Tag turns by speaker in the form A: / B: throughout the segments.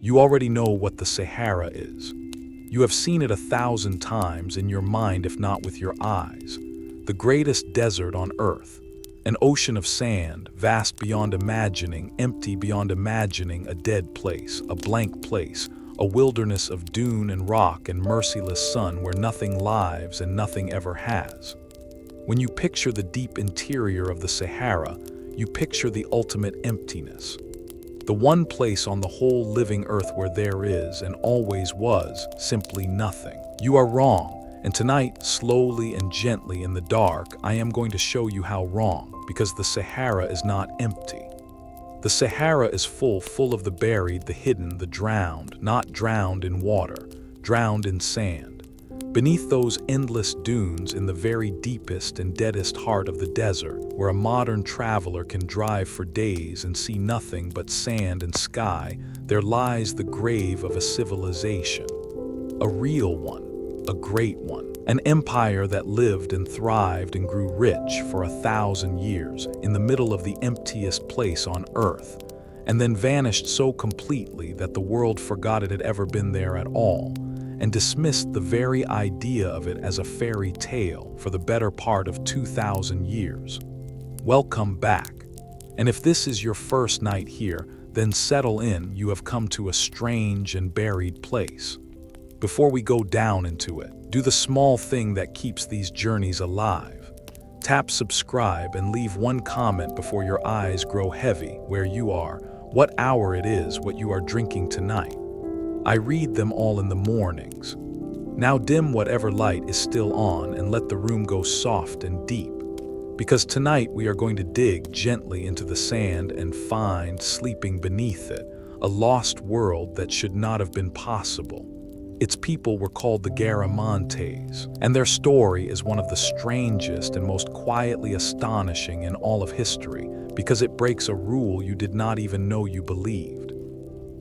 A: You already know what the Sahara is. You have seen it 1,000 times in your mind, if not with your eyes. The greatest desert on earth. An ocean of sand, vast beyond imagining, empty beyond imagining, a dead place, a blank place, a wilderness of dune and rock and merciless sun where nothing lives and nothing ever has. When you picture the deep interior of the Sahara, you picture the ultimate emptiness. The one place on the whole living earth where there is, and always was, simply nothing. You are wrong, and tonight, slowly and gently in the dark, I am going to show you how wrong, because the Sahara is not empty. The Sahara is full of the buried, the hidden, the drowned, not drowned in water, drowned in sand. Beneath those endless dunes in the very deepest and deadest heart of the desert, where a modern traveler can drive for days and see nothing but sand and sky, there lies the grave of a civilization. A real one, a great one, an empire that lived and thrived and grew rich for 1,000 years in the middle of the emptiest place on earth, and then vanished so completely that the world forgot it had ever been there at all, and dismissed the very idea of it as a fairy tale for the better part of 2,000 years. Welcome back. And if this is your first night here, then settle in. You have come to a strange and buried place. Before we go down into it, do the small thing that keeps these journeys alive. Tap subscribe and leave one comment before your eyes grow heavy, where you are, what hour it is, what you are drinking tonight. I read them all in the mornings. Now dim whatever light is still on and let the room go soft and deep. Because tonight we are going to dig gently into the sand and find, sleeping beneath it, a lost world that should not have been possible. Its people were called the Garamantes, and their story is one of the strangest and most quietly astonishing in all of history, because it breaks a rule you did not even know you believed.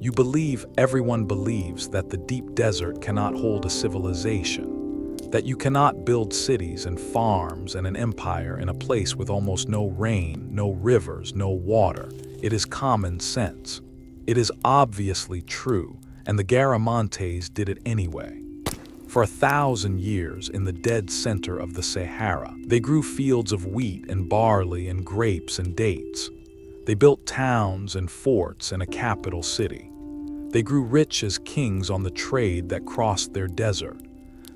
A: You believe, everyone believes, that the deep desert cannot hold a civilization, that you cannot build cities and farms and an empire in a place with almost no rain, no rivers, no water. It is common sense. It is obviously true, and the Garamantes did it anyway. For 1,000 years in the dead center of the Sahara, they grew fields of wheat and barley and grapes and dates. They built towns and forts and a capital city. They grew rich as kings on the trade that crossed their desert.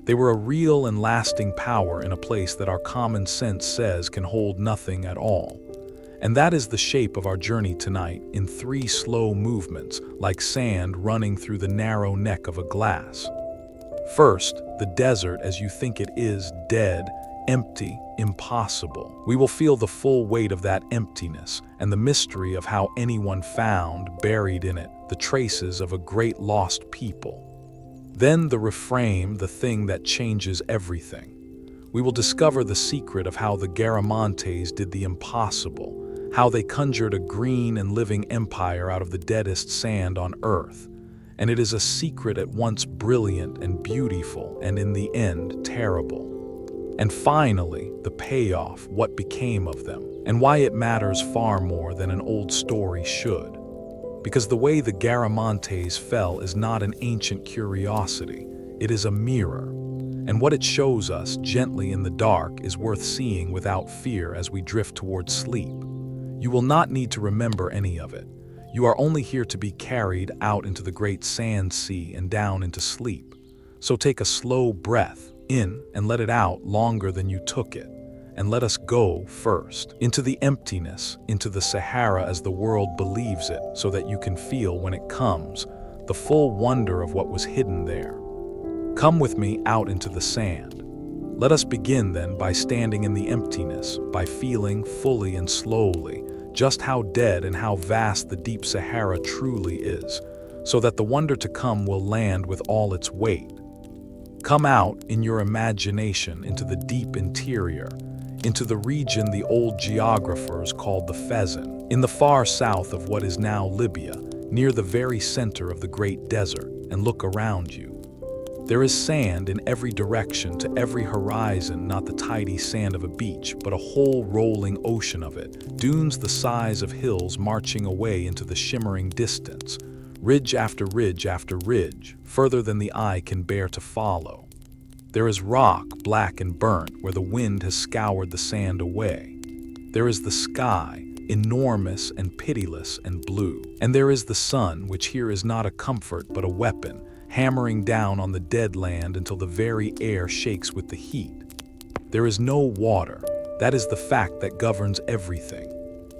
A: They were a real and lasting power in a place that our common sense says can hold nothing at all. And that is the shape of our journey tonight, in 3 slow movements, like sand running through the narrow neck of a glass. First, the desert as you think it is, dead, empty, impossible. We will feel the full weight of that emptiness and the mystery of how anyone found, buried in it, the traces of a great lost people. Then the reframe, the thing that changes everything. We will discover the secret of how the Garamantes did the impossible, how they conjured a green and living empire out of the deadest sand on earth. And it is a secret at once brilliant and beautiful, and in the end, terrible. And finally, the payoff, what became of them, and why it matters far more than an old story should. Because the way the Garamantes fell is not an ancient curiosity, it is a mirror. And what it shows us gently in the dark is worth seeing without fear as we drift towards sleep. You will not need to remember any of it. You are only here to be carried out into the great sand sea and down into sleep. So take a slow breath in and let it out longer than you took it. And let us go first into the emptiness, into the Sahara as the world believes it, so that you can feel when it comes, the full wonder of what was hidden there. Come with me out into the sand. Let us begin then by standing in the emptiness, by feeling fully and slowly just how dead and how vast the deep Sahara truly is, so that the wonder to come will land with all its weight. Come out in your imagination into the deep interior, into the region the old geographers called the Fezzan, in the far south of what is now Libya, near the very center of the great desert, and look around you. There is sand in every direction to every horizon, not the tidy sand of a beach, but a whole rolling ocean of it, dunes the size of hills marching away into the shimmering distance, ridge after ridge after ridge, further than the eye can bear to follow. There is rock, black and burnt, where the wind has scoured the sand away. There is the sky, enormous and pitiless and blue. And there is the sun, which here is not a comfort but a weapon, hammering down on the dead land until the very air shakes with the heat. There is no water. That is the fact that governs everything.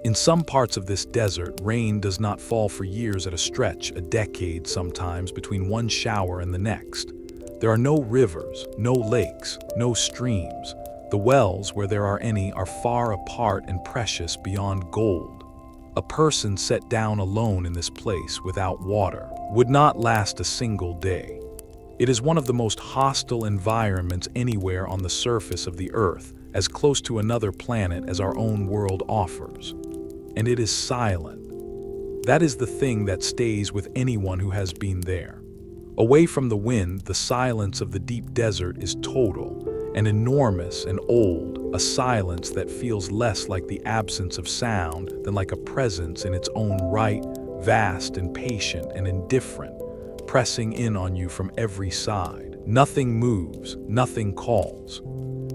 A: In some parts of this desert, rain does not fall for years at a stretch, a decade sometimes, between one shower and the next. There are no rivers, no lakes, no streams. The wells, where there are any, are far apart and precious beyond gold. A person set down alone in this place without water would not last a single day. It is one of the most hostile environments anywhere on the surface of the earth, as close to another planet as our own world offers. And it is silent. That is the thing that stays with anyone who has been there. Away from the wind, the silence of the deep desert is total and enormous and old, a silence that feels less like the absence of sound than like a presence in its own right, vast and patient and indifferent, pressing in on you from every side. Nothing moves, nothing calls.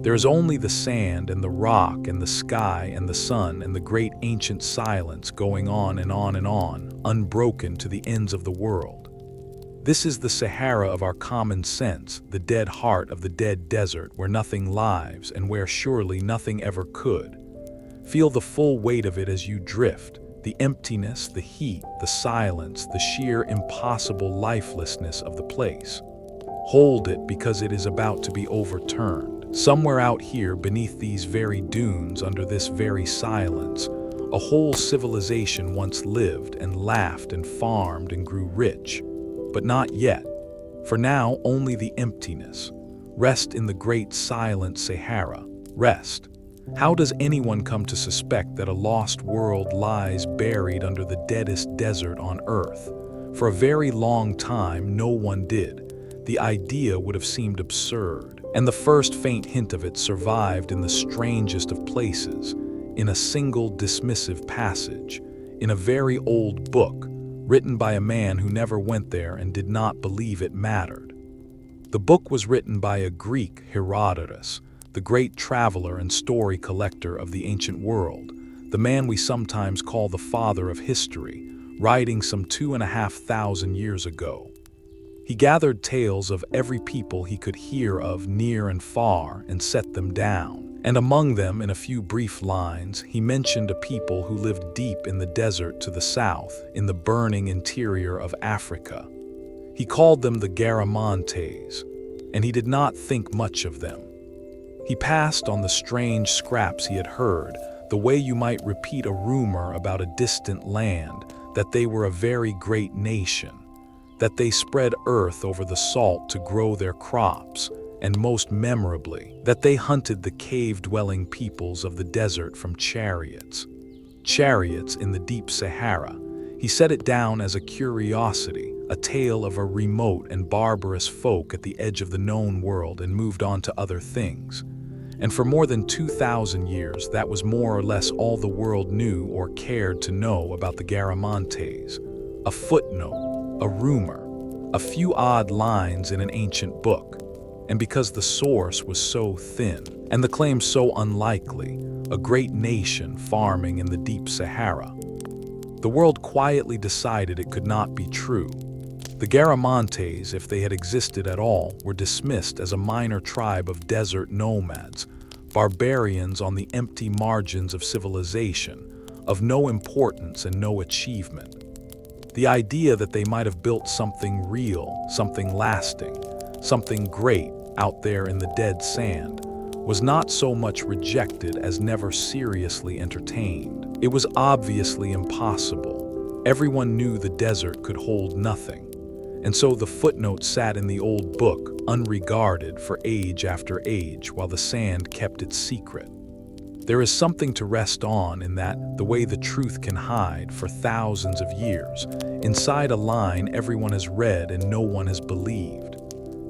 A: There is only the sand and the rock and the sky and the sun and the great ancient silence going on and on and on, unbroken to the ends of the world. This is the Sahara of our common sense, the dead heart of the dead desert where nothing lives and where surely nothing ever could. Feel the full weight of it as you drift, the emptiness, the heat, the silence, the sheer impossible lifelessness of the place. Hold it because it is about to be overturned. Somewhere out here beneath these very dunes, under this very silence, a whole civilization once lived and laughed and farmed and grew rich. But not yet. For now, only the emptiness. Rest in the great silent Sahara. Rest. How does anyone come to suspect that a lost world lies buried under the deadest desert on earth? For a very long time, no one did. The idea would have seemed absurd, and the first faint hint of it survived in the strangest of places, in a single dismissive passage, in a very old book, written by a man who never went there and did not believe it mattered. The book was written by a Greek, Herodotus, the great traveler and story collector of the ancient world, the man we sometimes call the father of history, writing some 2,500 years ago. He gathered tales of every people he could hear of near and far and set them down. And among them, in a few brief lines, he mentioned a people who lived deep in the desert to the south, in the burning interior of Africa. He called them the Garamantes, and he did not think much of them. He passed on the strange scraps he had heard, the way you might repeat a rumor about a distant land, that they were a very great nation, that they spread earth over the salt to grow their crops, and most memorably, that they hunted the cave-dwelling peoples of the desert from chariots. Chariots in the deep Sahara. He set it down as a curiosity, a tale of a remote and barbarous folk at the edge of the known world, and moved on to other things. And for more than 2,000 years, that was more or less all the world knew or cared to know about the Garamantes. A footnote, a rumor, a few odd lines in an ancient book. And because the source was so thin, and the claim so unlikely, a great nation farming in the deep Sahara, the world quietly decided it could not be true. The Garamantes, if they had existed at all, were dismissed as a minor tribe of desert nomads, barbarians on the empty margins of civilization, of no importance and no achievement. The idea that they might have built something real, something lasting, something great out there in the dead sand was not so much rejected as never seriously entertained. It was obviously impossible. Everyone knew the desert could hold nothing. And so the footnote sat in the old book, unregarded for age after age, while the sand kept its secret. There is something to rest on in that, the way the truth can hide for thousands of years, inside a line everyone has read and no one has believed.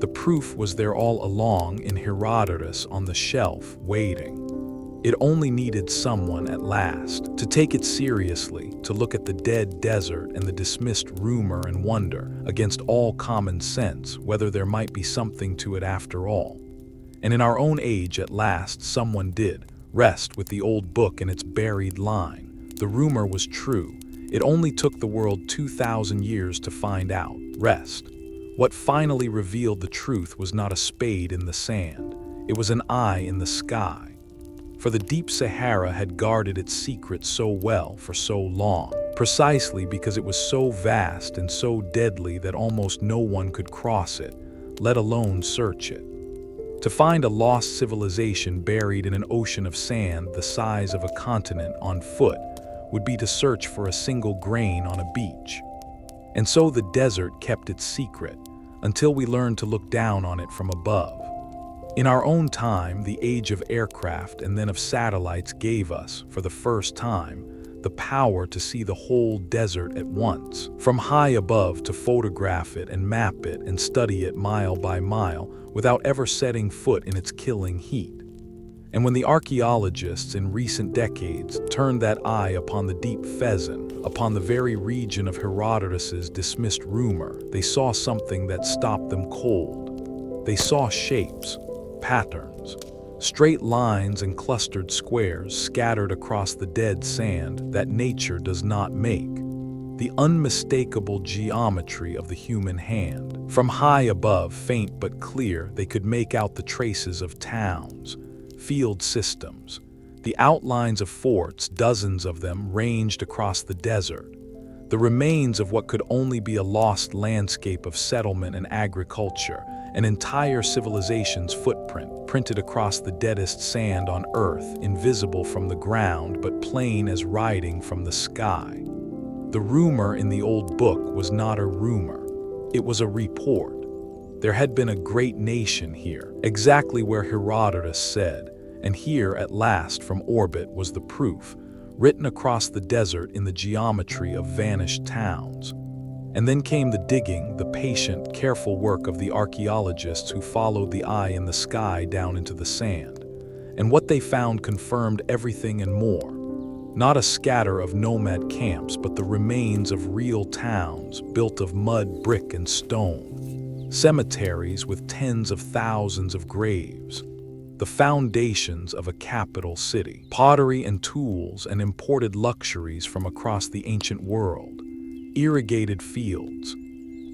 A: The proof was there all along in Herodotus on the shelf, waiting. It only needed someone at last to take it seriously, to look at the dead desert and the dismissed rumor and wonder against all common sense whether there might be something to it after all. And in our own age, at last, someone did rest with the old book and its buried line. The rumor was true. It only took the world 2,000 years to find out. Rest. What finally revealed the truth was not a spade in the sand. It was an eye in the sky. For the deep Sahara had guarded its secret so well for so long, precisely because it was so vast and so deadly that almost no one could cross it, let alone search it. To find a lost civilization buried in an ocean of sand the size of a continent on foot would be to search for a single grain on a beach. And so the desert kept its secret, until we learned to look down on it from above. In our own time, the age of aircraft and then of satellites gave us, for the first time, the power to see the whole desert at once, from high above, to photograph it and map it and study it mile by mile without ever setting foot in its killing heat. And when the archaeologists in recent decades turned that eye upon the deep Fezzan, upon the very region of Herodotus's dismissed rumor, they saw something that stopped them cold. They saw shapes, patterns, straight lines and clustered squares scattered across the dead sand that nature does not make. The unmistakable geometry of the human hand. From high above, faint but clear, they could make out the traces of towns, field systems, the outlines of forts, dozens of them ranged across the desert, the remains of what could only be a lost landscape of settlement and agriculture, an entire civilization's footprint printed across the deadest sand on earth, invisible from the ground but plain as writing from the sky. The rumor in the old book was not a rumor, it was a report. There had been a great nation here, exactly where Herodotus said, and here at last from orbit was the proof, written across the desert in the geometry of vanished towns. And then came the digging, the patient, careful work of the archaeologists who followed the eye in the sky down into the sand. And what they found confirmed everything and more. Not a scatter of nomad camps, but the remains of real towns built of mud, brick, and stone. Cemeteries with tens of thousands of graves. The foundations of a capital city. Pottery and tools and imported luxuries from across the ancient world. Irrigated fields.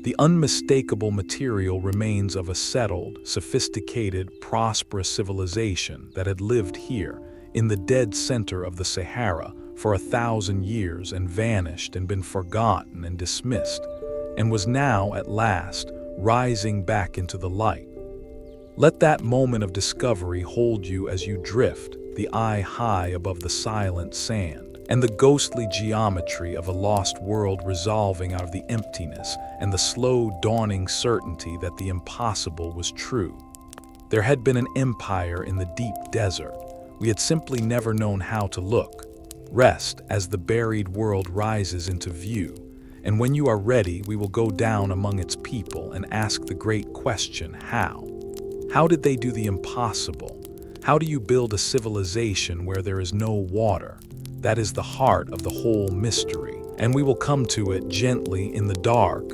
A: The unmistakable material remains of a settled, sophisticated, prosperous civilization that had lived here, in the dead center of the Sahara, for 1,000 years and vanished and been forgotten and dismissed, and was now, at last, rising back into the light. Let that moment of discovery hold you as you drift, the eye high above the silent sand, and the ghostly geometry of a lost world resolving out of the emptiness and the slow dawning certainty that the impossible was true. There had been an empire in the deep desert. We had simply never known how to look. Rest as the buried world rises into view, and when you are ready, we will go down among its people and ask the great question, how? How did they do the impossible? How do you build a civilization where there is no water? That is the heart of the whole mystery, and we will come to it gently in the dark.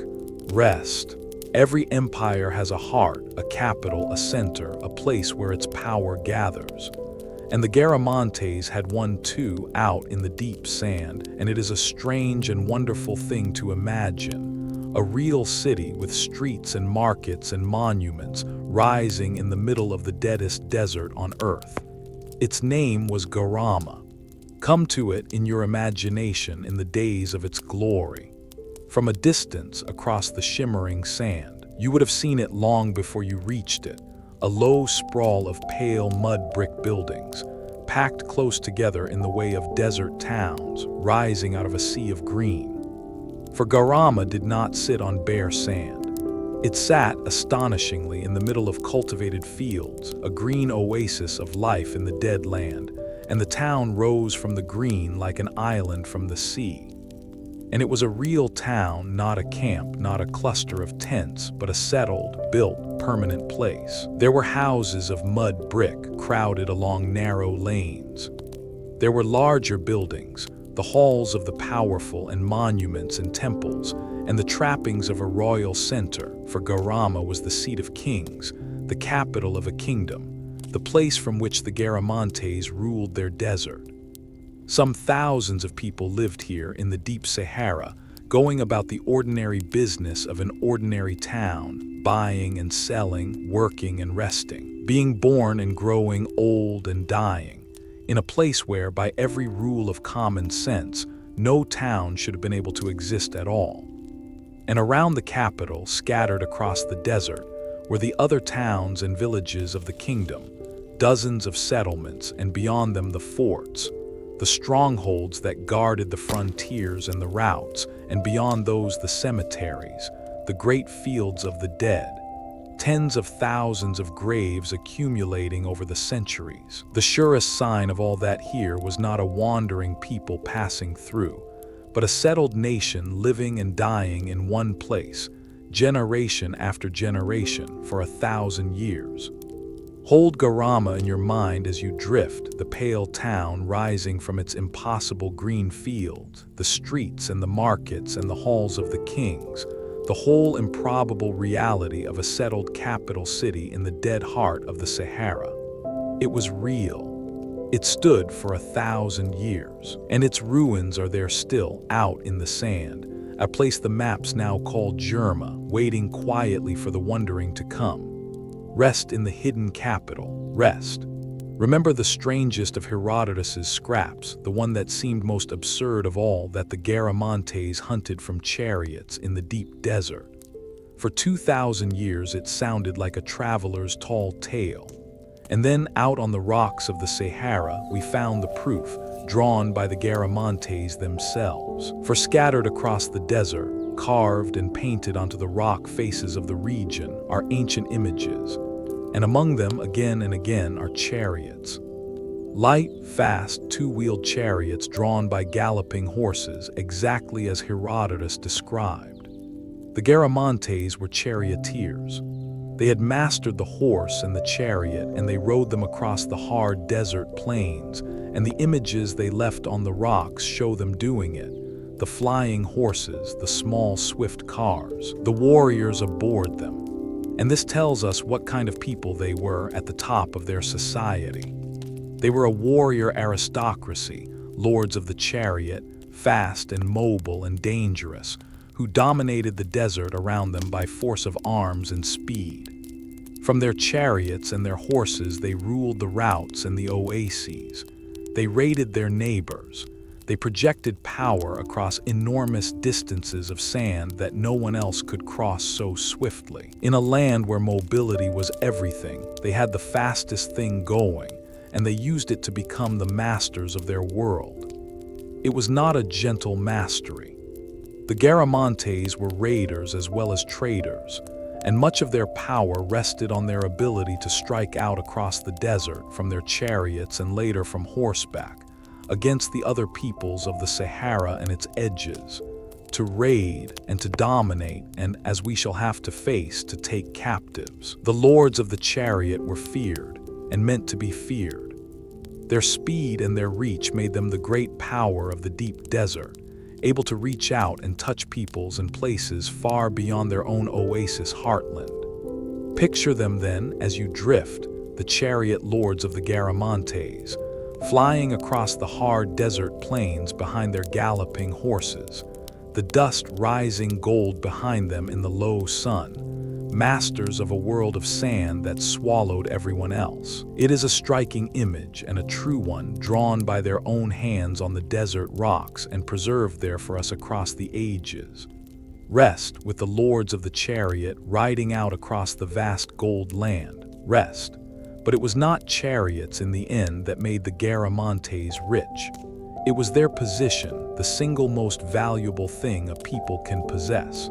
A: Rest. Every empire has a heart, a capital, a center, a place where its power gathers. And the Garamantes had one too, out in the deep sand, and it is a strange and wonderful thing to imagine. A real city with streets and markets and monuments rising in the middle of the deadest desert on earth. Its name was Garama. Come to it in your imagination in the days of its glory. From a distance across the shimmering sand, you would have seen it long before you reached it. A low sprawl of pale mud brick buildings, packed close together in the way of desert towns, rising out of a sea of green. For Garama did not sit on bare sand. It sat, astonishingly, in the middle of cultivated fields, a green oasis of life in the dead land, and the town rose from the green like an island from the sea. And it was a real town, not a camp, not a cluster of tents, but a settled, built, permanent place. There were houses of mud brick crowded along narrow lanes. There were larger buildings, the halls of the powerful and monuments and temples, and the trappings of a royal center, for Garama was the seat of kings, the capital of a kingdom, the place from which the Garamantes ruled their desert. Some thousands of people lived here in the deep Sahara, going about the ordinary business of an ordinary town, buying and selling, working and resting, being born and growing old and dying, in a place where, by every rule of common sense, no town should have been able to exist at all. And around the capital, scattered across the desert, were the other towns and villages of the kingdom, dozens of settlements, and beyond them the forts, the strongholds that guarded the frontiers and the routes, and beyond those the cemeteries, the great fields of the dead, tens of thousands of graves accumulating over the centuries. The surest sign of all that here was not a wandering people passing through, but a settled nation living and dying in one place, generation after generation, for 1,000 years. Hold Garama in your mind as you drift, the pale town rising from its impossible green fields, the streets and the markets and the halls of the kings, the whole improbable reality of a settled capital city in the dead heart of the Sahara. It was real. It stood for 1,000 years, and its ruins are there still, out in the sand, a place the maps now call Jerma, waiting quietly for the wondering to come. Rest in the hidden capital, rest. Remember the strangest of Herodotus's scraps, the one that seemed most absurd of all, that the Garamantes hunted from chariots in the deep desert. For 2,000 years it sounded like a traveler's tall tale. And then out on the rocks of the Sahara we found the proof, drawn by the Garamantes themselves. For scattered across the desert, carved and painted onto the rock faces of the region, are ancient images, and among them again and again are chariots. Light, fast, two-wheeled chariots drawn by galloping horses, exactly as Herodotus described. The Garamantes were charioteers. They had mastered the horse and the chariot, and they rode them across the hard desert plains, and the images they left on the rocks show them doing it. The flying horses, the small, swift cars, the warriors aboard them. And this tells us what kind of people they were at the top of their society. They were a warrior aristocracy, lords of the chariot, fast and mobile and dangerous, who dominated the desert around them by force of arms and speed. From their chariots and their horses they ruled the routes and the oases. They raided their neighbors. They projected power across enormous distances of sand that no one else could cross so swiftly. In a land where mobility was everything, they had the fastest thing going, and they used it to become the masters of their world. It was not a gentle mastery. The Garamantes were raiders as well as traders, and much of their power rested on their ability to strike out across the desert from their chariots and later from horseback, against the other peoples of the Sahara and its edges, to raid and to dominate and, as we shall have to face, to take captives. The lords of the chariot were feared and meant to be feared. Their speed and their reach made them the great power of the deep desert, able to reach out and touch peoples and places far beyond their own oasis heartland. Picture them then, as you drift, the chariot lords of the Garamantes, flying across the hard desert plains behind their galloping horses, the dust rising gold behind them in the low sun, masters of a world of sand that swallowed everyone else. It is a striking image and a true one, drawn by their own hands on the desert rocks and preserved there for us across the ages. Rest with the lords of the chariot riding out across the vast gold land. Rest. But it was not chariots in the end that made the Garamantes rich. It was their position, the single most valuable thing a people can possess.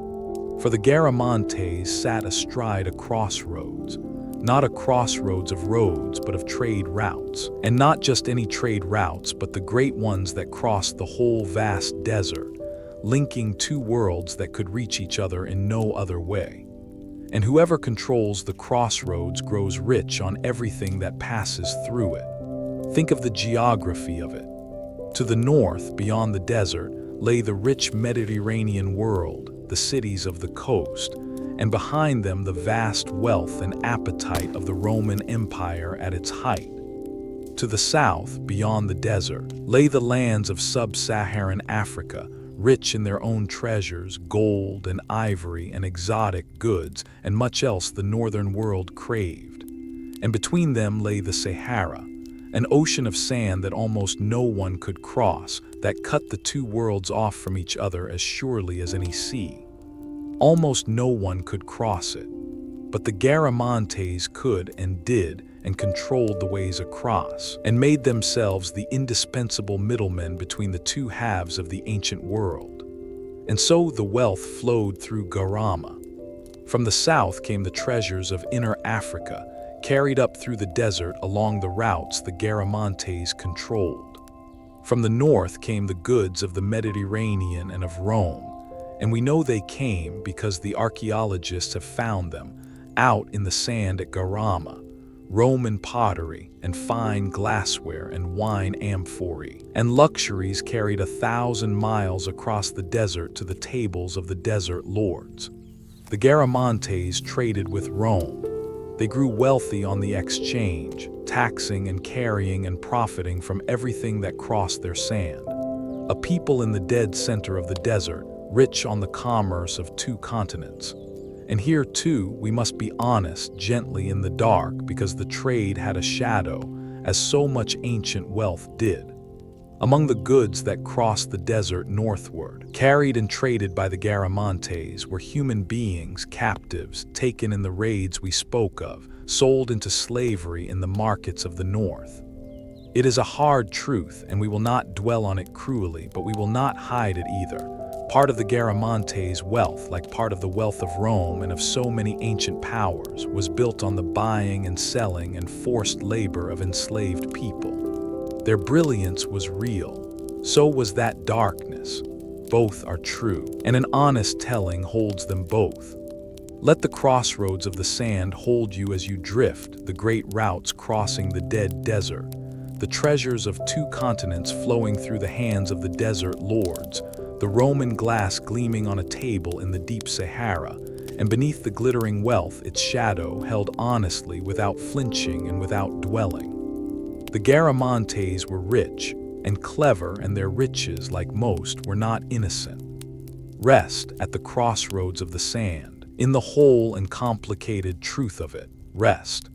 A: For the Garamantes sat astride a crossroads, not a crossroads of roads but of trade routes, and not just any trade routes but the great ones that crossed the whole vast desert, linking two worlds that could reach each other in no other way. and whoever controls the crossroads grows rich on everything that passes through it. Think of the geography of it. To the north, beyond the desert, lay the rich Mediterranean world, the cities of the coast, and behind them the vast wealth and appetite of the Roman Empire at its height. To the south, beyond the desert, lay the lands of sub-Saharan Africa, rich in their own treasures, gold and ivory and exotic goods, and much else the northern world craved. And between them lay the Sahara, an ocean of sand that almost no one could cross, that cut the two worlds off from each other as surely as any sea. Almost no one could cross it, but the Garamantes could and did, and controlled the ways across, and made themselves the indispensable middlemen between the two halves of the ancient world. And so the wealth flowed through Garama. From the south came the treasures of inner Africa, carried up through the desert along the routes the Garamantes controlled. From the north came the goods of the Mediterranean and of Rome, and we know they came because the archaeologists have found them out in the sand at Garama. Roman pottery and fine glassware and wine amphorae, and luxuries carried 1,000 miles across the desert to the tables of the desert lords. The Garamantes traded with Rome. They grew wealthy on the exchange, taxing and carrying and profiting from everything that crossed their sand. A people in the dead center of the desert, rich on the commerce of two continents. And here, too, we must be honest, gently in the dark, because the trade had a shadow, as so much ancient wealth did. Among the goods that crossed the desert northward, carried and traded by the Garamantes, were human beings, captives, taken in the raids we spoke of, sold into slavery in the markets of the north. It is a hard truth, and we will not dwell on it cruelly, but we will not hide it either. Part of the Garamantes' wealth, like part of the wealth of Rome and of so many ancient powers, was built on the buying and selling and forced labor of enslaved people. Their brilliance was real. So was that darkness. Both are true, and an honest telling holds them both. Let the crossroads of the sand hold you as you drift, the great routes crossing the dead desert, the treasures of two continents flowing through the hands of the desert lords, the Roman glass gleaming on a table in the deep Sahara, and beneath the glittering wealth its shadow held honestly without flinching and without dwelling. The Garamantes were rich and clever, and their riches, like most, were not innocent. Rest at the crossroads of the sand, in the whole and complicated truth of it, rest.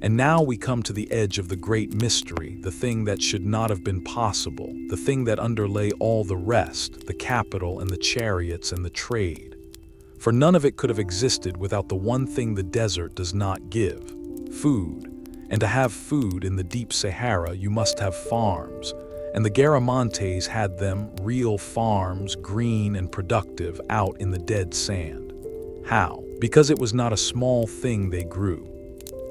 A: And now we come to the edge of the great mystery, the thing that should not have been possible, the thing that underlay all the rest, the capital and the chariots and the trade. For none of it could have existed without the one thing the desert does not give: food. And to have food in the deep Sahara, you must have farms. And the Garamantes had them, real farms, green and productive, out in the dead sand. How? Because it was not a small thing they grew.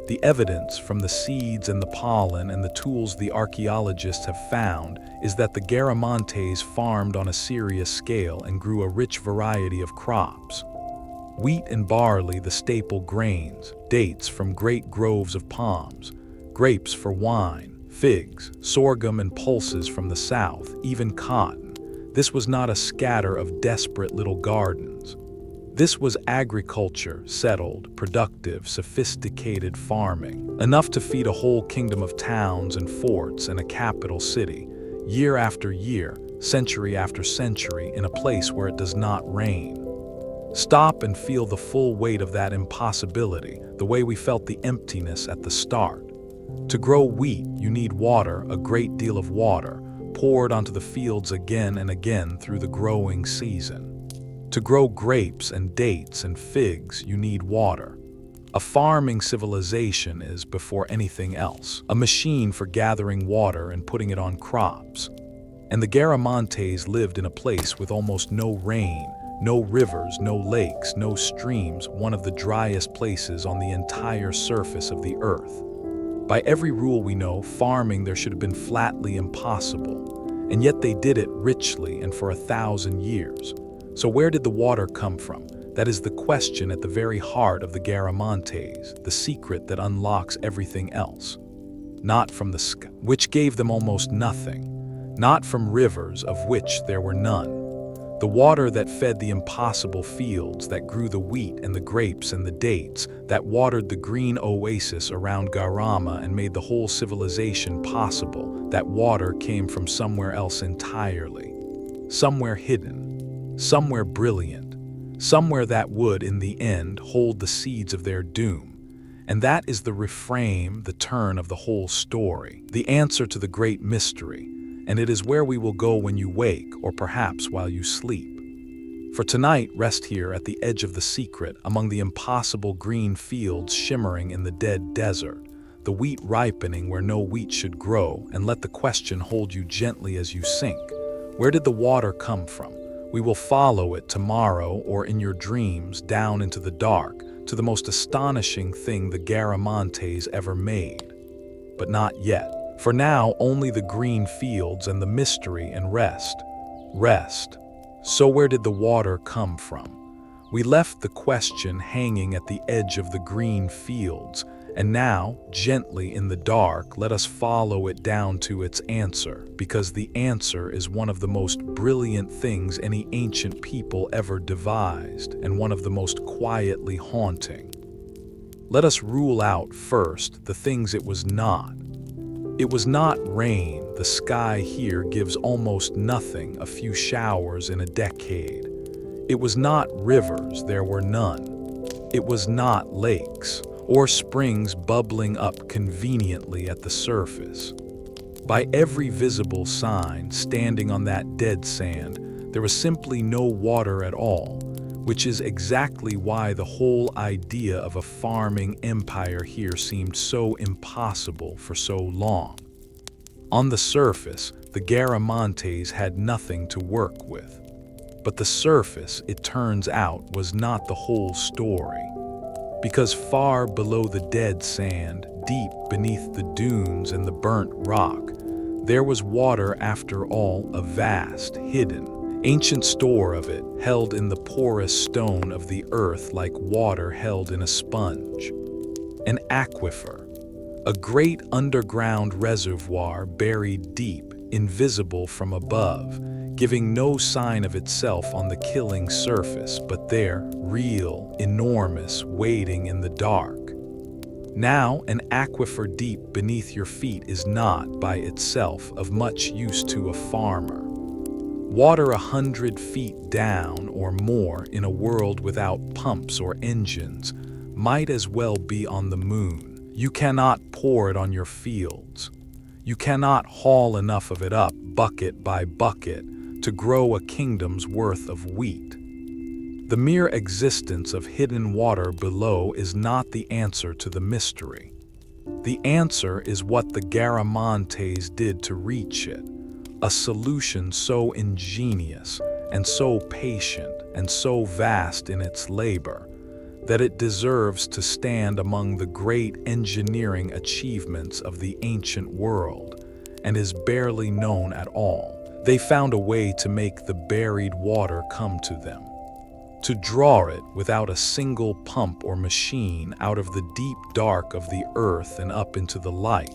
A: The evidence from the seeds and the pollen and the tools the archaeologists have found is that the Garamantes farmed on a serious scale and grew a rich variety of crops. Wheat and barley, the staple grains, dates from great groves of palms, grapes for wine, figs, sorghum and pulses from the south, even cotton. This was not a scatter of desperate little gardens. This was agriculture, settled, productive, sophisticated farming, enough to feed a whole kingdom of towns and forts and a capital city, year after year, century after century, in a place where it does not rain. Stop and feel the full weight of that impossibility, the way we felt the emptiness at the start. To grow wheat, you need water, a great deal of water, poured onto the fields again and again through the growing season. To grow grapes and dates and figs, you need water. A farming civilization is, before anything else, a machine for gathering water and putting it on crops. And the Garamantes lived in a place with almost no rain, no rivers, no lakes, no streams, one of the driest places on the entire surface of the earth. By every rule we know, farming there should have been flatly impossible, and yet they did it richly and for 1,000 years. So where did the water come from? That is the question at the very heart of the Garamantes, the secret that unlocks everything else. Not from the sky, which gave them almost nothing, not from rivers, of which there were none. The water that fed the impossible fields, that grew the wheat and the grapes and the dates, that watered the green oasis around Garama and made the whole civilization possible, that water came from somewhere else entirely. Somewhere hidden, somewhere brilliant, somewhere that would, in the end, hold the seeds of their doom. And that is the reframe, the turn of the whole story, the answer to the great mystery. And it is where we will go when you wake, or perhaps while you sleep. For tonight, rest here at the edge of the secret, among the impossible green fields shimmering in the dead desert, the wheat ripening where no wheat should grow, and let the question hold you gently as you sink. Where did the water come from? We will follow it tomorrow, or in your dreams, down into the dark, to the most astonishing thing the Garamantes ever made. But not yet. For now, only the green fields and the mystery and rest. Rest. So where did the water come from? We left the question hanging at the edge of the green fields, and now, gently in the dark, let us follow it down to its answer, because the answer is one of the most brilliant things any ancient people ever devised, and one of the most quietly haunting. Let us rule out first the things it was not. It was not rain. The sky here gives almost nothing, a few showers in a decade. It was not rivers, there were none. It was not lakes, or springs bubbling up conveniently at the surface. By every visible sign, standing on that dead sand, there was simply no water at all, which is exactly why the whole idea of a farming empire here seemed so impossible for so long. On the surface, the Garamantes had nothing to work with. But the surface, it turns out, was not the whole story. Because far below the dead sand, deep beneath the dunes and the burnt rock, there was water after all, a vast, hidden, ancient store of it, held in the porous stone of the earth like water held in a sponge. An aquifer, a great underground reservoir buried deep, invisible from above, giving no sign of itself on the killing surface, but there, real, enormous, waiting in the dark. Now, an aquifer deep beneath your feet is not, by itself, of much use to a farmer. Water 100 feet down or more in a world without pumps or engines might as well be on the moon. You cannot pour it on your fields. You cannot haul enough of it up, bucket by bucket, to grow a kingdom's worth of wheat. The mere existence of hidden water below is not the answer to the mystery. The answer is what the Garamantes did to reach it, a solution so ingenious and so patient and so vast in its labor that it deserves to stand among the great engineering achievements of the ancient world and is barely known at all. They found a way to make the buried water come to them, to draw it without a single pump or machine out of the deep dark of the earth and up into the light,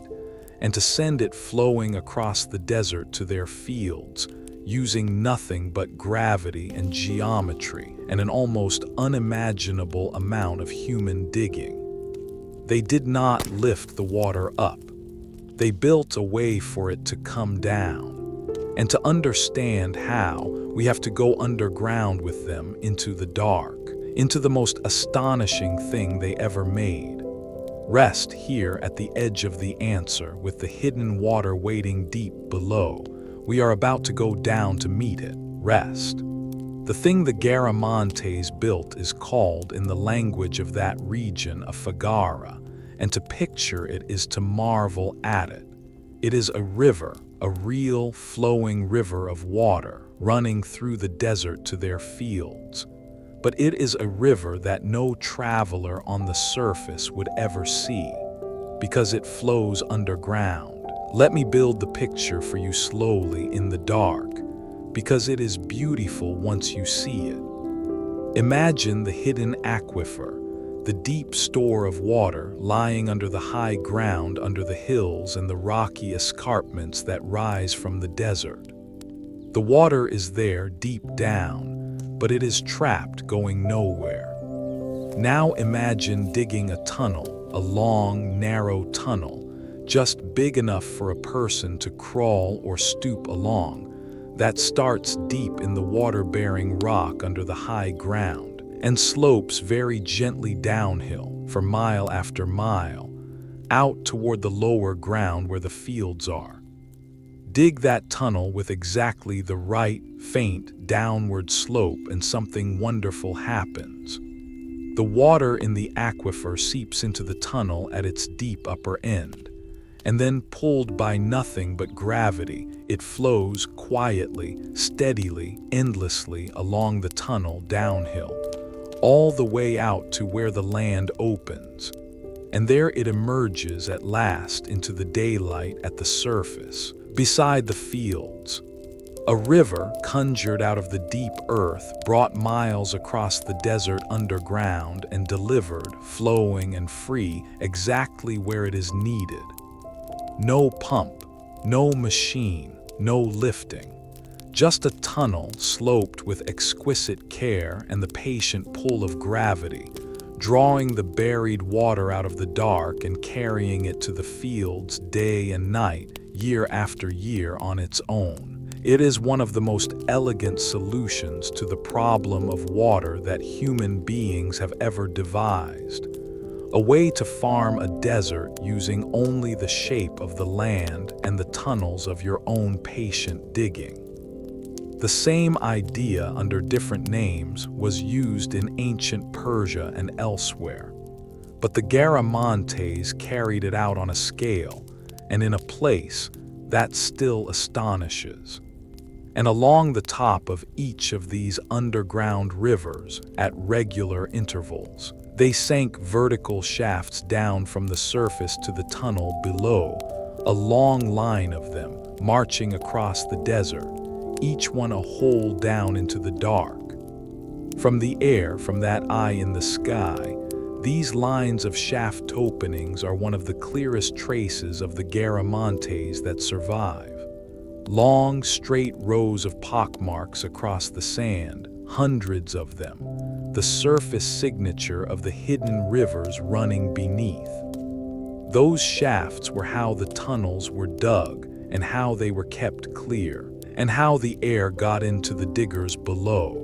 A: and to send it flowing across the desert to their fields, using nothing but gravity and geometry and an almost unimaginable amount of human digging. They did not lift the water up. They built a way for it to come down. And to understand how, we have to go underground with them into the dark, into the most astonishing thing they ever made. Rest here at the edge of the answer, with the hidden water waiting deep below. We are about to go down to meet it. Rest. The thing the Garamantes built is called, in the language of that region, a fagara, and to picture it is to marvel at it. It is a river, a real flowing river of water, running through the desert to their fields. But it is a river that no traveler on the surface would ever see, because it flows underground. Let me build the picture for you slowly in the dark, because it is beautiful once you see it. Imagine the hidden aquifer, the deep store of water lying under the high ground under the hills and the rocky escarpments that rise from the desert. The water is there deep down, but it is trapped going nowhere. Now imagine digging a tunnel, a long, narrow tunnel, just big enough for a person to crawl or stoop along, that starts deep in the water-bearing rock under the high ground and slopes very gently downhill for mile after mile, out toward the lower ground where the fields are. Dig that tunnel with exactly the right, faint, downward slope and something wonderful happens. The water in the aquifer seeps into the tunnel at its deep upper end, and then pulled by nothing but gravity, it flows quietly, steadily, endlessly along the tunnel downhill, all the way out to where the land opens. And there it emerges at last into the daylight at the surface, beside the fields. A river conjured out of the deep earth, brought miles across the desert underground and delivered, flowing and free, exactly where it is needed. No pump, no machine, no lifting. Just a tunnel sloped with exquisite care and the patient pull of gravity, drawing the buried water out of the dark and carrying it to the fields day and night, year after year on its own. It is one of the most elegant solutions to the problem of water that human beings have ever devised. A way to farm a desert using only the shape of the land and the tunnels of your own patient digging. The same idea under different names was used in ancient Persia and elsewhere, but the Garamantes carried it out on a scale and in a place that still astonishes. And along the top of each of these underground rivers, at regular intervals, they sank vertical shafts down from the surface to the tunnel below, a long line of them marching across the desert, each one a hole down into the dark. From the air, from that eye in the sky, these lines of shaft openings are one of the clearest traces of the Garamantes that survive. Long, straight rows of pockmarks across the sand, hundreds of them, the surface signature of the hidden rivers running beneath. Those shafts were how the tunnels were dug and how they were kept clear, and how the air got into the diggers below.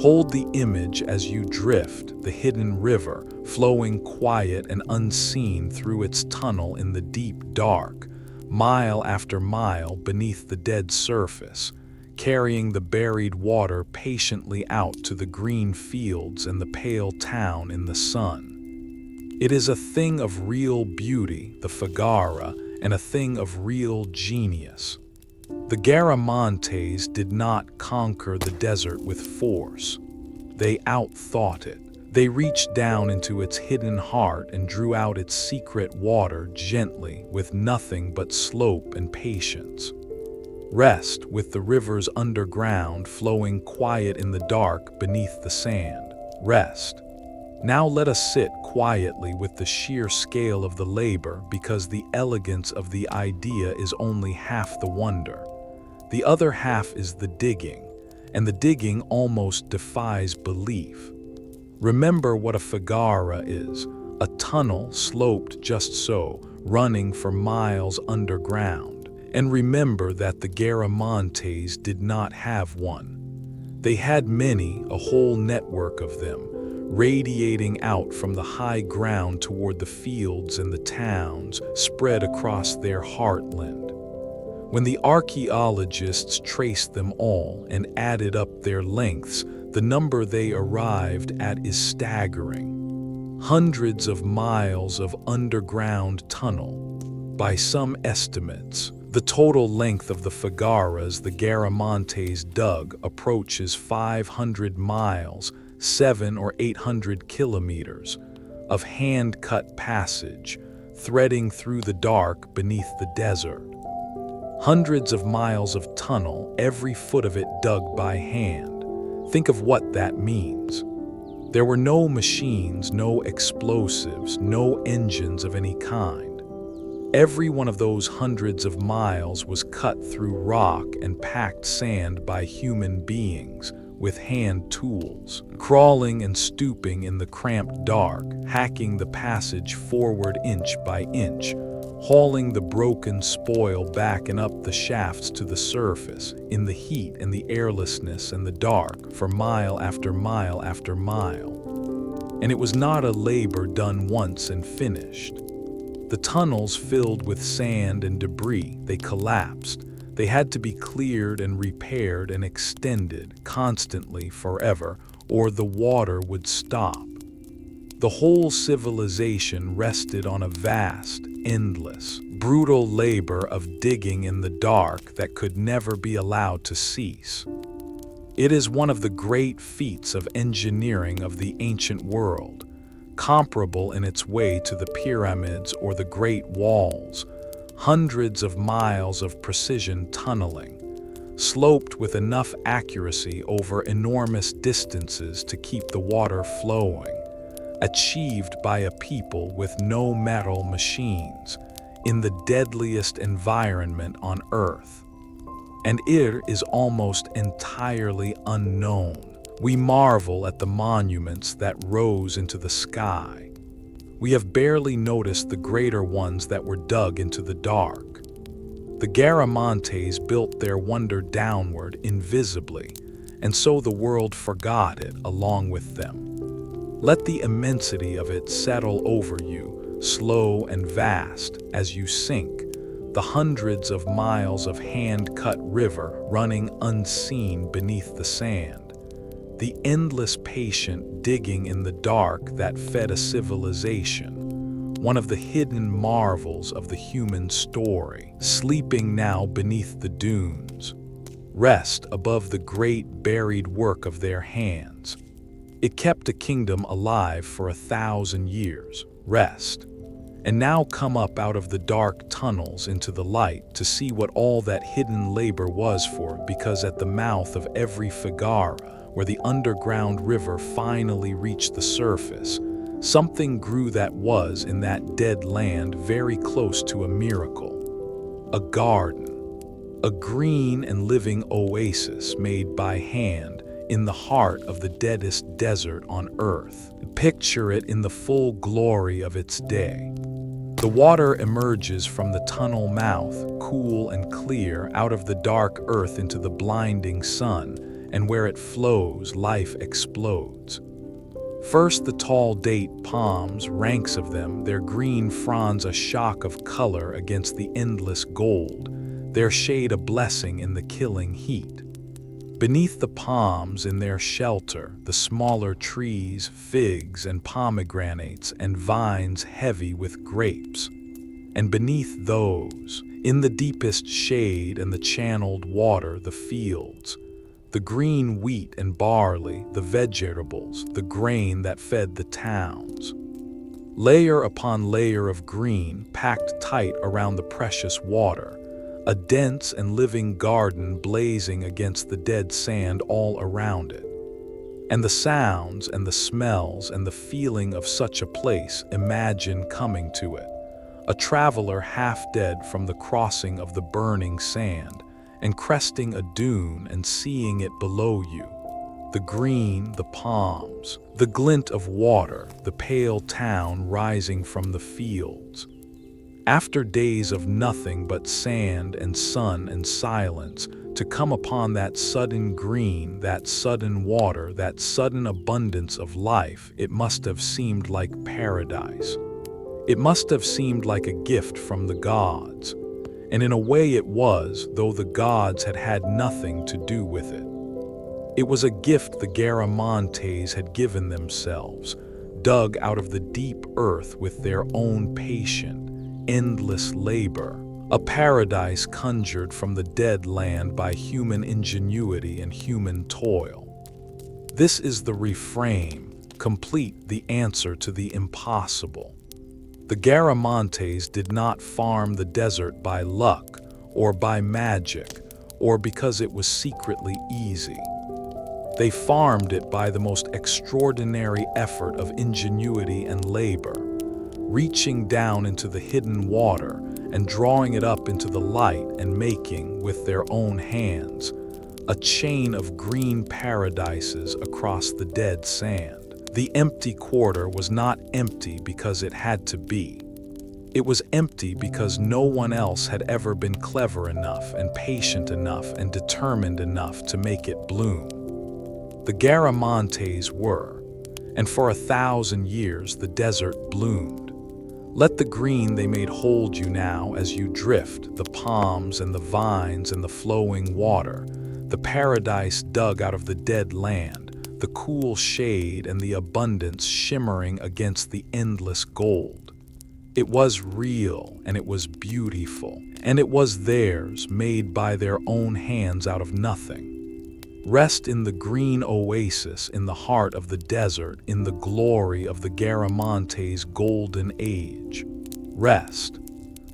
A: Hold the image as you drift, the hidden river, flowing quiet and unseen through its tunnel in the deep dark, mile after mile beneath the dead surface, carrying the buried water patiently out to the green fields and the pale town in the sun. It is a thing of real beauty, the Fagara, and a thing of real genius. The Garamantes did not conquer the desert with force. They outthought it. They reached down into its hidden heart and drew out its secret water gently, with nothing but slope and patience. Rest with the rivers underground flowing quiet in the dark beneath the sand. Rest. Now let us sit quietly with the sheer scale of the labor, because the elegance of the idea is only half the wonder. The other half is the digging, and the digging almost defies belief. Remember what a Fagara is, a tunnel sloped just so, running for miles underground. And remember that the Garamantes did not have one. They had many, a whole network of them, radiating out from the high ground toward the fields and the towns spread across their heartland. When the archaeologists traced them all and added up their lengths, the number they arrived at is staggering. Hundreds of miles of underground tunnel. By some estimates, the total length of the Fagaras the Garamantes dug approaches 500 miles, 700 or 800 kilometers, of hand-cut passage, threading through the dark beneath the desert. Hundreds of miles of tunnel, every foot of it dug by hand. Think of what that means. There were no machines, no explosives, no engines of any kind. Every one of those hundreds of miles was cut through rock and packed sand by human beings with hand tools, crawling and stooping in the cramped dark, hacking the passage forward inch by inch, hauling the broken spoil back and up the shafts to the surface, in the heat and the airlessness and the dark, for mile after mile after mile. And it was not a labor done once and finished. The tunnels filled with sand and debris, they collapsed. They had to be cleared and repaired and extended constantly forever, or the water would stop. The whole civilization rested on a vast, endless, brutal labor of digging in the dark that could never be allowed to cease. It is one of the great feats of engineering of the ancient world, comparable in its way to the pyramids or the Great Walls, hundreds of miles of precision tunneling, sloped with enough accuracy over enormous distances to keep the water flowing, achieved by a people with no metal machines, in the deadliest environment on Earth. And it is almost entirely unknown. We marvel at the monuments that rose into the sky. We have barely noticed the greater ones that were dug into the dark. The Garamantes built their wonder downward invisibly, and so the world forgot it along with them. Let the immensity of it settle over you, slow and vast, as you sink, the hundreds of miles of hand-cut river running unseen beneath the sand. The endless patient digging in the dark that fed a civilization, one of the hidden marvels of the human story, sleeping now beneath the dunes, rest above the great buried work of their hands. It kept a kingdom alive for 1,000 years, rest, and now come up out of the dark tunnels into the light to see what all that hidden labor was for, because at the mouth of every Sahara, where the underground river finally reached the surface, something grew that was in that dead land very close to a miracle. A garden, a green and living oasis made by hand in the heart of the deadest desert on Earth. Picture it in the full glory of its day. The water emerges from the tunnel mouth, cool and clear, out of the dark earth into the blinding sun, and where it flows, life explodes. First the tall date palms, ranks of them, their green fronds a shock of color against the endless gold, their shade a blessing in the killing heat. Beneath the palms, in their shelter, the smaller trees, figs and pomegranates and vines heavy with grapes. And beneath those, in the deepest shade and the channeled water, the fields, the green wheat and barley, the vegetables, the grain that fed the towns. Layer upon layer of green packed tight around the precious water, a dense and living garden blazing against the dead sand all around it. And the sounds and the smells and the feeling of such a place, imagine coming to it, a traveler half dead from the crossing of the burning sand, and cresting a dune and seeing it below you. The green, the palms, the glint of water, the pale town rising from the fields. After days of nothing but sand and sun and silence, to come upon that sudden green, that sudden water, that sudden abundance of life, it must have seemed like paradise. It must have seemed like a gift from the gods. And in a way it was, though the gods had had nothing to do with it. It was a gift the Garamantes had given themselves, dug out of the deep earth with their own patient, endless labor, a paradise conjured from the dead land by human ingenuity and human toil. This is the refrain, complete the answer to the impossible. The Garamantes did not farm the desert by luck, or by magic, or because it was secretly easy. They farmed it by the most extraordinary effort of ingenuity and labor, reaching down into the hidden water and drawing it up into the light and making, with their own hands, a chain of green paradises across the dead sand. The empty quarter was not empty because it had to be. It was empty because no one else had ever been clever enough and patient enough and determined enough to make it bloom. The Garamantes were, and for 1,000 years the desert bloomed. Let the green they made hold you now as you drift, the palms and the vines and the flowing water, the paradise dug out of the dead land, the cool shade and the abundance shimmering against the endless gold. It was real and it was beautiful, and it was theirs, made by their own hands out of nothing. Rest in the green oasis in the heart of the desert, in the glory of the Garamantes' golden age. Rest.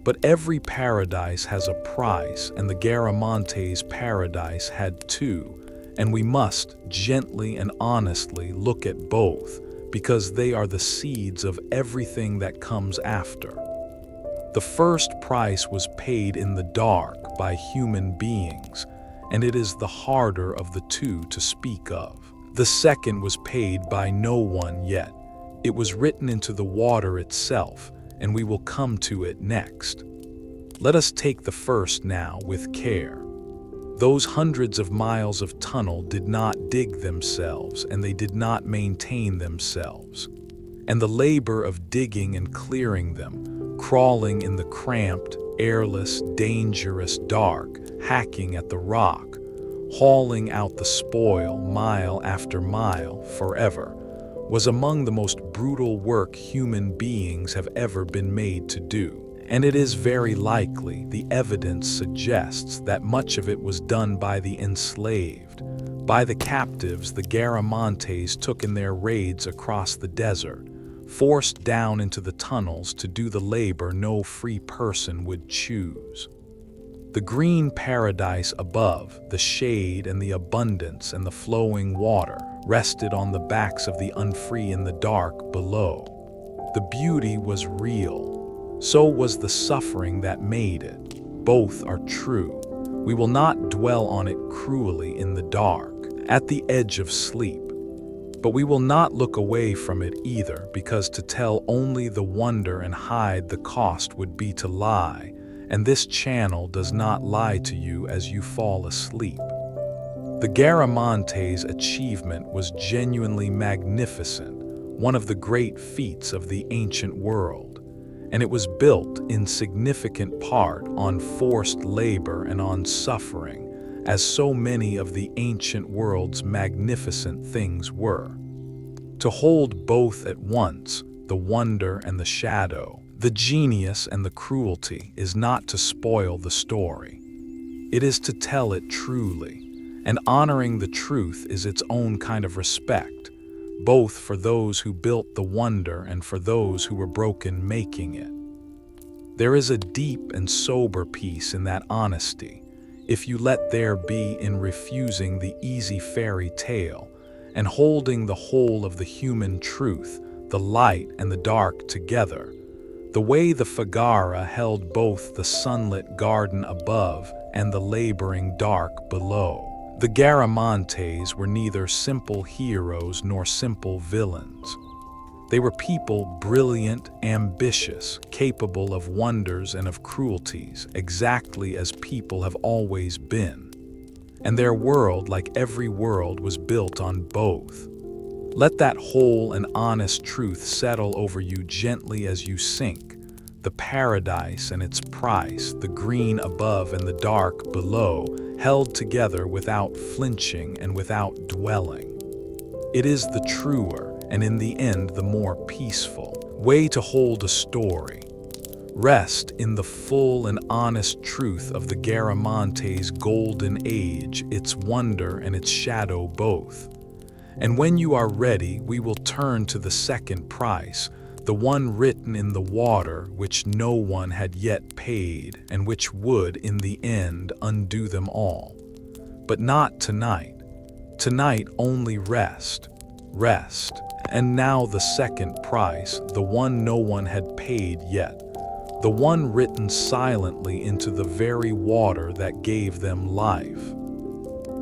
A: But every paradise has a price, and the Garamantes' paradise had too, and we must gently and honestly look at both, because they are the seeds of everything that comes after. The first price was paid in the dark by human beings, and it is the harder of the two to speak of. The second was paid by no one yet. It was written into the water itself, and we will come to it next. Let us take the first now with care. Those hundreds of miles of tunnel did not dig themselves, and they did not maintain themselves. And the labor of digging and clearing them, crawling in the cramped, airless, dangerous dark, hacking at the rock, hauling out the spoil mile after mile forever, was among the most brutal work human beings have ever been made to do. And it is very likely, the evidence suggests, that much of it was done by the enslaved, by the captives the Garamantes took in their raids across the desert, forced down into the tunnels to do the labor no free person would choose. The green paradise above, the shade and the abundance and the flowing water, rested on the backs of the unfree in the dark below. The beauty was real. So was the suffering that made it. Both are true. We will not dwell on it cruelly in the dark, at the edge of sleep. But we will not look away from it either, because to tell only the wonder and hide the cost would be to lie, and this channel does not lie to you as you fall asleep. The Garamantes' achievement was genuinely magnificent, one of the great feats of the ancient world, and it was built in significant part on forced labor and on suffering, as so many of the ancient world's magnificent things were. To hold both at once, the wonder and the shadow, the genius and the cruelty, is not to spoil the story. It is to tell it truly, and honoring the truth is its own kind of respect, both for those who built the wonder and for those who were broken making it. There is a deep and sober peace in that honesty, if you let there be, in refusing the easy fairy tale and holding the whole of the human truth, the light and the dark together, the way the Sahara held both the sunlit garden above and the laboring dark below. The Garamantes were neither simple heroes nor simple villains. They were people brilliant, ambitious, capable of wonders and of cruelties, exactly as people have always been. And their world, like every world, was built on both. Let that whole and honest truth settle over you gently as you sink. The paradise and its price, the green above and the dark below, held together without flinching and without dwelling. It is the truer, and in the end the more peaceful, way to hold a story. Rest in the full and honest truth of the Garamantes' golden age, its wonder and its shadow both. And when you are ready, we will turn to the second price, the one written in the water which no one had yet paid, and which would, in the end, undo them all. But not tonight. Tonight only rest, rest. And now the second price, the one no one had paid yet, the one written silently into the very water that gave them life.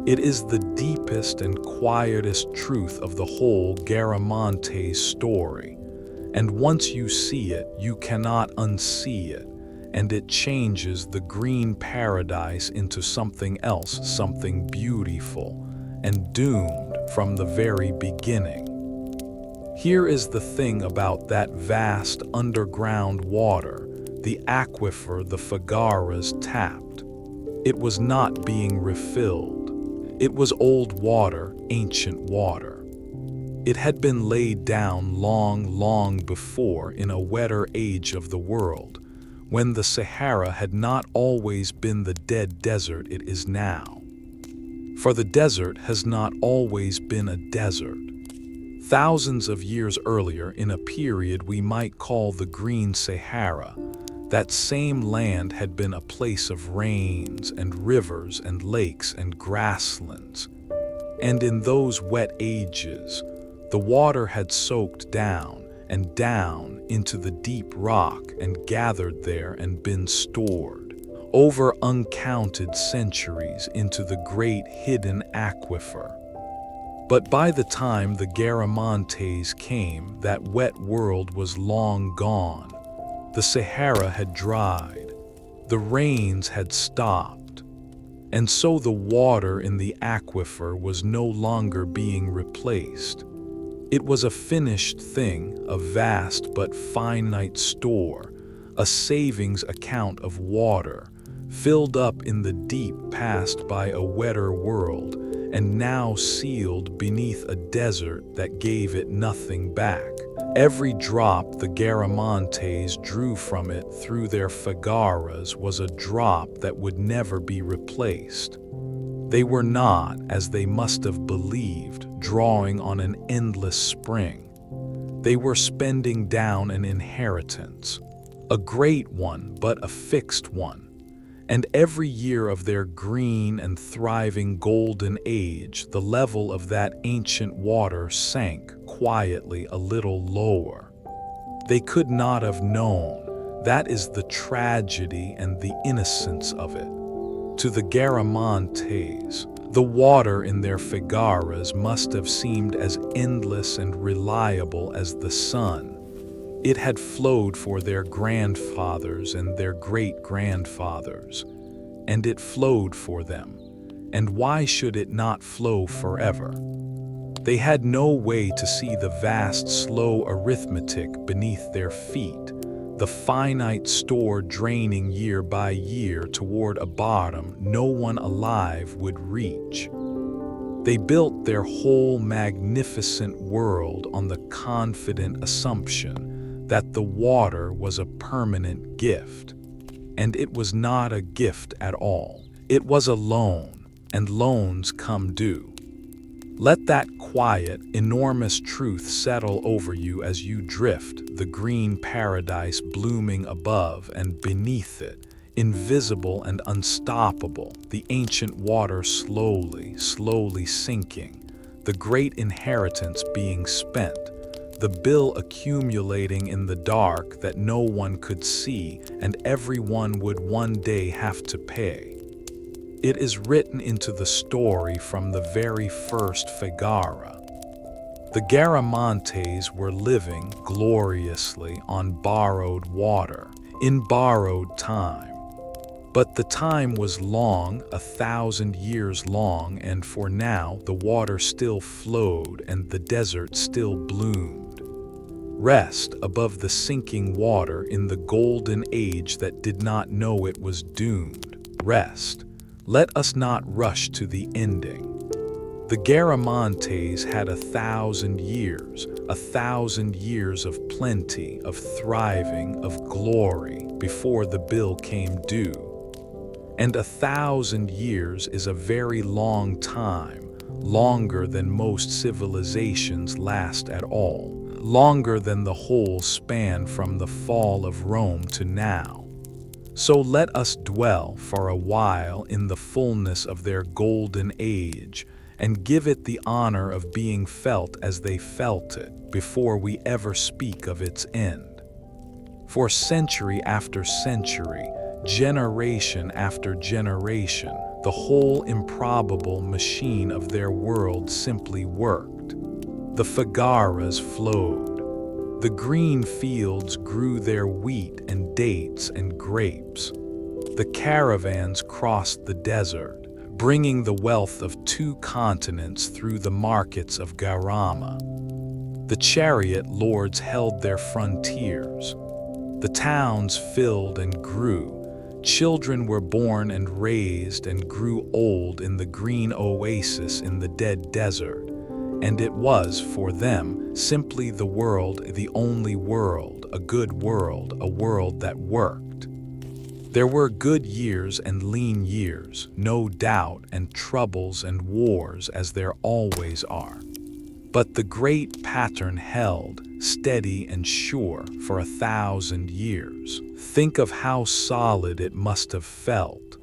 A: It is the deepest and quietest truth of the whole Garamantes story, and once you see it, you cannot unsee it, and it changes the green paradise into something else, something beautiful and doomed from the very beginning. Here is the thing about that vast underground water, the aquifer the Sagaras tapped. It was not being refilled. It was old water, ancient water. It had been laid down long, long before in a wetter age of the world, when the Sahara had not always been the dead desert it is now. For the desert has not always been a desert. Thousands of years earlier, in a period we might call the Green Sahara, that same land had been a place of rains and rivers and lakes and grasslands. And in those wet ages, the water had soaked down and down into the deep rock and gathered there and been stored over uncounted centuries into the great hidden aquifer. But by the time the Garamantes came, that wet world was long gone. The Sahara had dried, the rains had stopped, and so the water in the aquifer was no longer being replaced. It was a finished thing, a vast but finite store, a savings account of water, filled up in the deep past by a wetter world, and now sealed beneath a desert that gave it nothing back. Every drop the Garamantes drew from it through their Sagaras was a drop that would never be replaced. They were not, as they must have believed, drawing on an endless spring. They were spending down an inheritance, a great one but a fixed one. And every year of their green and thriving golden age, the level of that ancient water sank quietly a little lower. They could not have known. That is the tragedy and the innocence of it. To the Garamantes, the water in their Sagaras must have seemed as endless and reliable as the sun. It had flowed for their grandfathers and their great-grandfathers, and it flowed for them, and why should it not flow forever? They had no way to see the vast, slow arithmetic beneath their feet, the finite store draining year by year toward a bottom no one alive would reach. They built their whole magnificent world on the confident assumption that the water was a permanent gift. And it was not a gift at all. It was a loan, and loans come due. Let that quiet, enormous truth settle over you as you drift, the green paradise blooming above and beneath it, invisible and unstoppable, the ancient water slowly, slowly sinking, the great inheritance being spent, the bill accumulating in the dark that no one could see and everyone would one day have to pay. It is written into the story from the very first Sagara. The Garamantes were living gloriously on borrowed water, in borrowed time. But the time was long, 1,000 years long, and for now the water still flowed and the desert still bloomed. Rest above the sinking water in the golden age that did not know it was doomed. Rest. Let us not rush to the ending. The Garamantes had 1,000 years, 1,000 years of plenty, of thriving, of glory, before the bill came due. And 1,000 years is a very long time, longer than most civilizations last at all, longer than the whole span from the fall of Rome to now. So let us dwell for a while in the fullness of their golden age, and give it the honor of being felt as they felt it before we ever speak of its end. For century after century, generation after generation, the whole improbable machine of their world simply worked. The Fagaras flowed. The green fields grew their wheat and dates and grapes. The caravans crossed the desert, bringing the wealth of 2 continents through the markets of Garama. The chariot lords held their frontiers. The towns filled and grew. Children were born and raised and grew old in the green oasis in the dead desert. And it was, for them, simply the world, the only world, a good world, a world that worked. There were good years and lean years, no doubt, and troubles and wars as there always are. But the great pattern held, steady and sure, for 1,000 years. Think of how solid it must have felt.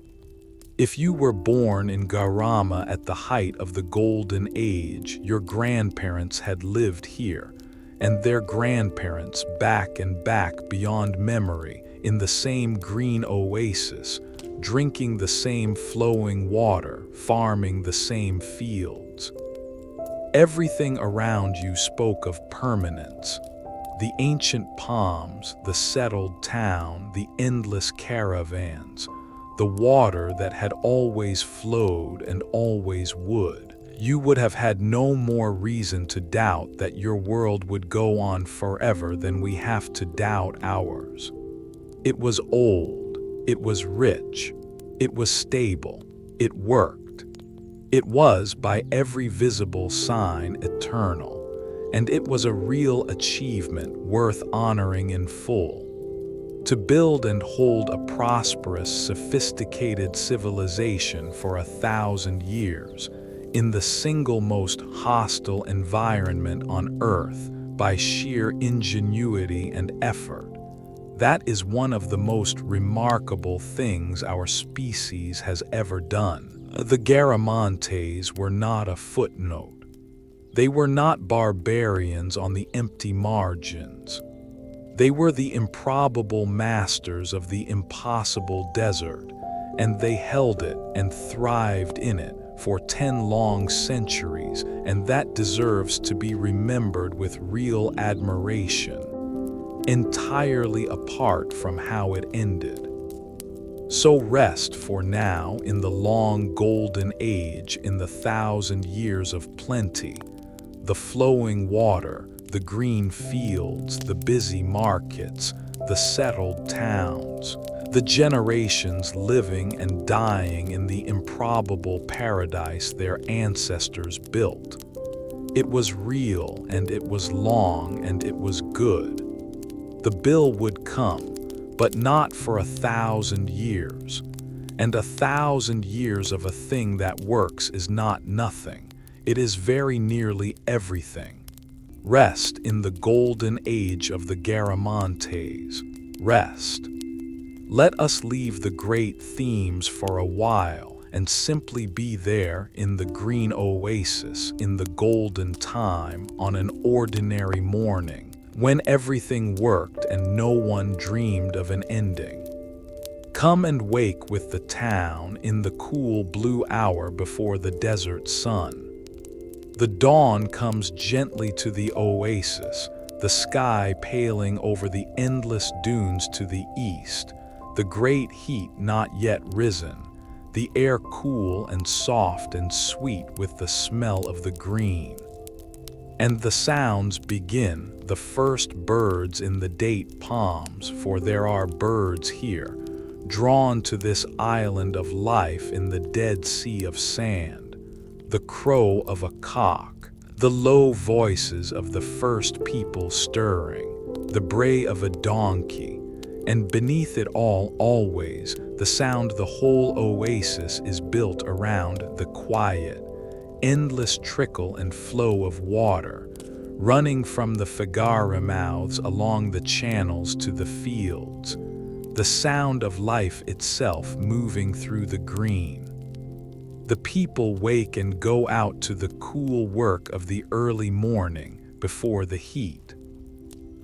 A: If you were born in Garama at the height of the Golden Age, your grandparents had lived here, and their grandparents back and back beyond memory, in the same green oasis, drinking the same flowing water, farming the same fields. Everything around you spoke of permanence. The ancient palms, the settled town, the endless caravans, the water that had always flowed and always would. You would have had no more reason to doubt that your world would go on forever than we have to doubt ours. It was old, it was rich, it was stable, it worked. It was, by every visible sign, eternal, and it was a real achievement worth honoring in full. To build and hold a prosperous, sophisticated civilization for 1,000 years, in the single most hostile environment on Earth by sheer ingenuity and effort. That is one of the most remarkable things our species has ever done. The Garamantes were not a footnote. They were not barbarians on the empty margins. They were the improbable masters of the impossible desert, and they held it and thrived in it for 10 long centuries, and that deserves to be remembered with real admiration, entirely apart from how it ended. So rest for now in the long golden age, in the 1,000 years of plenty, the flowing water, the green fields, the busy markets, the settled towns, the generations living and dying in the improbable paradise their ancestors built. It was real, and it was long, and it was good. The bill would come, but not for 1,000 years. And 1,000 years of a thing that works is not nothing. It is very nearly everything. Rest in the golden age of the Garamantes. Rest. Let us leave the great themes for a while and simply be there in the green oasis, in the golden time, on an ordinary morning, when everything worked and no one dreamed of an ending. Come and wake with the town in the cool blue hour before the desert sun. The dawn comes gently to the oasis, the sky paling over the endless dunes to the east, the great heat not yet risen, the air cool and soft and sweet with the smell of the green. And the sounds begin, the first birds in the date palms, for there are birds here, drawn to this island of life in the dead sea of sand, the crow of a cock, the low voices of the first people stirring, the bray of a donkey, and beneath it all always the sound the whole oasis is built around, the quiet, endless trickle and flow of water, running from the Fagara mouths along the channels to the fields, the sound of life itself moving through the green. The people wake and go out to the cool work of the early morning before the heat.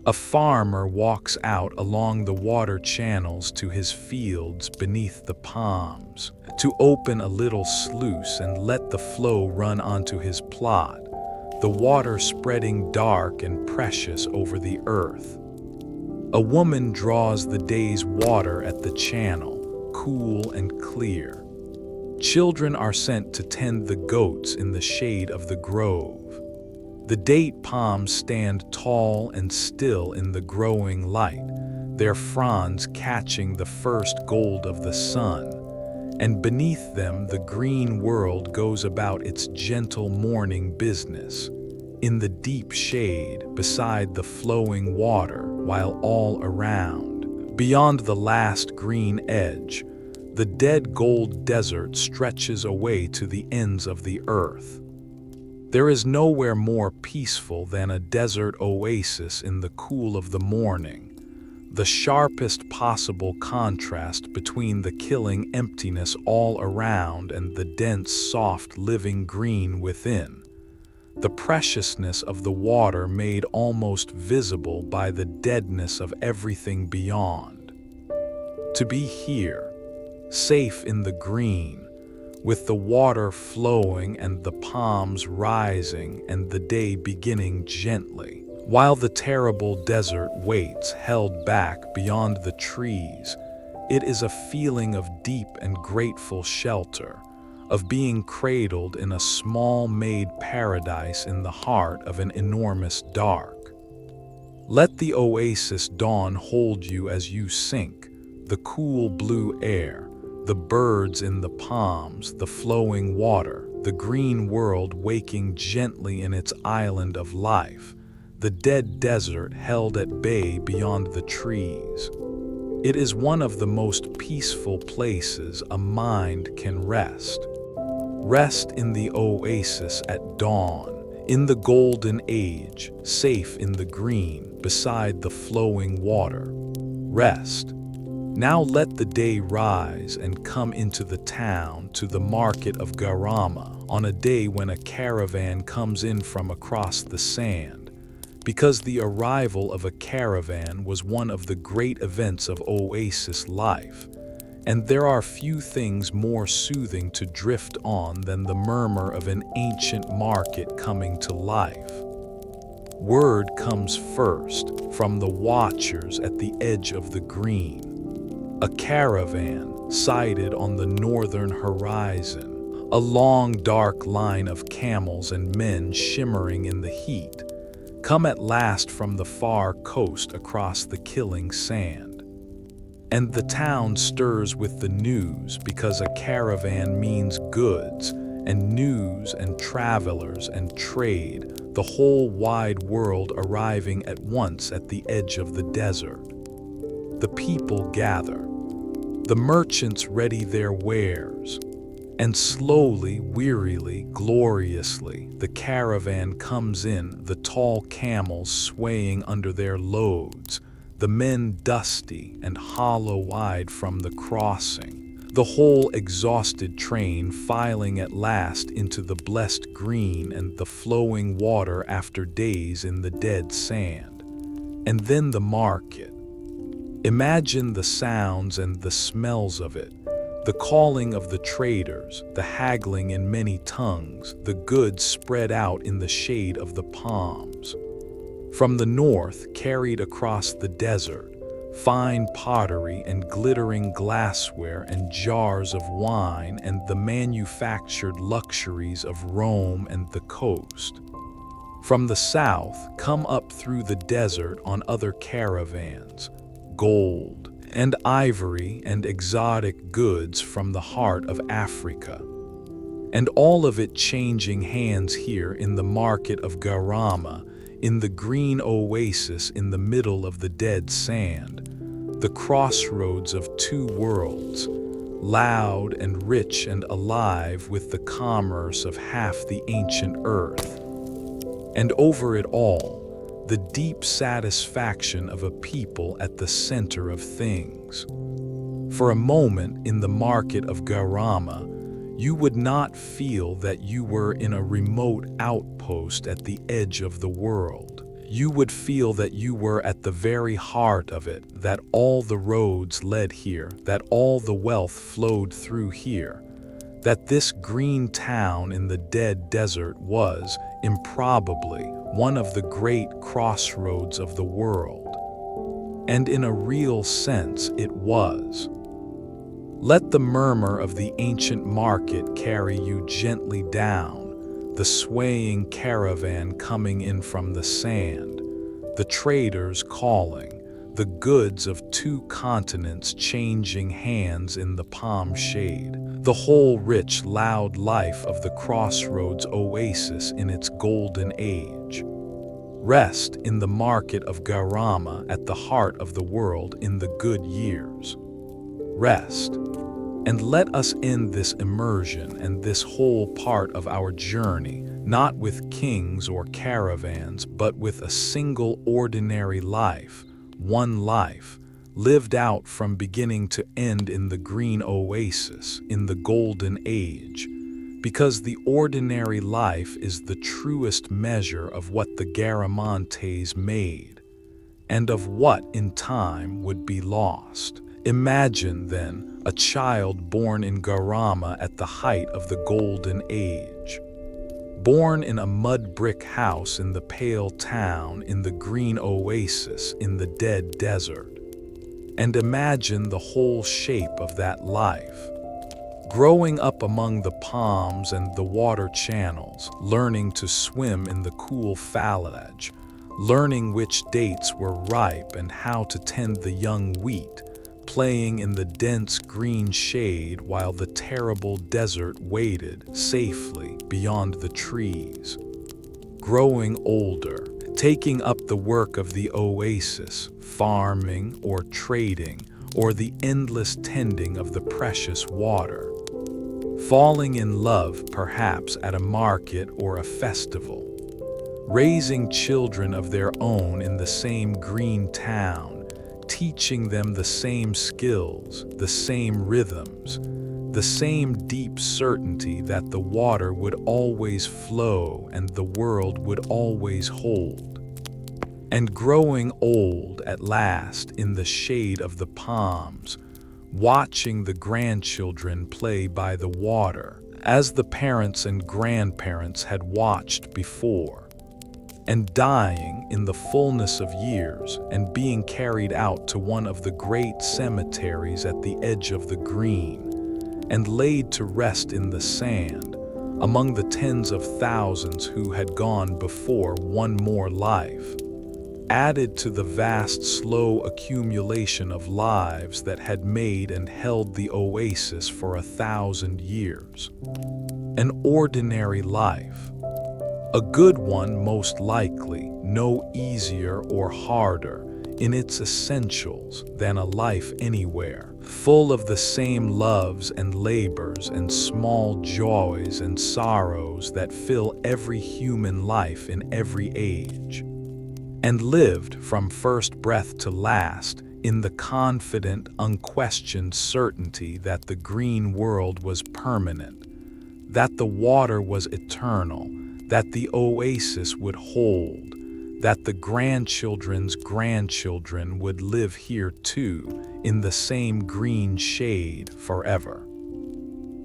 A: A farmer walks out along the water channels to his fields beneath the palms, to open a little sluice and let the flow run onto his plot, the water spreading dark and precious over the earth. A woman draws the day's water at the channel, cool and clear. Children are sent to tend the goats in the shade of the grove. The date palms stand tall and still in the growing light, their fronds catching the first gold of the sun, and beneath them the green world goes about its gentle morning business, in the deep shade beside the flowing water, while all around, beyond the last green edge, the dead gold desert stretches away to the ends of the earth. There is nowhere more peaceful than a desert oasis in the cool of the morning, the sharpest possible contrast between the killing emptiness all around and the dense, soft, living green within, the preciousness of the water made almost visible by the deadness of everything beyond. To be here, safe in the green, with the water flowing and the palms rising and the day beginning gently, while the terrible desert waits held back beyond the trees, it is a feeling of deep and grateful shelter, of being cradled in a small-made paradise in the heart of an enormous dark. Let the oasis dawn hold you as you sink, the cool blue air, the birds in the palms, the flowing water, the green world waking gently in its island of life, the dead desert held at bay beyond the trees. It is one of the most peaceful places a mind can rest. Rest in the oasis at dawn, in the golden age, safe in the green, beside the flowing water. Rest. Now let the day rise and come into the town to the market of Garama on a day when a caravan comes in from across the sand, because the arrival of a caravan was one of the great events of oasis life, and there are few things more soothing to drift on than the murmur of an ancient market coming to life. Word comes first from the watchers at the edge of the green. A caravan sighted on the northern horizon, a long dark line of camels and men shimmering in the heat, come at last from the far coast across the killing sand. And the town stirs with the news because a caravan means goods, and news and travelers and trade, the whole wide world arriving at once at the edge of the desert. The people gather, the merchants ready their wares, and slowly, wearily, gloriously, the caravan comes in, the tall camels swaying under their loads, the men dusty and hollow-eyed from the crossing, the whole exhausted train filing at last into the blessed green and the flowing water after days in the dead sand. And then the market. Imagine the sounds and the smells of it, the calling of the traders, the haggling in many tongues, the goods spread out in the shade of the palms. From the north, carried across the desert, fine pottery and glittering glassware and jars of wine and the manufactured luxuries of Rome and the coast. From the south, come up through the desert on other caravans, gold and ivory and exotic goods from the heart of Africa. And all of it changing hands here in the market of Garama, in the green oasis in the middle of the dead sand, the crossroads of two worlds, loud and rich and alive with the commerce of half the ancient earth. And over it all, the deep satisfaction of a people at the center of things. For a moment in the market of Garama, You would not feel that you were in a remote outpost at the edge of the world. You would feel that you were at the very heart of it, that all the roads led here, that all the wealth flowed through here, that this green town in the dead desert was, improbably, one of the great crossroads of the world. And in a real sense it was. Let the murmur of the ancient market carry you gently down, the swaying caravan coming in from the sand, the traders calling, the goods of 2 continents changing hands in the palm shade, the whole rich, loud life of the crossroads oasis in its golden age. Rest in the market of Garama at the heart of the world in the good years. Rest, and let us end this immersion and this whole part of our journey, not with kings or caravans, but with a single ordinary life, one life, lived out from beginning to end in the green oasis, in the golden age, because the ordinary life is the truest measure of what the Garamantes made, and of what in time would be lost. Imagine, then, a child born in Garama at the height of the golden age. Born in a mud brick house in the pale town, in the green oasis, in the dead desert. And imagine the whole shape of that life. Growing up among the palms and the water channels, learning to swim in the cool fallage, learning which dates were ripe and how to tend the young wheat, playing in the dense green shade while the terrible desert waited safely beyond the trees. Growing older, taking up the work of the oasis, farming or trading, or the endless tending of the precious water. Falling in love perhaps at a market or a festival. Raising children of their own in the same green town, teaching them the same skills, the same rhythms, the same deep certainty that the water would always flow and the world would always hold. And growing old at last in the shade of the palms, watching the grandchildren play by the water, as the parents and grandparents had watched before, and dying in the fullness of years and being carried out to one of the great cemeteries at the edge of the green, and laid to rest in the sand, among the tens of thousands who had gone before one more life, added to the vast slow accumulation of lives that had made and held the oasis for 1,000 years. An ordinary life. A good one most likely, no easier or harder in its essentials than a life anywhere, full of the same loves and labors and small joys and sorrows that fill every human life in every age, and lived from first breath to last in the confident, unquestioned certainty that the green world was permanent, that the water was eternal, that the oasis would hold, that the grandchildren's grandchildren would live here too, in the same green shade forever.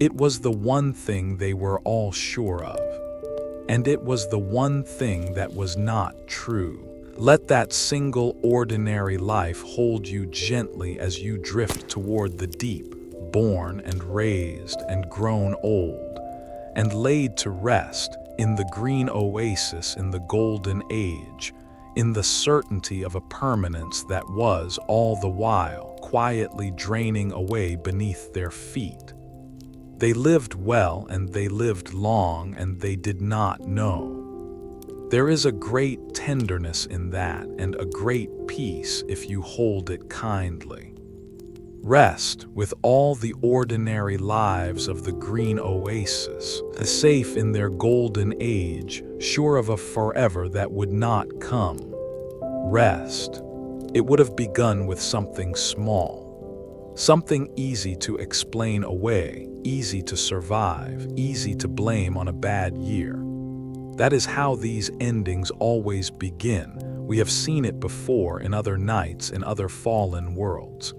A: It was the one thing they were all sure of, and it was the one thing that was not true. Let that single ordinary life hold you gently as you drift toward the deep, born and raised and grown old, and laid to rest in the green oasis in the golden age, in the certainty of a permanence that was all the while quietly draining away beneath their feet. They lived well and they lived long and they did not know. There is a great tenderness in that and a great peace if you hold it kindly. Rest with all the ordinary lives of the green oasis, safe in their golden age, sure of a forever that would not come. Rest. It would have begun with something small. Something easy to explain away, easy to survive, easy to blame on a bad year. That is how these endings always begin. We have seen it before in other nights in other fallen worlds.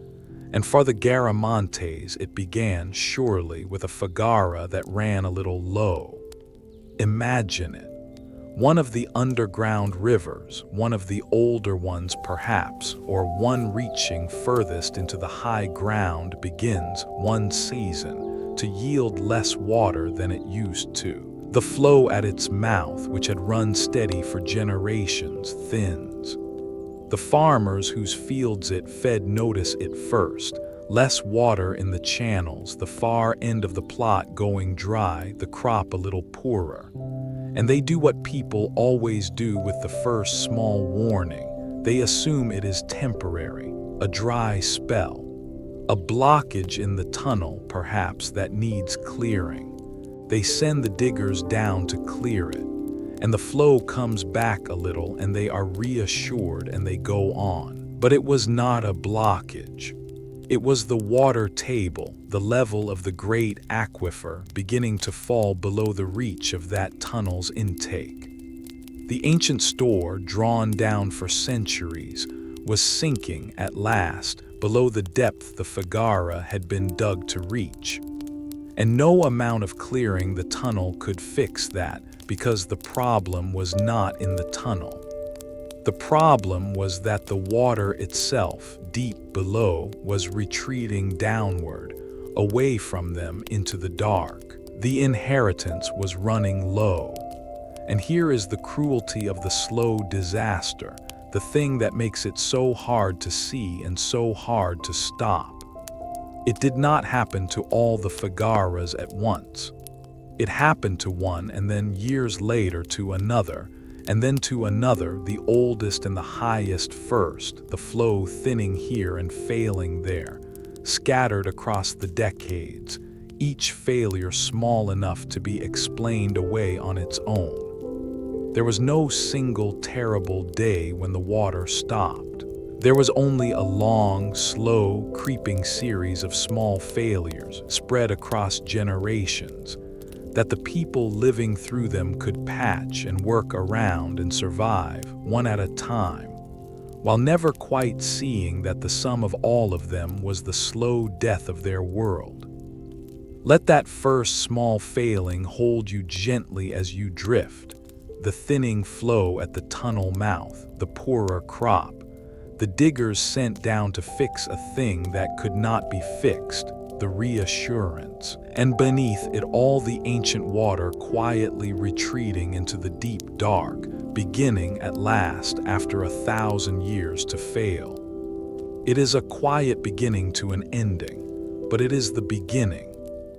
A: And for the Garamantes, it began surely with a Fagara that ran a little low. Imagine it. One of the underground rivers, one of the older ones perhaps, or one reaching furthest into the high ground begins one season to yield less water than it used to. The flow at its mouth, which had run steady for generations, thins. The farmers whose fields it fed notice it first. Less water in the channels, the far end of the plot going dry, the crop a little poorer. And they do what people always do with the first small warning. They assume it is temporary, a dry spell, a blockage in the tunnel, perhaps, that needs clearing. They send the diggers down to clear it, and the flow comes back a little, and they are reassured and they go on. But it was not a blockage. It was the water table, the level of the great aquifer, beginning to fall below the reach of that tunnel's intake. The ancient store, drawn down for centuries, was sinking at last below the depth the Fagara had been dug to reach. And no amount of clearing the tunnel could fix that, because the problem was not in the tunnel. The problem was that the water itself, deep below, was retreating downward, away from them into the dark. The inheritance was running low. And here is the cruelty of the slow disaster, the thing that makes it so hard to see and so hard to stop. It did not happen to all the Fagaras at once. It happened to one, and then years later to another, and then to another, the oldest and the highest first, the flow thinning here and failing there, scattered across the decades, each failure small enough to be explained away on its own. There was no single terrible day when the water stopped. There was only a long, slow, creeping series of small failures spread across generations, that the people living through them could patch and work around and survive, one at a time, while never quite seeing that the sum of all of them was the slow death of their world. Let that first small failing hold you gently as you drift, the thinning flow at the tunnel mouth, the poorer crop, the diggers sent down to fix a thing that could not be fixed, the reassurance, and beneath it all the ancient water quietly retreating into the deep dark, beginning at last after 1,000 years to fail. It is a quiet beginning to an ending, but it is the beginning.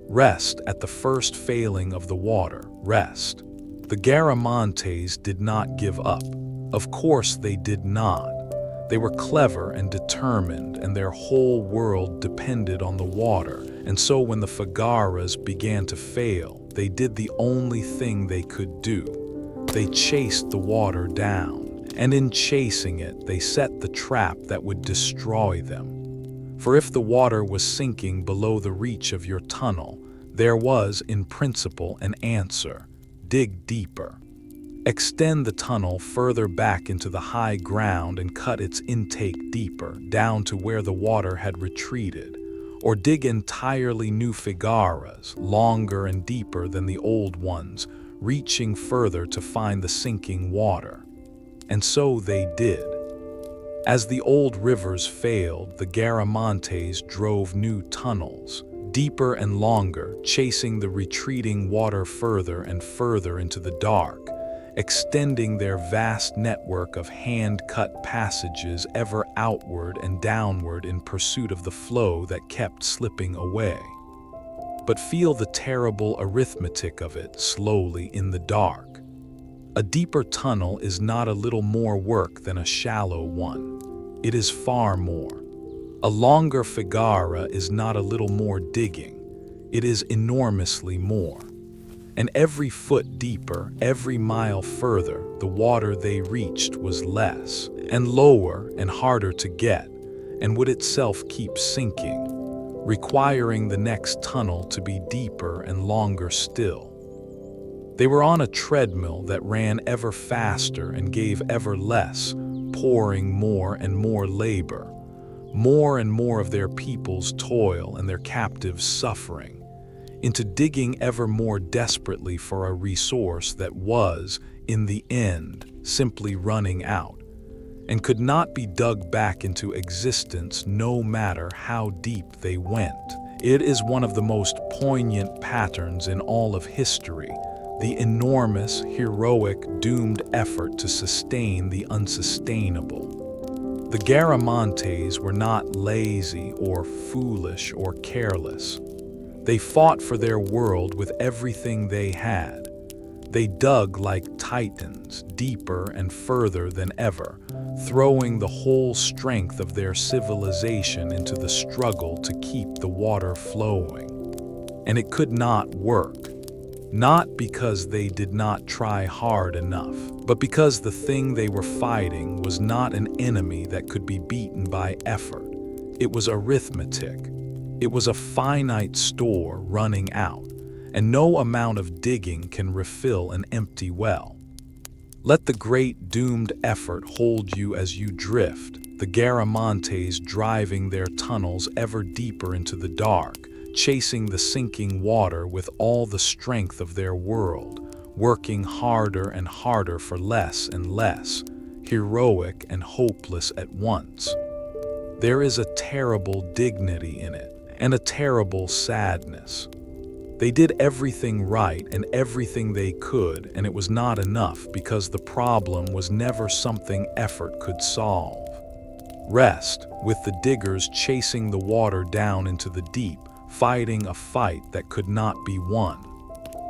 A: Rest at the first failing of the water, rest. The Garamantes did not give up. Of course they did not. They were clever and determined, and their whole world depended on the water, and so when the Fagaras began to fail, they did the only thing they could do. They chased the water down, and in chasing it, they set the trap that would destroy them. For if the water was sinking below the reach of your tunnel, there was, in principle, an answer: dig deeper. Extend the tunnel further back into the high ground and cut its intake deeper, down to where the water had retreated, or dig entirely new Fagaras, longer and deeper than the old ones, reaching further to find the sinking water. And so they did. As the old rivers failed, the Garamantes drove new tunnels, deeper and longer, chasing the retreating water further and further into the dark, extending their vast network of hand-cut passages ever outward and downward in pursuit of the flow that kept slipping away. But feel the terrible arithmetic of it slowly in the dark. A deeper tunnel is not a little more work than a shallow one. It is far more. A longer Fagara is not a little more digging. It is enormously more. And every foot deeper, every mile further, the water they reached was less, and lower, and harder to get, and would itself keep sinking. requiring the next tunnel to be deeper and longer still. They were on a treadmill that ran ever faster and gave ever less, pouring more and more labor, more and more of their people's toil and their captives' suffering, into digging ever more desperately for a resource that was, in the end, simply running out, and could not be dug back into existence no matter how deep they went. It is one of the most poignant patterns in all of history, the enormous, heroic, doomed effort to sustain the unsustainable. The Garamantes were not lazy or foolish or careless. They fought for their world with everything they had. They dug like titans, deeper and further than ever, throwing the whole strength of their civilization into the struggle to keep the water flowing. And it could not work. Not because they did not try hard enough, but because the thing they were fighting was not an enemy that could be beaten by effort. It was arithmetic. It was a finite store running out, and no amount of digging can refill an empty well. Let the great doomed effort hold you as you drift, the Garamantes driving their tunnels ever deeper into the dark, chasing the sinking water with all the strength of their world, working harder and harder for less and less, heroic and hopeless at once. There is a terrible dignity in it, and a terrible sadness. They did everything right and everything they could, and it was not enough because the problem was never something effort could solve. Rest, with the diggers chasing the water down into the deep, fighting a fight that could not be won.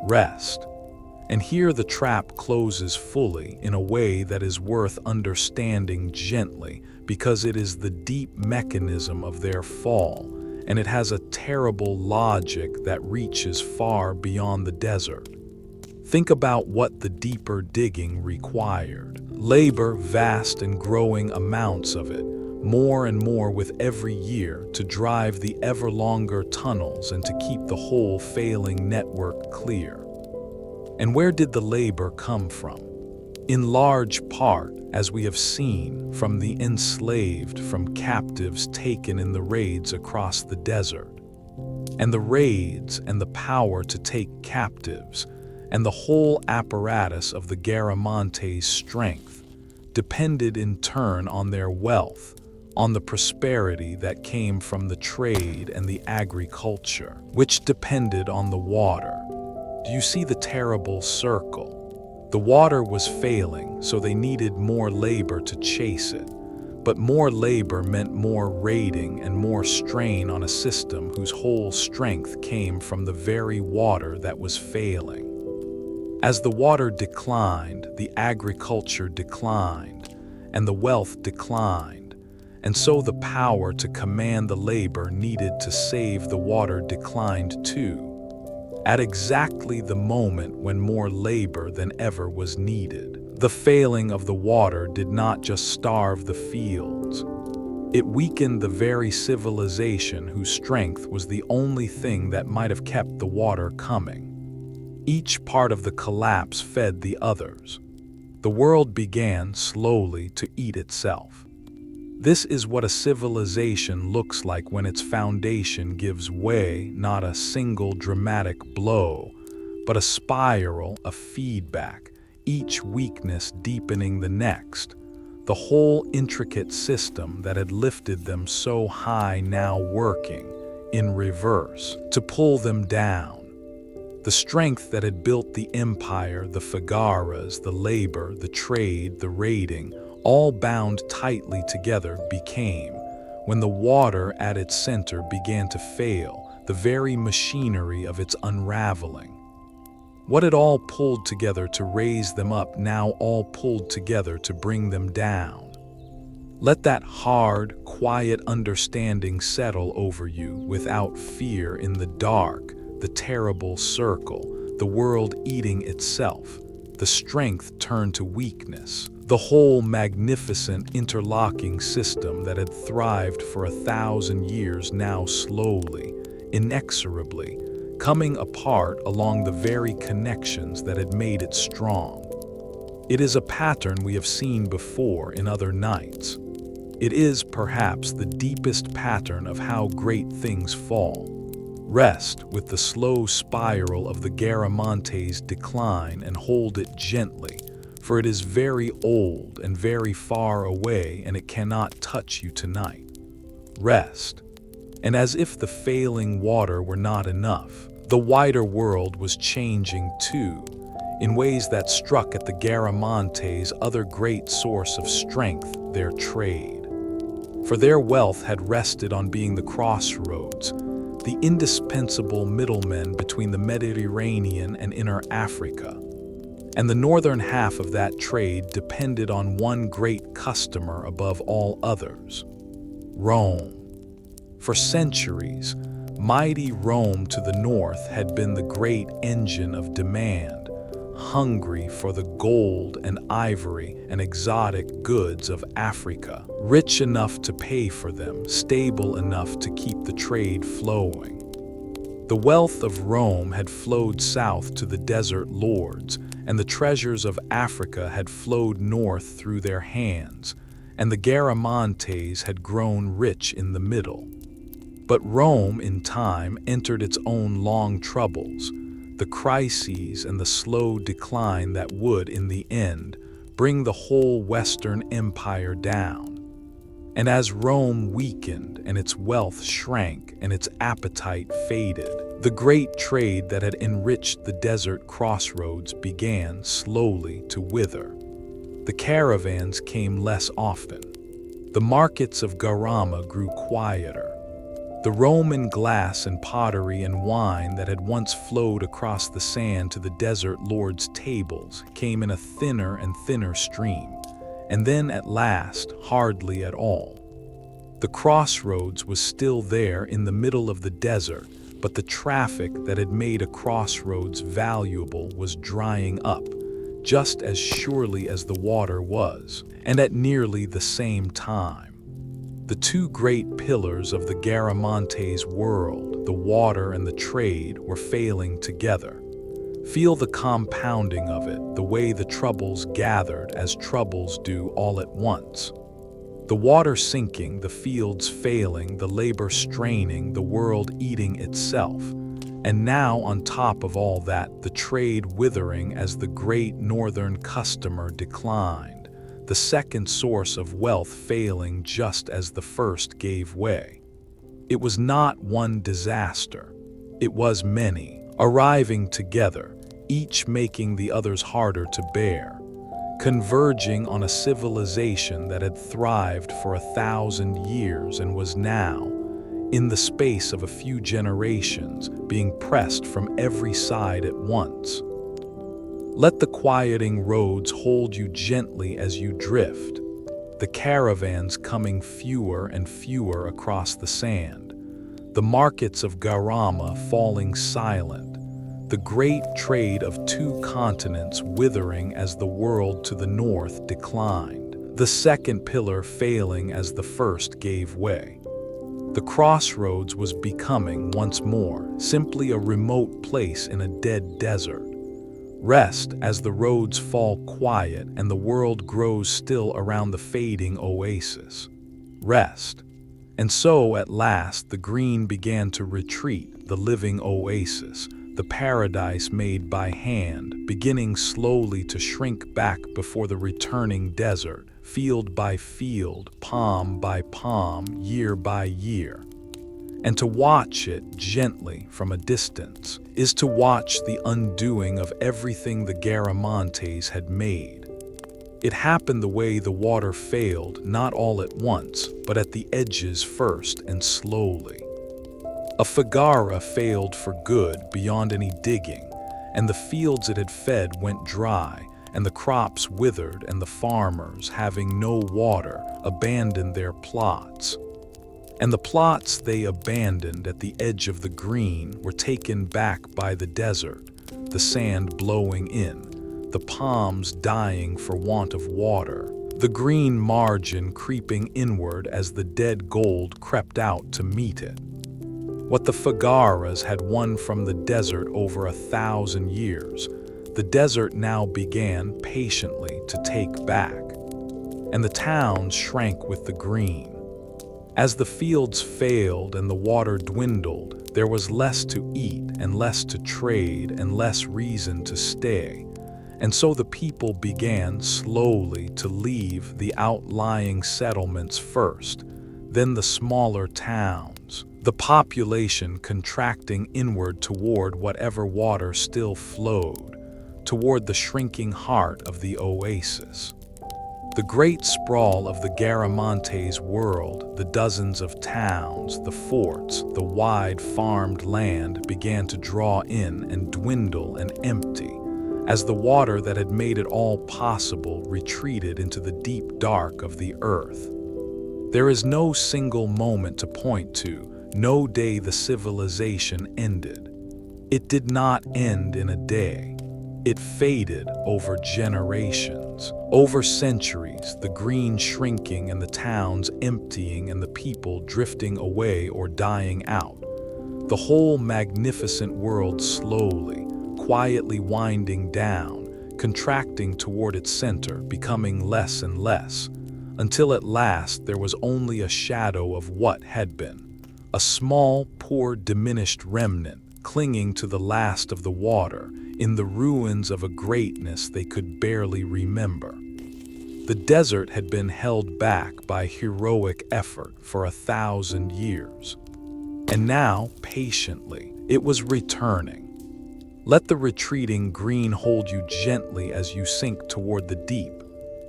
A: Rest. And here the trap closes fully in a way that is worth understanding gently, because it is the deep mechanism of their fall, and it has a terrible logic that reaches far beyond the desert. Think about what the deeper digging required. Labor, vast and growing amounts of it, more and more with every year, to drive the ever longer tunnels and to keep the whole failing network clear. And where did the labor come from? In large part, as we have seen, from the enslaved, from captives taken in the raids across the desert. And the raids and the power to take captives and the whole apparatus of the Garamantes' strength depended in turn on their wealth, on the prosperity that came from the trade and the agriculture, which depended on the water. Do you see the terrible circle? The water was failing, so they needed more labor to chase it. But more labor meant more raiding and more strain on a system whose whole strength came from the very water that was failing. As the water declined, the agriculture declined, and the wealth declined. And so the power to command the labor needed to save the water declined too, at exactly the moment when more labor than ever was needed. The failing of the water did not just starve the fields. It weakened the very civilization whose strength was the only thing that might have kept the water coming. Each part of the collapse fed the others. The world began slowly to eat itself. This is what a civilization looks like when its foundation gives way, not a single dramatic blow, but a spiral, a feedback, each weakness deepening the next. The whole intricate system that had lifted them so high now working, in reverse, to pull them down. The strength that had built the empire, the fagaras, the labor, the trade, the raiding, all bound tightly together became, when the water at its center began to fail, the very machinery of its unraveling. What had all pulled together to raise them up now all pulled together to bring them down. Let that hard, quiet understanding settle over you without fear. In the dark, the terrible circle, the world eating itself, the strength turned to weakness, The whole magnificent interlocking system that had thrived for 1,000 years now slowly, inexorably, coming apart along the very connections that had made it strong. It is a pattern we have seen before in other nights. It is perhaps the deepest pattern of how great things fall. Rest with the slow spiral of the Garamantes decline and hold it gently, for it is very old and very far away and it cannot touch you tonight. Rest. And as if the failing water were not enough, the wider world was changing too, in ways that struck at the Garamantes' other great source of strength, their trade. For their wealth had rested on being the crossroads, the indispensable middlemen between the Mediterranean and inner Africa. And the northern half of that trade depended on one great customer above all others: Rome. For centuries, mighty Rome to the north had been the great engine of demand, hungry for the gold and ivory and exotic goods of Africa, rich enough to pay for them, stable enough to keep the trade flowing. The wealth of Rome had flowed south to the desert lords, and the treasures of Africa had flowed north through their hands, and the Garamantes had grown rich in the middle. But Rome, in time, entered its own long troubles, the crises and the slow decline that would, in the end, bring the whole Western Empire down. And as Rome weakened and its wealth shrank and its appetite faded, the great trade that had enriched the desert crossroads began slowly to wither. The caravans came less often. The markets of Garama grew quieter. The Roman glass and pottery and wine that had once flowed across the sand to the desert lords' tables came in a thinner and thinner stream, and then at last hardly at all. The crossroads was still there in the middle of the desert, but the traffic that had made a crossroads valuable was drying up, just as surely as the water was, and at nearly the same time. The two great pillars of the Garamantes world, the water and the trade, were failing together. Feel the compounding of it, the way the troubles gathered as troubles do all at once. The water sinking, the fields failing, the labor straining, the world eating itself. And now, on top of all that, the trade withering as the great northern customer declined, the second source of wealth failing just as the first gave way. It was not one disaster. It was many, arriving together, each making the others harder to bear, converging on a civilization that had thrived for 1,000 years and was now, in the space of a few generations, being pressed from every side at once. Let the quieting roads hold you gently as you drift, the caravans coming fewer and fewer across the sand, the markets of Garama falling silent, the great trade of two continents withering as the world to the north declined, the second pillar failing as the first gave way. The crossroads was becoming, once more, simply a remote place in a dead desert. Rest as the roads fall quiet and the world grows still around the fading oasis. Rest. And so, at last, the green began to retreat, the living oasis, the paradise made by hand, beginning slowly to shrink back before the returning desert, field by field, palm by palm, year by year. And to watch it gently from a distance is to watch the undoing of everything the Garamantes had made. It happened the way the water failed, not all at once, but at the edges first and slowly. A Fagara failed for good beyond any digging, and the fields it had fed went dry, and the crops withered, and the farmers, having no water, abandoned their plots. And the plots they abandoned at the edge of the green were taken back by the desert, the sand blowing in, the palms dying for want of water, the green margin creeping inward as the dead gold crept out to meet it. What the Fagaras had won from the desert over 1,000 years, the desert now began patiently to take back, and the towns shrank with the green. As the fields failed and the water dwindled, there was less to eat and less to trade and less reason to stay, and so the people began slowly to leave the outlying settlements first, then the smaller towns, the population contracting inward toward whatever water still flowed, toward the shrinking heart of the oasis. The great sprawl of the Garamantes world, the dozens of towns, the forts, the wide farmed land began to draw in and dwindle and empty, as the water that had made it all possible retreated into the deep dark of the earth. There is no single moment to point to, no day the civilization ended. It did not end in a day. It faded over generations, over centuries, the green shrinking and the towns emptying and the people drifting away or dying out. The whole magnificent world slowly, quietly winding down, contracting toward its center, becoming less and less, until at last there was only a shadow of what had been, a small, poor, diminished remnant clinging to the last of the water, in the ruins of a greatness they could barely remember. The desert had been held back by heroic effort for 1,000 years, and now, patiently, it was returning. Let the retreating green hold you gently as you sink toward the deep,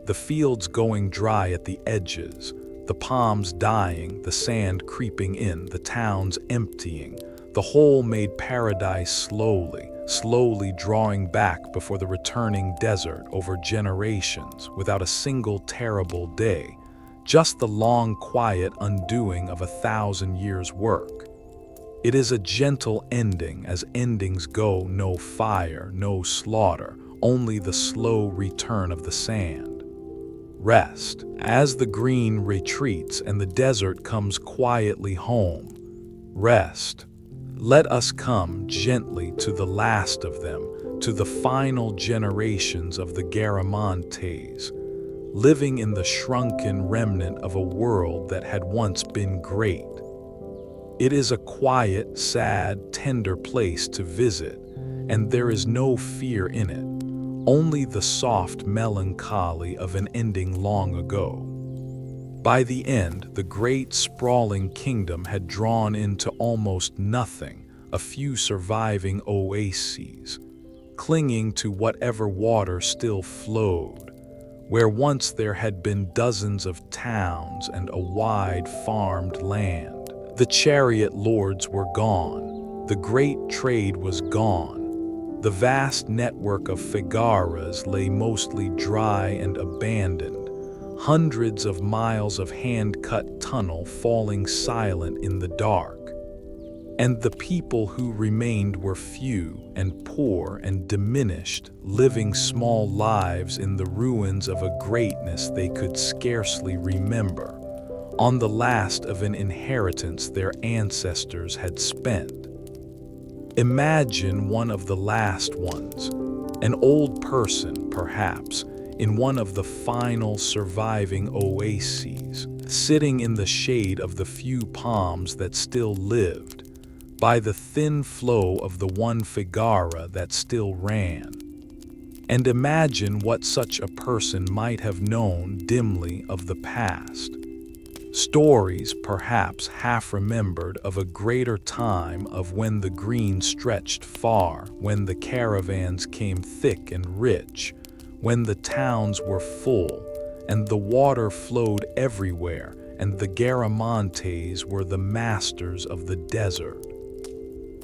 A: the fields going dry at the edges, the palms dying, the sand creeping in, the towns emptying, the whole made paradise slowly drawing back before the returning desert over generations without a single terrible day, just the long quiet undoing of 1,000 years' work. It is a gentle ending as endings go, no fire, no slaughter, only the slow return of the sand. Rest, as the green retreats and the desert comes quietly home. Rest. Let us come gently to the last of them, to the final generations of the Garamantes, living in the shrunken remnant of a world that had once been great. It is a quiet, sad, tender place to visit, and there is no fear in it, only the soft melancholy of an ending long ago. By the end, the great sprawling kingdom had drawn into almost nothing, a few surviving oases, clinging to whatever water still flowed, where once there had been dozens of towns and a wide farmed land. The chariot lords were gone, the great trade was gone, the vast network of Fagaras lay mostly dry and abandoned, hundreds of miles of hand-cut tunnel falling silent in the dark. And the people who remained were few and poor and diminished, living small lives in the ruins of a greatness they could scarcely remember, on the last of an inheritance their ancestors had spent. Imagine one of the last ones, an old person, perhaps, in one of the final surviving oases, sitting in the shade of the few palms that still lived, by the thin flow of the one Fagara that still ran. And imagine what such a person might have known dimly of the past. Stories, perhaps half remembered, of a greater time of when the green stretched far, when the caravans came thick and rich, when the towns were full, and the water flowed everywhere, and the Garamantes were the masters of the desert.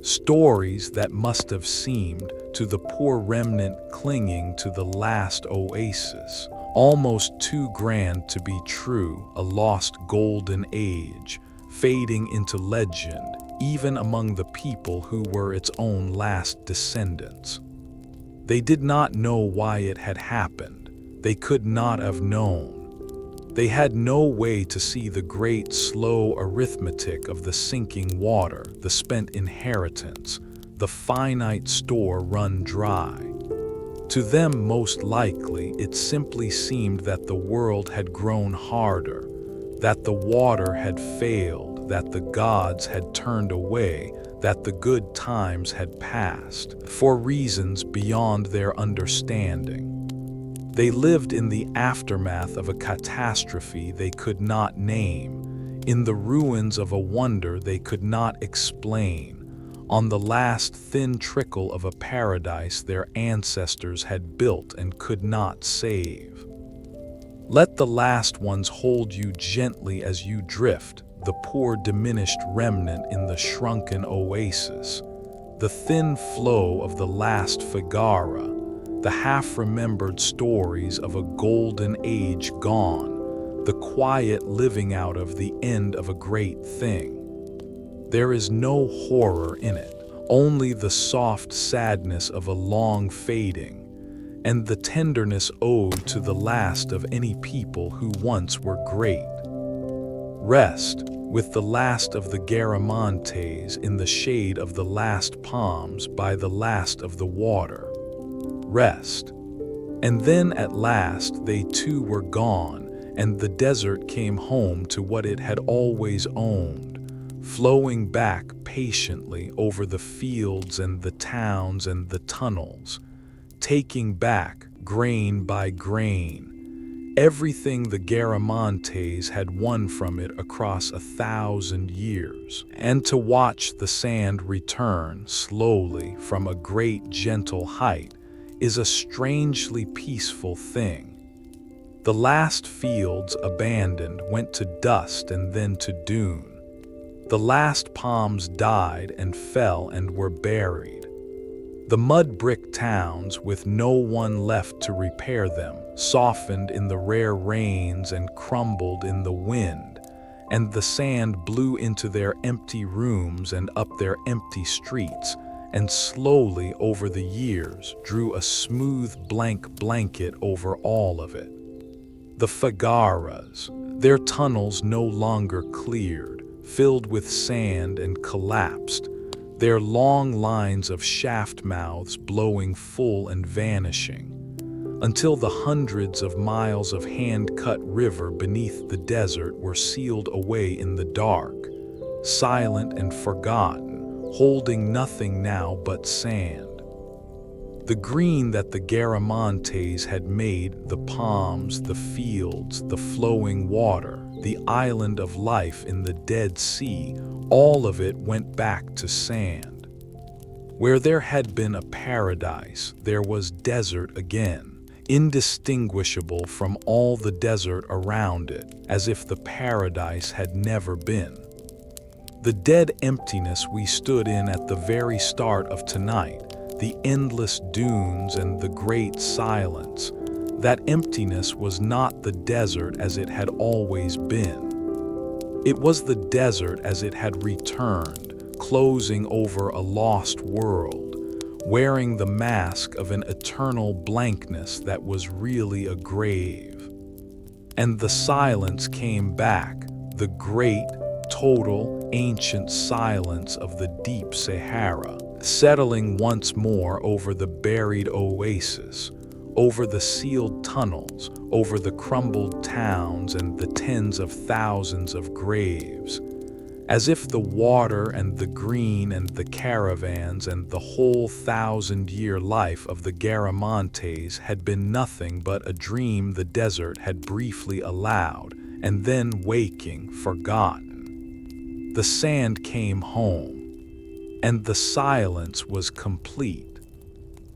A: Stories that must have seemed, to the poor remnant clinging to the last oasis, almost too grand to be true, a lost golden age, fading into legend, even among the people who were its own last descendants. They did not know why it had happened. They could not have known. They had no way to see the great, slow arithmetic of the sinking water, the spent inheritance, the finite store run dry. To them, most likely, it simply seemed that the world had grown harder, that the water had failed, that the gods had turned away, that the good times had passed, for reasons beyond their understanding. They lived in the aftermath of a catastrophe they could not name, in the ruins of a wonder they could not explain, on the last thin trickle of a paradise their ancestors had built and could not save. Let the last ones hold you gently as you drift, the poor diminished remnant in the shrunken oasis, the thin flow of the last Sahara, the half-remembered stories of a golden age gone, the quiet living out of the end of a great thing. There is no horror in it, only the soft sadness of a long fading, and the tenderness owed to the last of any people who once were great. Rest with the last of the Garamantes in the shade of the last palms by the last of the water. Rest. And then at last they too were gone, and the desert came home to what it had always owned, flowing back patiently over the fields and the towns and the tunnels, taking back, grain by grain, everything the Garamantes had won from it across 1,000 years, and to watch the sand return slowly from a great gentle height is a strangely peaceful thing. The last fields abandoned went to dust and then to dune. The last palms died and fell and were buried. The mud brick towns, with no one left to repair them, softened in the rare rains and crumbled in the wind, and the sand blew into their empty rooms and up their empty streets, and slowly over the years drew a smooth blank blanket over all of it. The Saharas, their tunnels no longer cleared, filled with sand and collapsed, their long lines of shaft mouths blowing full and vanishing, until the hundreds of miles of hand-cut river beneath the desert were sealed away in the dark, silent and forgotten, holding nothing now but sand. The green that the Garamantes had made, the palms, the fields, the flowing water, the island of life in the Dead Sea, all of it went back to sand. Where there had been a paradise, there was desert again, indistinguishable from all the desert around it, as if the paradise had never been. The dead emptiness we stood in at the very start of tonight, the endless dunes and the great silence, that emptiness was not the desert as it had always been. It was the desert as it had returned, closing over a lost world, wearing the mask of an eternal blankness that was really a grave. And the silence came back, the great, total, ancient silence of the deep Sahara, settling once more over the buried oasis, over the sealed tunnels, over the crumbled towns and the tens of thousands of graves, as if the water and the green and the caravans and the whole 1,000-year life of the Garamantes had been nothing but a dream the desert had briefly allowed, and then waking, forgotten. The sand came home, and the silence was complete.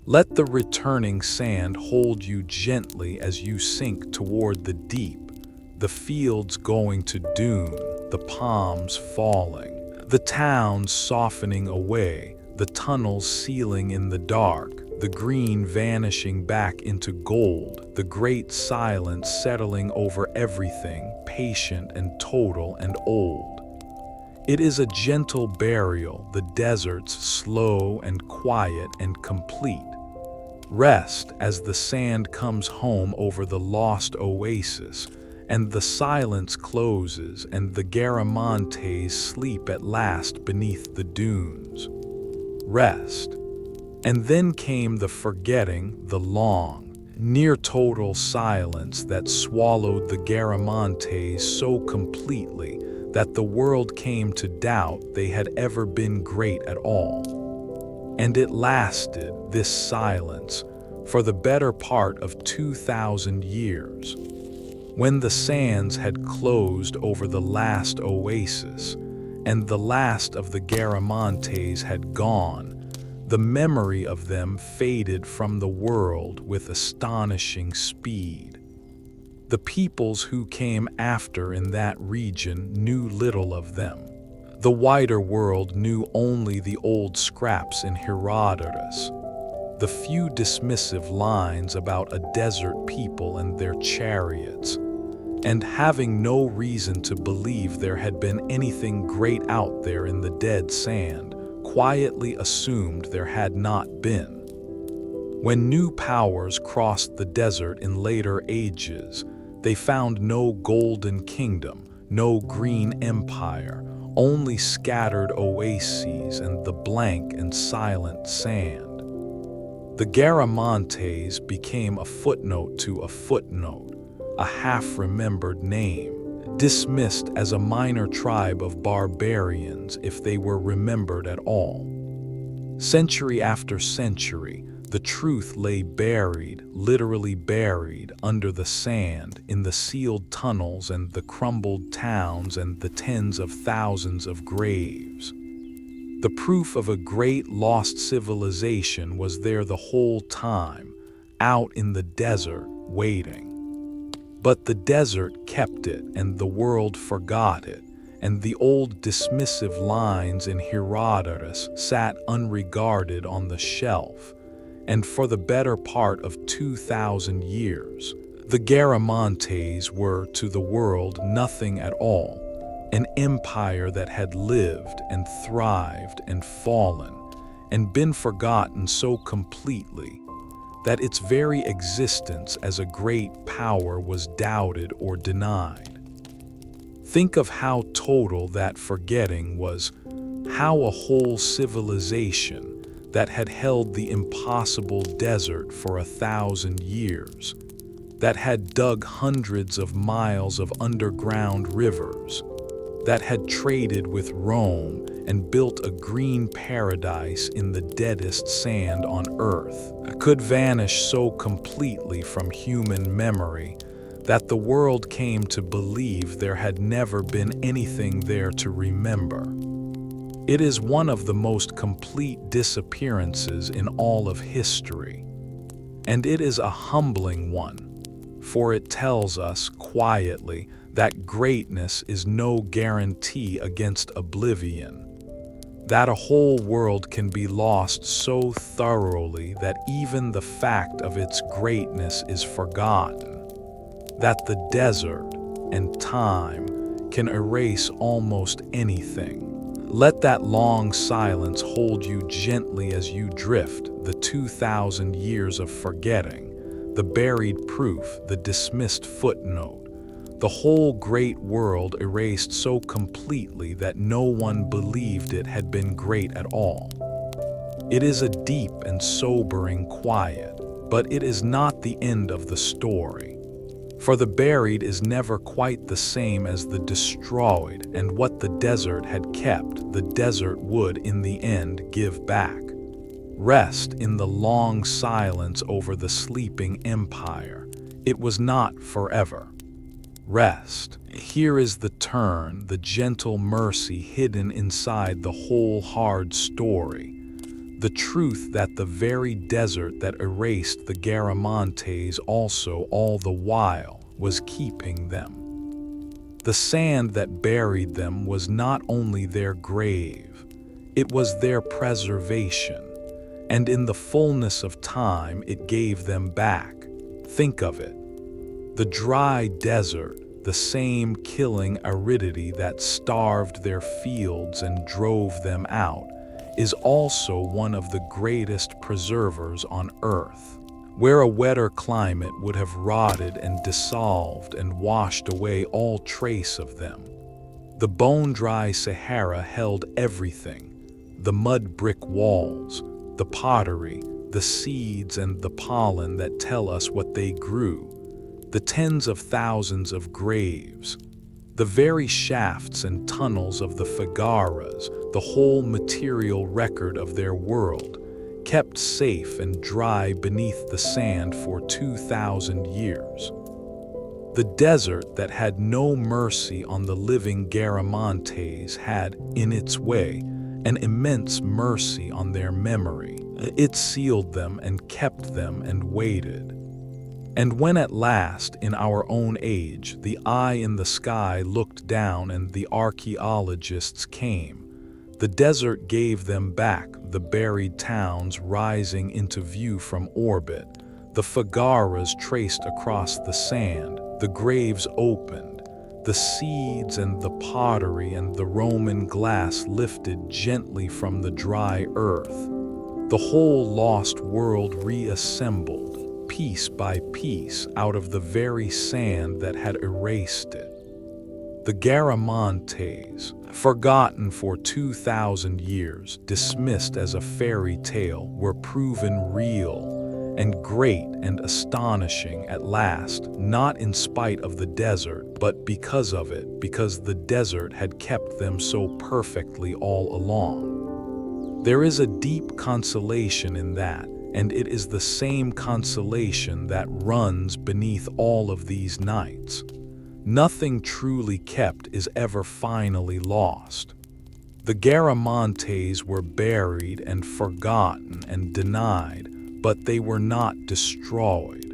A: Let the returning sand hold you gently as you sink toward the deep, the fields going to dune, the palms falling, the towns softening away, the tunnels sealing in the dark, the green vanishing back into gold, the great silence settling over everything, patient and total and old. It is a gentle burial, the desert's slow and quiet and complete. Rest as the sand comes home over the lost oasis, and the silence closes, and the Garamantes sleep at last beneath the dunes. Rest. And then came the forgetting, the long, near-total silence that swallowed the Garamantes so completely that the world came to doubt they had ever been great at all. And it lasted, this silence, for the better part of 2,000 years. When the sands had closed over the last oasis, and the last of the Garamantes had gone, the memory of them faded from the world with astonishing speed. The peoples who came after in that region knew little of them. The wider world knew only the old scraps in Herodotus, the few dismissive lines about a desert people and their chariots, and having no reason to believe there had been anything great out there in the dead sand, quietly assumed there had not been. When new powers crossed the desert in later ages, they found no golden kingdom, no green empire, only scattered oases and the blank and silent sand. The Garamantes became a footnote to a footnote, a half-remembered name, dismissed as a minor tribe of barbarians if they were remembered at all. Century after century, the truth lay buried, literally buried, under the sand, in the sealed tunnels and the crumbled towns and the tens of thousands of graves. The proof of a great lost civilization was there the whole time, out in the desert, waiting. But the desert kept it, and the world forgot it, and the old dismissive lines in Herodotus sat unregarded on the shelf. And for the better part of 2,000 years, the Garamantes were to the world nothing at all, an empire that had lived and thrived and fallen, and been forgotten so completely that its very existence as a great power was doubted or denied. Think of how total that forgetting was, how a whole civilization that had held the impossible desert for 1,000 years, that had dug hundreds of miles of underground rivers, that had traded with Rome and built a green paradise in the deadest sand on earth, could vanish so completely from human memory that the world came to believe there had never been anything there to remember. It is one of the most complete disappearances in all of history, and it is a humbling one, for it tells us quietly that greatness is no guarantee against oblivion, that a whole world can be lost so thoroughly that even the fact of its greatness is forgotten, that the desert and time can erase almost anything. Let that long silence hold you gently as you drift the 2,000 years of forgetting, the buried proof, the dismissed footnote, the whole great world erased so completely that no one believed it had been great at all. It is a deep and sobering quiet, but it is not the end of the story. For the buried is never quite the same as the destroyed, and what the desert had kept, the desert would in the end give back. Rest in the long silence over the sleeping empire. It was not forever. Rest. Here is the turn, the gentle mercy hidden inside the whole hard story. The truth that the very desert that erased the Garamantes also all the while was keeping them. The sand that buried them was not only their grave, it was their preservation, and in the fullness of time it gave them back. Think of it. The dry desert, the same killing aridity that starved their fields and drove them out, is also one of the greatest preservers on Earth. Where a wetter climate would have rotted and dissolved and washed away all trace of them, the bone-dry Sahara held everything: the mud-brick walls, the pottery, the seeds and the pollen that tell us what they grew, the tens of thousands of graves, the very shafts and tunnels of the Fagaras, the whole material record of their world, kept safe and dry beneath the sand for 2,000 years. The desert that had no mercy on the living Garamantes had, in its way, an immense mercy on their memory. It sealed them and kept them and waited. And when at last, in our own age, the eye in the sky looked down and the archaeologists came, the desert gave them back the buried towns rising into view from orbit, the Fagaras traced across the sand, the graves opened, the seeds and the pottery and the Roman glass lifted gently from the dry earth. The whole lost world reassembled, piece by piece, out of the very sand that had erased it. The Garamantes, forgotten for 2,000 years, dismissed as a fairy tale, were proven real and great and astonishing at last, not in spite of the desert, but because of it, because the desert had kept them so perfectly all along. There is a deep consolation in that, and it is the same consolation that runs beneath all of these nights. Nothing truly kept is ever finally lost. The Garamantes were buried and forgotten and denied, but they were not destroyed.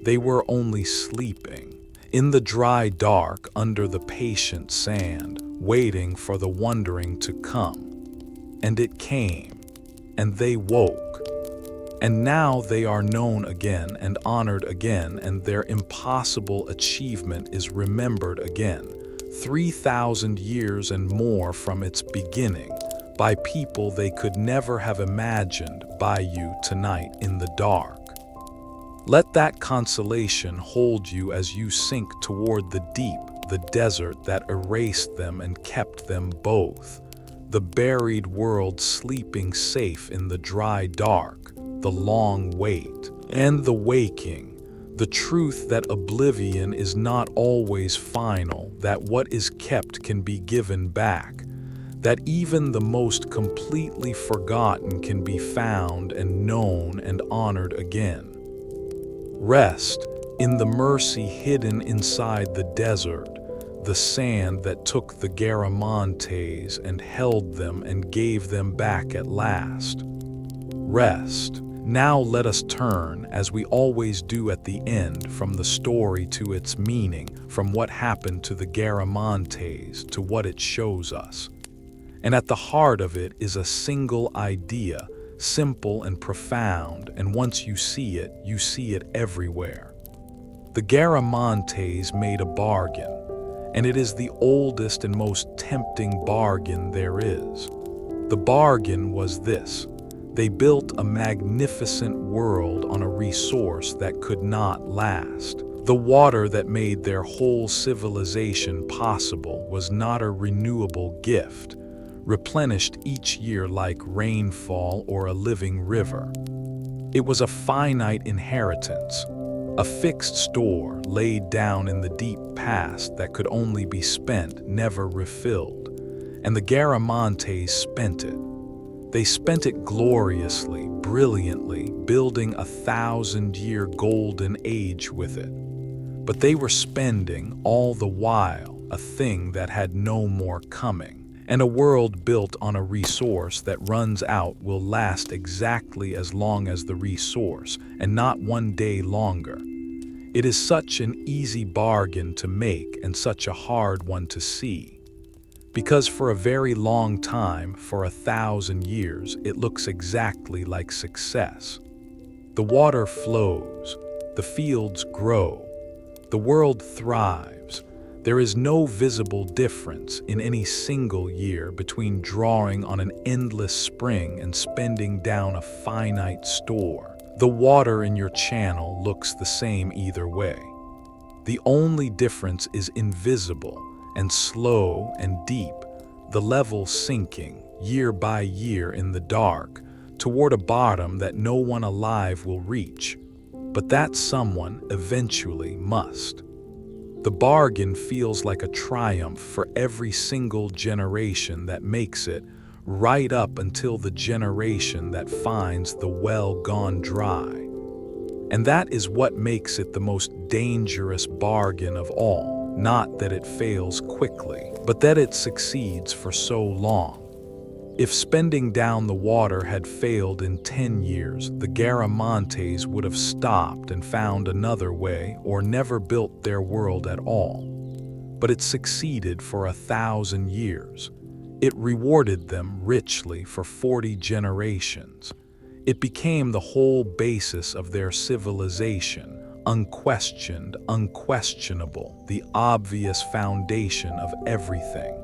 A: They were only sleeping, in the dry dark under the patient sand, waiting for the wondering to come. And it came, and they woke. And now they are known again and honored again, and their impossible achievement is remembered again, 3,000 years and more from its beginning, by people they could never have imagined, by you tonight in the dark. Let that consolation hold you as you sink toward the deep, the desert that erased them and kept them both, the buried world sleeping safe in the dry dark, the long wait, and the waking, the truth that oblivion is not always final, that what is kept can be given back, that even the most completely forgotten can be found and known and honored again. Rest in the mercy hidden inside the desert, the sand that took the Garamantes and held them and gave them back at last. Rest. Now let us turn, as we always do at the end, from the story to its meaning, from what happened to the Garamantes to what it shows us. And at the heart of it is a single idea, simple and profound, and once you see it everywhere. The Garamantes made a bargain, and it is the oldest and most tempting bargain there is. The bargain was this: they built a magnificent world on a resource that could not last. The water that made their whole civilization possible was not a renewable gift, replenished each year like rainfall or a living river. It was a finite inheritance, a fixed store laid down in the deep past that could only be spent, never refilled. And the Garamantes spent it. They spent it gloriously, brilliantly, building a 1,000-year golden age with it. But they were spending, all the while, a thing that had no more coming. And a world built on a resource that runs out will last exactly as long as the resource, and not one day longer. It is such an easy bargain to make and such a hard one to see. Because for a very long time, for 1,000 years, it looks exactly like success. The water flows, the fields grow, the world thrives, There is no visible difference in any single year between drawing on an endless spring and spending down a finite store. The water in your channel looks the same either way. The only difference is invisible and slow and deep, the level sinking year by year in the dark toward a bottom that no one alive will reach, but that someone eventually must. The bargain feels like a triumph for every single generation that makes it, right up until the generation that finds the well gone dry. And that is what makes it the most dangerous bargain of all, not that it fails quickly, but that it succeeds for so long. If spending down the water had failed in 10 years, the Garamantes would have stopped and found another way or never built their world at all. But it succeeded for 1,000 years. It rewarded them richly for 40 generations. It became the whole basis of their civilization, unquestioned, unquestionable, the obvious foundation of everything.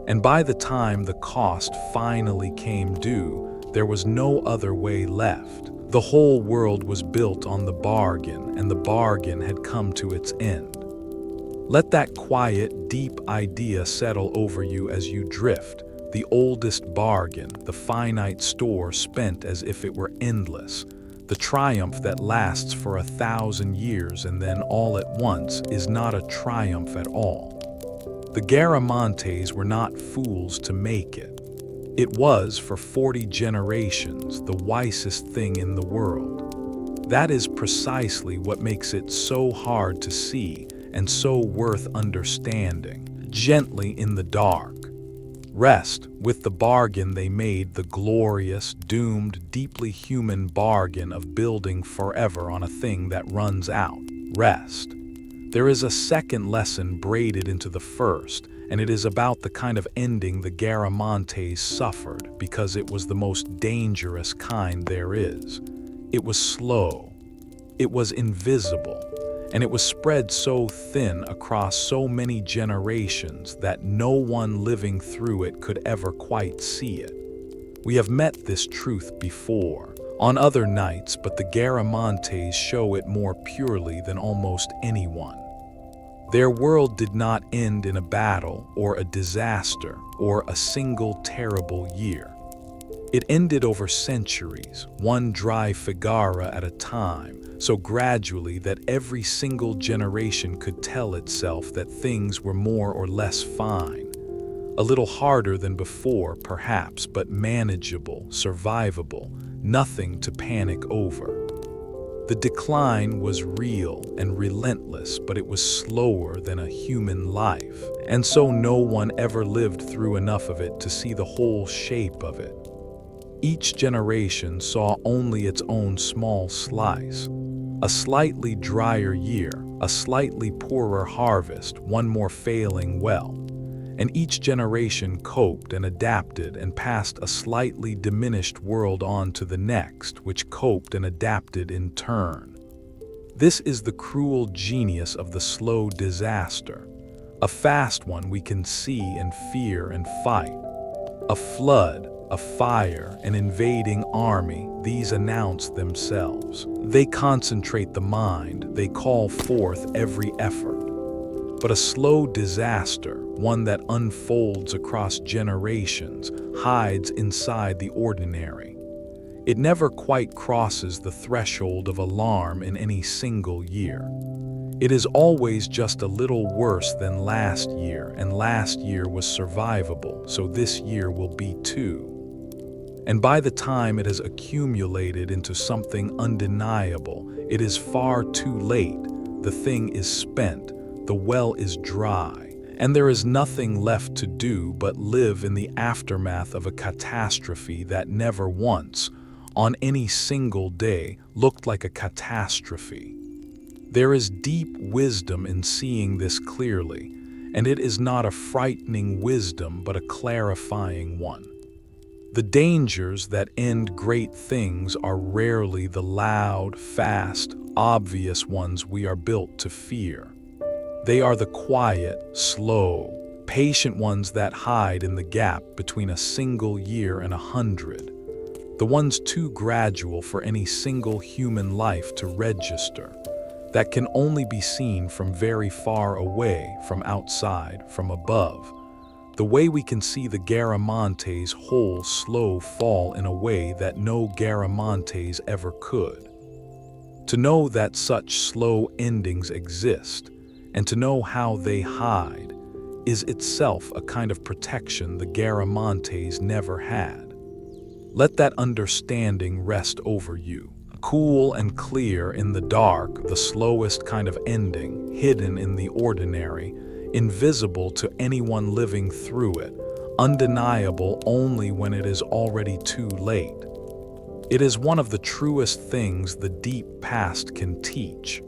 A: And by the time the cost finally came due, there was no other way left. The whole world was built on the bargain, and the bargain had come to its end. Let that quiet, deep idea settle over you as you drift. The oldest bargain, the finite store spent as if it were endless. The triumph that lasts for 1,000 years and then all at once is not a triumph at all. The Garamantes were not fools to make it. It was, for 40 generations, the wisest thing in the world. That is precisely what makes it so hard to see and so worth understanding. Gently in the dark. Rest with the bargain they made, the glorious, doomed, deeply human bargain of building forever on a thing that runs out. Rest. There is a second lesson braided into the first, and it is about the kind of ending the Garamantes suffered because it was the most dangerous kind there is. It was slow, it was invisible, and it was spread so thin across so many generations that no one living through it could ever quite see it. We have met this truth before, on other nights, but the Garamantes show it more purely than almost anyone. Their world did not end in a battle or a disaster or a single terrible year. It ended over centuries, one dry figara at a time, so gradually that every single generation could tell itself that things were more or less fine. A little harder than before, perhaps, but manageable, survivable, nothing to panic over. The decline was real and relentless, but it was slower than a human life, and so no one ever lived through enough of it to see the whole shape of it. Each generation saw only its own small slice. A slightly drier year, a slightly poorer harvest, one more failing well. And each generation coped and adapted and passed a slightly diminished world on to the next, which coped and adapted in turn. This is the cruel genius of the slow disaster. A fast one we can see and fear and fight. A flood, a fire, an invading army, these announce themselves. They concentrate the mind, they call forth every effort. But a slow disaster, one that unfolds across generations, hides inside the ordinary. It never quite crosses the threshold of alarm in any single year. It is always just a little worse than last year, and last year was survivable, so this year will be too. And by the time it has accumulated into something undeniable, it is far too late. The thing is spent. The well is dry, and there is nothing left to do but live in the aftermath of a catastrophe that never once, on any single day, looked like a catastrophe. There is deep wisdom in seeing this clearly, and it is not a frightening wisdom but a clarifying one. The dangers that end great things are rarely the loud, fast, obvious ones we are built to fear. They are the quiet, slow, patient ones that hide in the gap between a single year and 100. The ones too gradual for any single human life to register, that can only be seen from very far away, from outside, from above. The way we can see the Garamantes' whole slow fall in a way that no Garamantes ever could. To know that such slow endings exist, and to know how they hide, is itself a kind of protection the Garamantes never had. Let that understanding rest over you. Cool and clear in the dark, the slowest kind of ending, hidden in the ordinary, invisible to anyone living through it, undeniable only when it is already too late. It is one of the truest things the deep past can teach,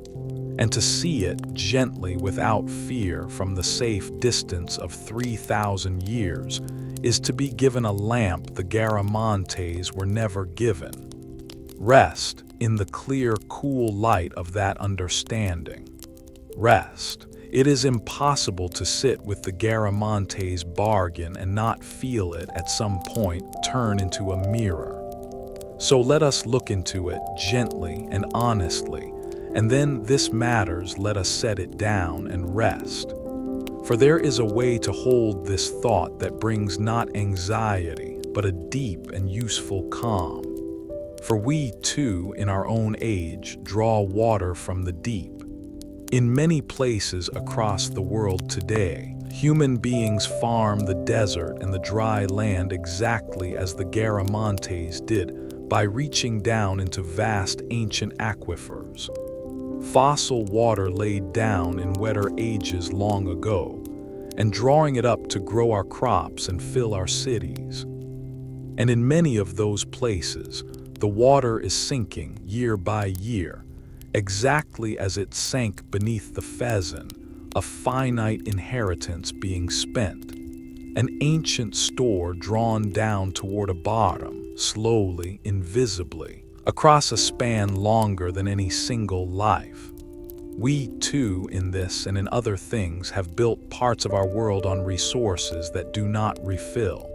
A: and to see it gently without fear from the safe distance of 3,000 years is to be given a lamp the Garamantes were never given. Rest in the clear, cool light of that understanding. Rest. It is impossible to sit with the Garamantes' bargain and not feel it at some point turn into a mirror. So let us look into it gently and honestly, and then this matters, let us set it down and rest. For there is a way to hold this thought that brings not anxiety, but a deep and useful calm. For we too, in our own age, draw water from the deep. In many places across the world today, human beings farm the desert and the dry land exactly as the Garamantes did, by reaching down into vast ancient aquifers. Fossil water laid down in wetter ages long ago, and drawing it up to grow our crops and fill our cities. And in many of those places, the water is sinking year by year, exactly as it sank beneath the Fezan, a finite inheritance being spent, an ancient store drawn down toward a bottom, slowly, invisibly, across a span longer than any single life. We too, in this and in other things, have built parts of our world on resources that do not refill.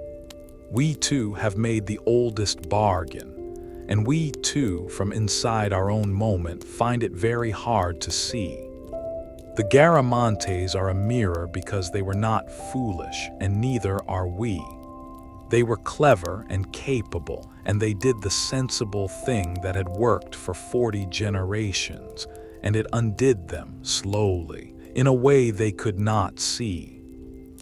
A: We too have made the oldest bargain, and we too, from inside our own moment, find it very hard to see. The Garamantes are a mirror because they were not foolish, and neither are we. They were clever and capable, and they did the sensible thing that had worked for 40 generations, and it undid them slowly, in a way they could not see.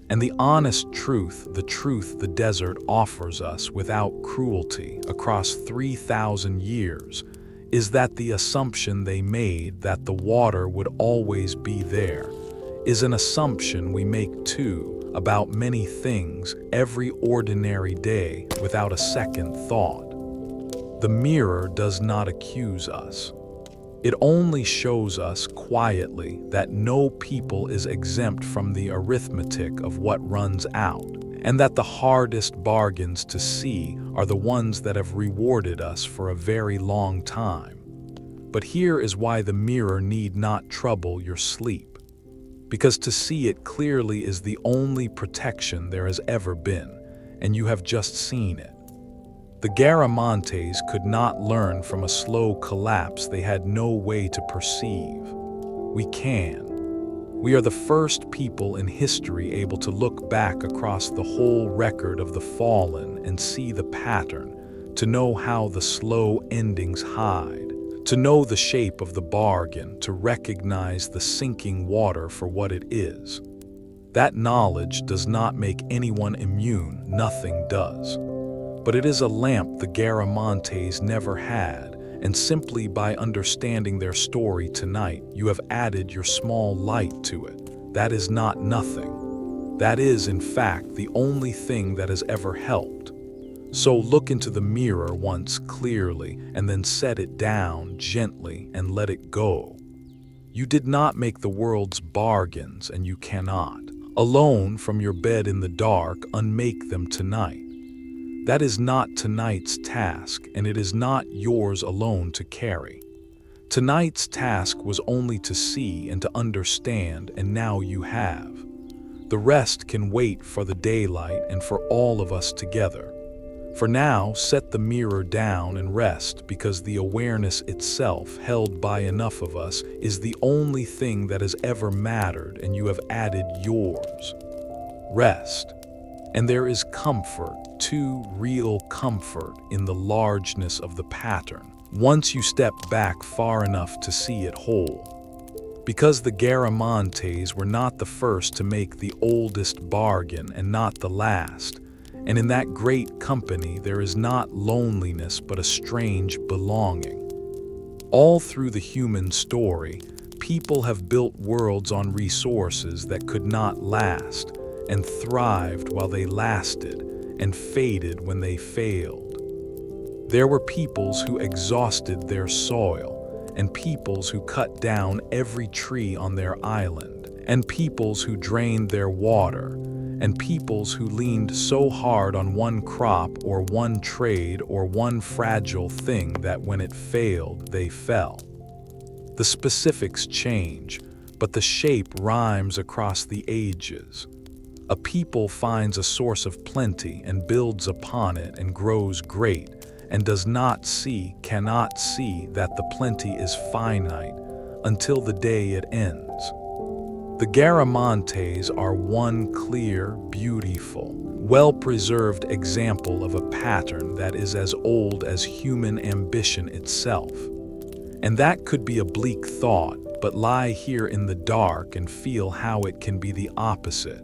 A: And the honest truth the desert offers us without cruelty across 3,000 years, is that the assumption they made that the water would always be there is an assumption we make too about many things every ordinary day without a second thought. The mirror does not accuse us. It only shows us quietly that no people is exempt from the arithmetic of what runs out, and that the hardest bargains to see are the ones that have rewarded us for a very long time. But here is why the mirror need not trouble your sleep, because to see it clearly is the only protection there has ever been, and you have just seen it. The Garamantes could not learn from a slow collapse they had no way to perceive. We can. We are the first people in history able to look back across the whole record of the fallen and see the pattern, to know how the slow endings hide, to know the shape of the bargain, to recognize the sinking water for what it is. That knowledge does not make anyone immune, nothing does. But it is a lamp the Garamantes never had, and simply by understanding their story tonight, you have added your small light to it. That is not nothing. That is, in fact, the only thing that has ever helped. So look into the mirror once clearly, and then set it down gently and let it go. You did not make the world's bargains, and you cannot, alone from your bed in the dark, unmake them tonight. That is not tonight's task, and it is not yours alone to carry. Tonight's task was only to see and to understand, and now you have. The rest can wait for the daylight and for all of us together. For now, set the mirror down and rest, because the awareness itself, held by enough of us, is the only thing that has ever mattered, and you have added yours. Rest. And there is comfort, too, real comfort, in the largeness of the pattern, once you step back far enough to see it whole. Because the Garamantes were not the first to make the oldest bargain and not the last, and in that great company there is not loneliness but a strange belonging. All through the human story, people have built worlds on resources that could not last, and thrived while they lasted, and faded when they failed. There were peoples who exhausted their soil, and peoples who cut down every tree on their island, and peoples who drained their water, and peoples who leaned so hard on one crop or one trade or one fragile thing that when it failed, they fell. The specifics change, but the shape rhymes across the ages. A people finds a source of plenty and builds upon it and grows great, and does not see, cannot see that the plenty is finite until the day it ends. The Garamantes are one clear, beautiful, well-preserved example of a pattern that is as old as human ambition itself. And that could be a bleak thought, but lie here in the dark and feel how it can be the opposite.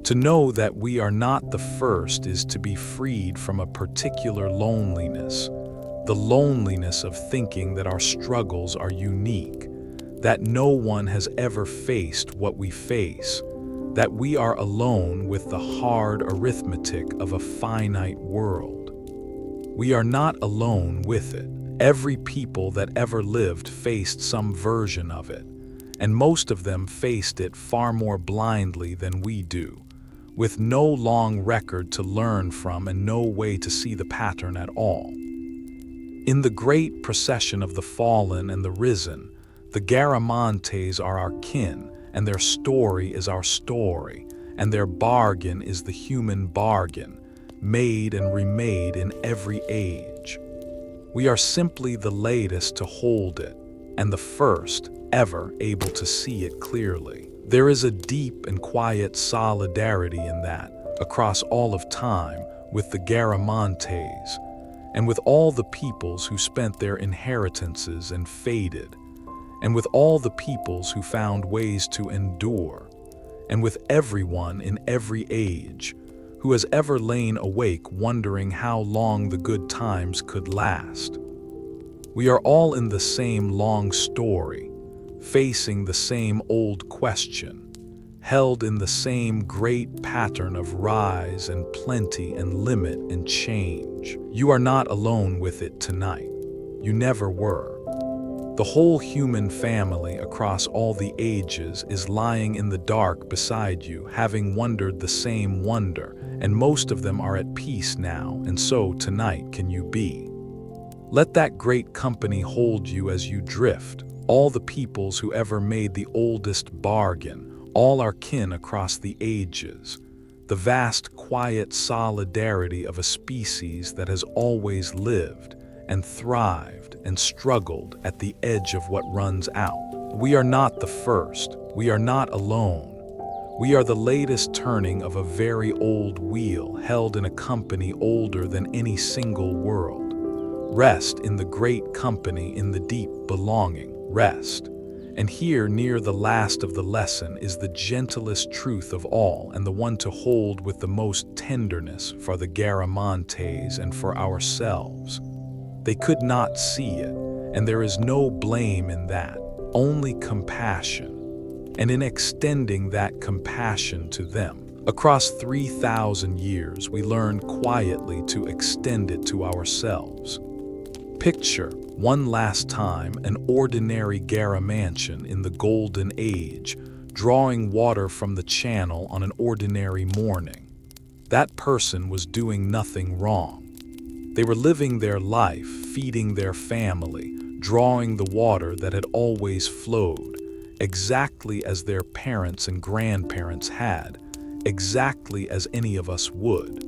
A: To know that we are not the first is to be freed from a particular loneliness, the loneliness of thinking that our struggles are unique, that no one has ever faced what we face, that we are alone with the hard arithmetic of a finite world. We are not alone with it. Every people that ever lived faced some version of it, and most of them faced it far more blindly than we do, with no long record to learn from and no way to see the pattern at all. In the great procession of the fallen and the risen, the Garamantes are our kin, and their story is our story, and their bargain is the human bargain, made and remade in every age. We are simply the latest to hold it, and the first ever able to see it clearly. There is a deep and quiet solidarity in that, across all of time, with the Garamantes, and with all the peoples who spent their inheritances and faded, and with all the peoples who found ways to endure, and with everyone in every age who has ever lain awake wondering how long the good times could last. We are all in the same long story, facing the same old question, held in the same great pattern of rise and plenty and limit and change. You are not alone with it tonight. You never were. The whole human family across all the ages is lying in the dark beside you, having wondered the same wonder, and most of them are at peace now, and so tonight can you be. Let that great company hold you as you drift, all the peoples who ever made the oldest bargain, all our kin across the ages, the vast quiet solidarity of a species that has always lived and thrived and struggled at the edge of what runs out. We are not the first. We are not alone. We are the latest turning of a very old wheel held in a company older than any single world. Rest in the great company, in the deep belonging. Rest. And here, near the last of the lesson, is the gentlest truth of all, and the one to hold with the most tenderness for the Garamantes and for ourselves. They could not see it, and there is no blame in that, only compassion. And in extending that compassion to them, across 3,000 years, we learn quietly to extend it to ourselves. Picture, one last time, an ordinary Garamantian in the Golden Age, drawing water from the channel on an ordinary morning. That person was doing nothing wrong. They were living their life, feeding their family, drawing the water that had always flowed, exactly as their parents and grandparents had, exactly as any of us would.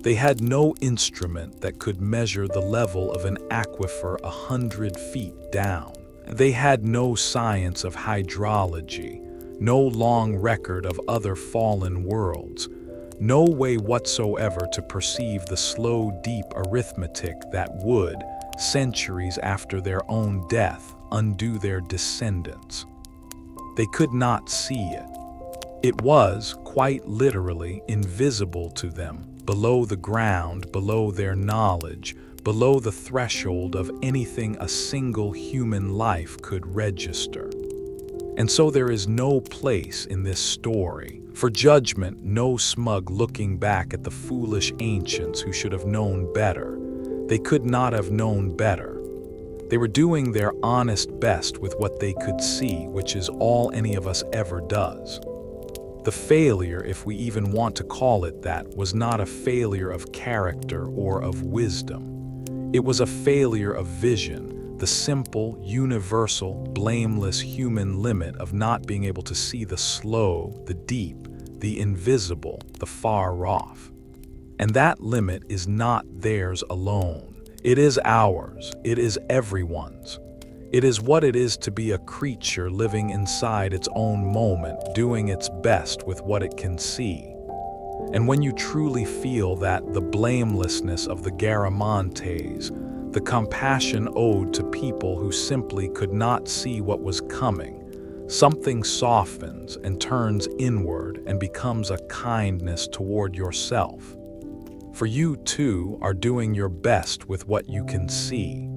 A: They had no instrument that could measure the level of an aquifer 100 feet down. They had no science of hydrology, no long record of other fallen worlds, no way whatsoever to perceive the slow, deep arithmetic that would, centuries after their own death, undo their descendants. They could not see it. It was, quite literally, invisible to them, below the ground, below their knowledge, below the threshold of anything a single human life could register. And so there is no place in this story for judgment, no smug looking back at the foolish ancients who should have known better. They could not have known better. They were doing their honest best with what they could see, which is all any of us ever does. The failure, if we even want to call it that, was not a failure of character or of wisdom. It was a failure of vision, the simple, universal, blameless human limit of not being able to see the slow, the deep, the invisible, the far off. And that limit is not theirs alone. It is ours. It is everyone's. It is what it is to be a creature living inside its own moment, doing its best with what it can see. And when you truly feel that, the blamelessness of the Garamantes, the compassion owed to people who simply could not see what was coming, something softens and turns inward and becomes a kindness toward yourself. For you too are doing your best with what you can see.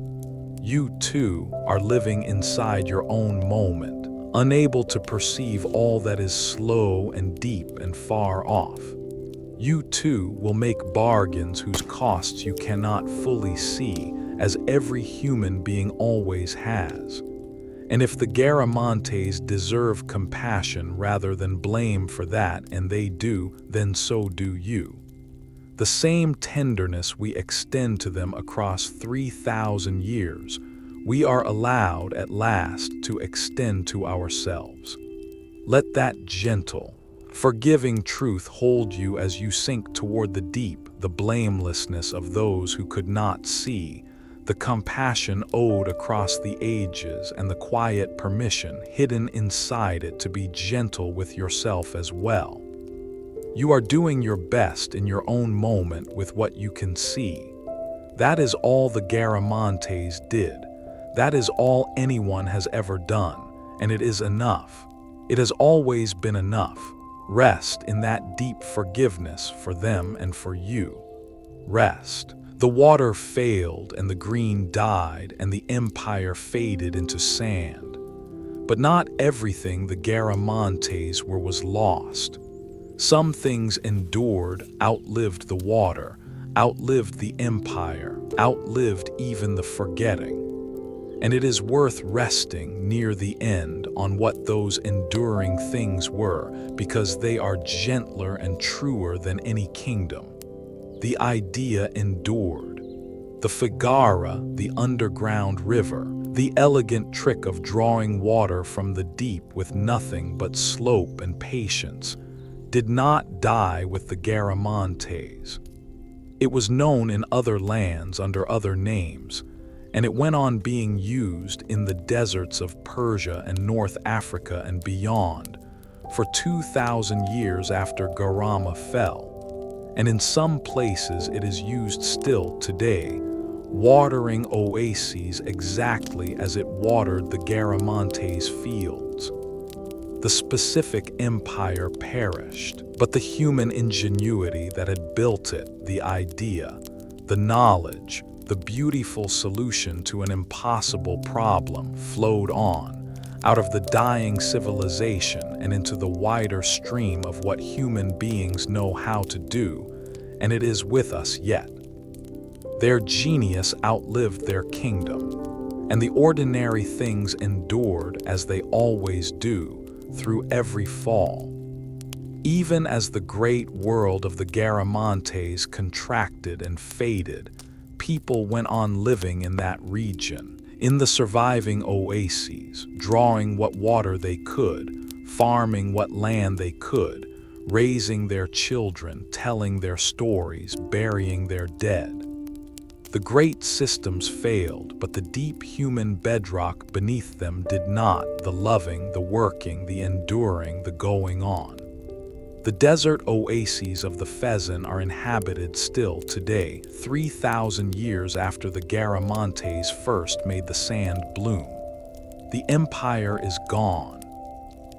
A: You too are living inside your own moment, unable to perceive all that is slow and deep and far off. You too will make bargains whose costs you cannot fully see, as every human being always has. And if the Garamantes deserve compassion rather than blame for that, and they do, then so do you. The same tenderness we extend to them across 3,000 years, we are allowed at last to extend to ourselves. Let that gentle, forgiving truth hold you as you sink toward the deep, the blamelessness of those who could not see, the compassion owed across the ages, and the quiet permission hidden inside it to be gentle with yourself as well. You are doing your best in your own moment with what you can see. That is all the Garamantes did. That is all anyone has ever done, and it is enough. It has always been enough. Rest in that deep forgiveness for them and for you. Rest. The water failed, and the green died, and the empire faded into sand. But not everything the Garamantes were was lost. Some things endured, outlived the water, outlived the empire, outlived even the forgetting. And it is worth resting near the end on what those enduring things were, because they are gentler and truer than any kingdom. The idea endured. The Figara, the underground river, the elegant trick of drawing water from the deep with nothing but slope and patience, did not die with the Garamantes. It was known in other lands under other names, and it went on being used in the deserts of Persia and North Africa and beyond for 2,000 years after Garama fell. And in some places it is used still today, watering oases exactly as it watered the Garamantes fields. The specific empire perished, but the human ingenuity that had built it, the idea, the knowledge, the beautiful solution to an impossible problem flowed on, out of the dying civilization and into the wider stream of what human beings know how to do, and it is with us yet. Their genius outlived their kingdom, and the ordinary things endured as they always do, through every fall. Even as the great world of the Garamantes contracted and faded, people went on living in that region, In the surviving oases, drawing what water they could, farming what land they could, raising their children, telling their stories, burying their dead. The great systems failed, but the deep human bedrock beneath them did not, the loving, the working, the enduring, the going on. The desert oases of the Fezzan are inhabited still today, 3,000 years after the Garamantes first made the sand bloom. The empire is gone,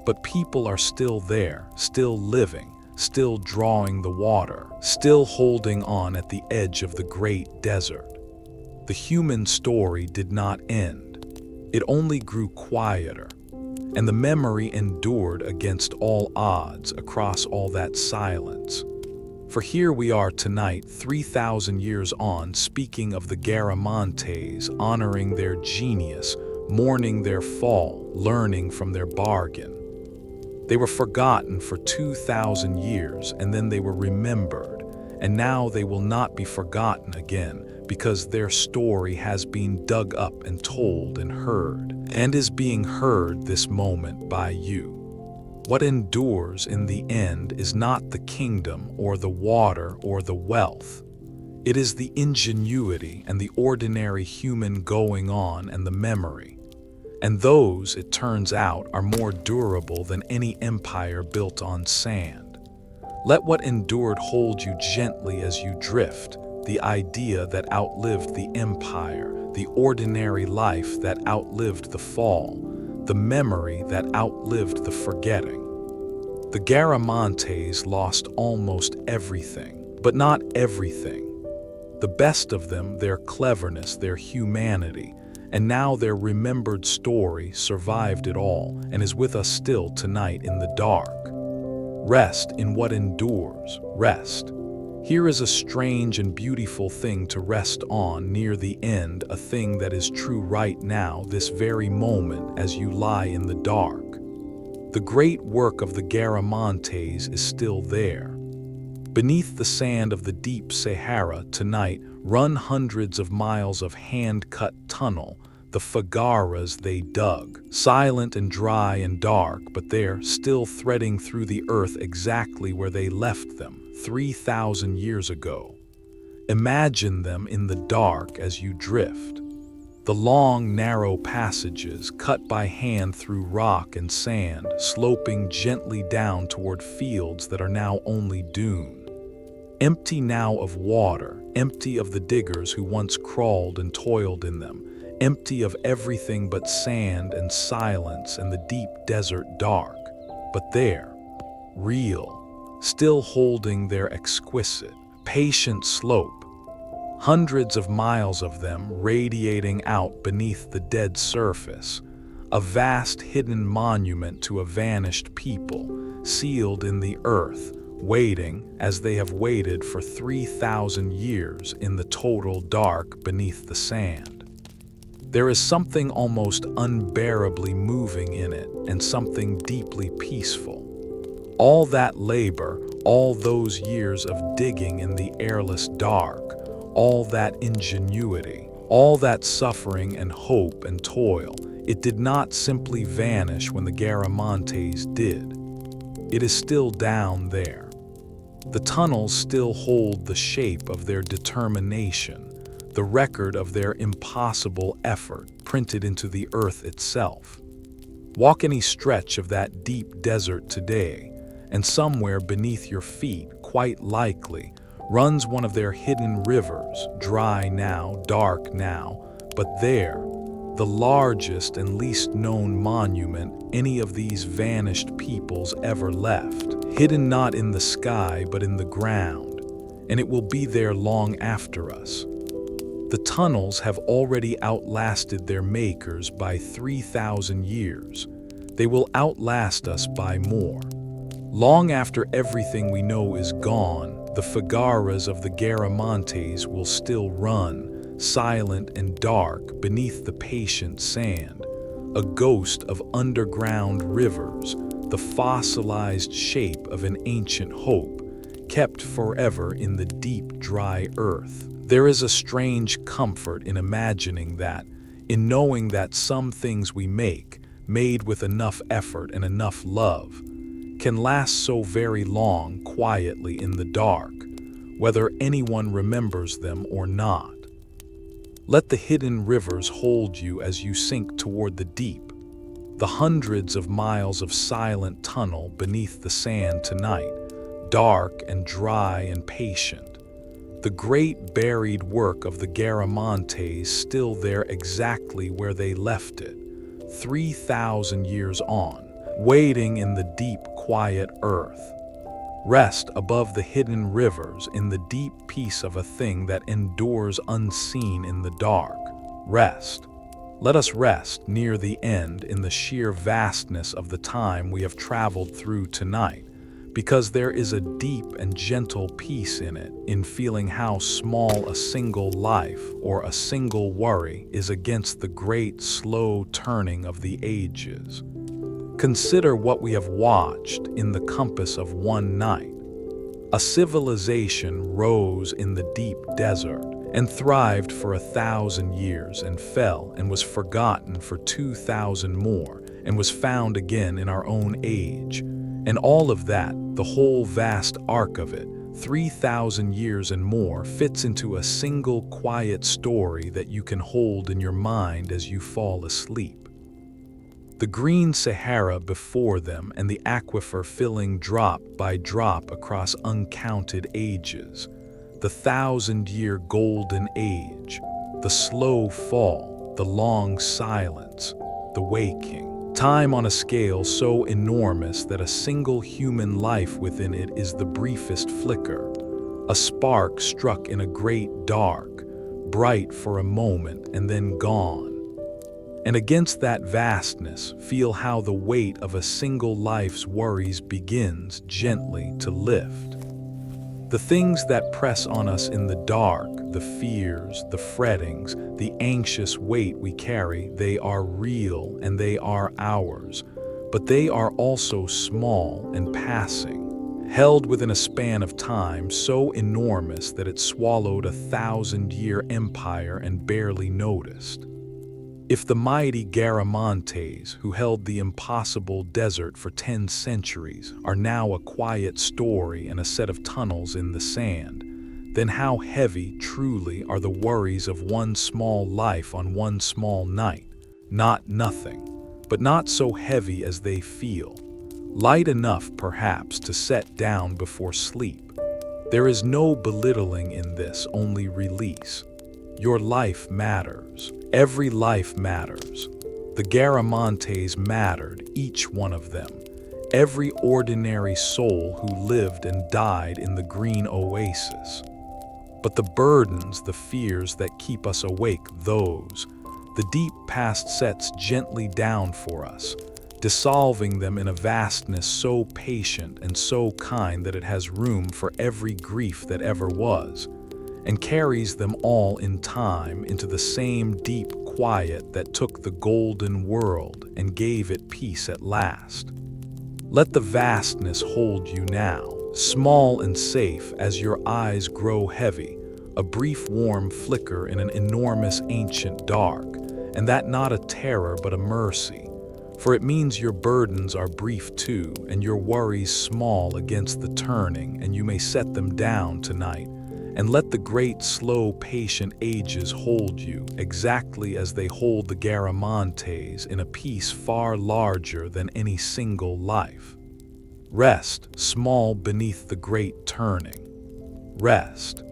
A: but people are still there, still living, still drawing the water, still holding on at the edge of the great desert. The human story did not end. It only grew quieter, and the memory endured against all odds across all that silence. For here we are tonight, 3,000 years on, speaking of the Garamantes, honoring their genius, mourning their fall, learning from their bargain. They were forgotten for 2,000 years, and then they were remembered, and now they will not be forgotten again, because their story has been dug up and told and heard, and is being heard this moment by you. What endures in the end is not the kingdom or the water or the wealth. It is the ingenuity and the ordinary human going on and the memory. And those, it turns out, are more durable than any empire built on sand. Let what endured hold you gently as you drift, the idea that outlived the empire, the ordinary life that outlived the fall, the memory that outlived the forgetting. The Garamantes lost almost everything, but not everything. The best of them, their cleverness, their humanity, and now their remembered story survived it all and is with us still tonight in the dark. Rest in what endures, rest. Here is a strange and beautiful thing to rest on near the end, a thing that is true right now, this very moment as you lie in the dark. The great work of the Garamantes is still there. Beneath the sand of the deep Sahara tonight run hundreds of miles of hand-cut tunnel, the fagaras they dug, silent and dry and dark, but they're still threading through the earth exactly where they left them 3,000 years ago. Imagine them in the dark as you drift. The long, narrow passages cut by hand through rock and sand, sloping gently down toward fields that are now only dune. Empty now of water, empty of the diggers who once crawled and toiled in them, empty of everything but sand and silence and the deep desert dark. But there, real, still holding their exquisite, patient slope, hundreds of miles of them radiating out beneath the dead surface, a vast hidden monument to a vanished people, sealed in the earth, waiting as they have waited for 3,000 years in the total dark beneath the sand. There is something almost unbearably moving in it, and something deeply peaceful. All that labor, all those years of digging in the airless dark, all that ingenuity, all that suffering and hope and toil, it did not simply vanish when the Garamantes did. It is still down there. The tunnels still hold the shape of their determination, the record of their impossible effort printed into the earth itself. Walk any stretch of that deep desert today, and somewhere beneath your feet, quite likely, runs one of their hidden rivers, dry now, dark now, but there, the largest and least known monument any of these vanished peoples ever left, hidden not in the sky but in the ground, and it will be there long after us. The tunnels have already outlasted their makers by 3,000 years. They will outlast us by more. Long after everything we know is gone, the fagaras of the Garamantes will still run, silent and dark beneath the patient sand, a ghost of underground rivers, the fossilized shape of an ancient hope, kept forever in the deep, dry earth. There is a strange comfort in imagining that, in knowing that some things we make, made with enough effort and enough love, can last so very long quietly in the dark, whether anyone remembers them or not. Let the hidden rivers hold you as you sink toward the deep, the hundreds of miles of silent tunnel beneath the sand tonight, dark and dry and patient. The great buried work of the Garamantes still there exactly where they left it, 3,000 years on, waiting in the deep, quiet earth. Rest above the hidden rivers in the deep peace of a thing that endures unseen in the dark. Rest. Let us rest near the end in the sheer vastness of the time we have traveled through tonight, because there is a deep and gentle peace in it, in feeling how small a single life or a single worry is against the great slow turning of the ages. Consider what we have watched in the compass of one night. A civilization rose in the deep desert and thrived for 1,000 years and fell and was forgotten for 2,000 more and was found again in our own age. And all of that, the whole vast arc of it, 3,000 years and more, fits into a single quiet story that you can hold in your mind as you fall asleep. The green Sahara before them and the aquifer filling drop by drop across uncounted ages, the 1,000-year golden age, the slow fall, the long silence, the waking. Time on a scale so enormous that a single human life within it is the briefest flicker, a spark struck in a great dark, bright for a moment and then gone. And against that vastness, feel how the weight of a single life's worries begins gently to lift. The things that press on us in the dark, the fears, the frettings, the anxious weight we carry, they are real and they are ours, but they are also small and passing, held within a span of time so enormous that it swallowed a 1,000-year empire and barely noticed. If the mighty Garamantes, who held the impossible desert for 10 centuries, are now a quiet story and a set of tunnels in the sand, then how heavy truly are the worries of one small life on one small night? Not nothing, but not so heavy as they feel. Light enough, perhaps, to set down before sleep. There is no belittling in this, only release. Your life matters. Every life matters. The Garamantes mattered, each one of them. Every ordinary soul who lived and died in the green oasis. But the burdens, the fears that keep us awake, those, the deep past sets gently down for us, dissolving them in a vastness so patient and so kind that it has room for every grief that ever was, and carries them all in time into the same deep quiet that took the golden world and gave it peace at last. Let the vastness hold you now, small and safe as your eyes grow heavy, a brief warm flicker in an enormous ancient dark, and that not a terror but a mercy, for it means your burdens are brief too, and your worries small against the turning, and you may set them down tonight, and let the great slow patient ages hold you exactly as they hold the Garamantes in a peace far larger than any single life. Rest, small beneath the great turning. Rest.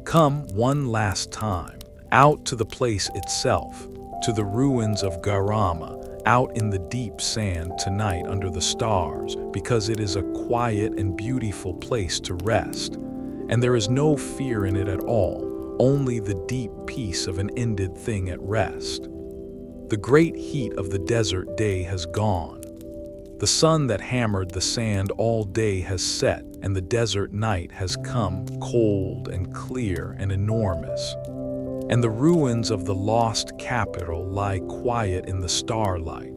A: Come one last time, out to the place itself, to the ruins of Garama, out in the deep sand tonight under the stars, because it is a quiet and beautiful place to rest, and there is no fear in it at all, only the deep peace of an ended thing at rest. The great heat of the desert day has gone. The sun that hammered the sand all day has set, and the desert night has come cold and clear and enormous. And the ruins of the lost capital lie quiet in the starlight,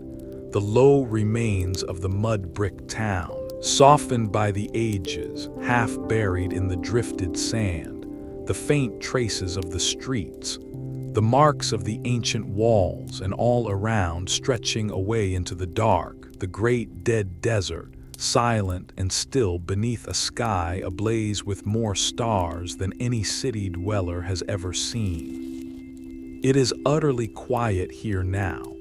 A: the low remains of the mud-brick town, softened by the ages, half buried in the drifted sand, the faint traces of the streets, the marks of the ancient walls, and all around, stretching away into the dark, the great dead desert, silent and still beneath a sky ablaze with more stars than any city dweller has ever seen. It is utterly quiet here now.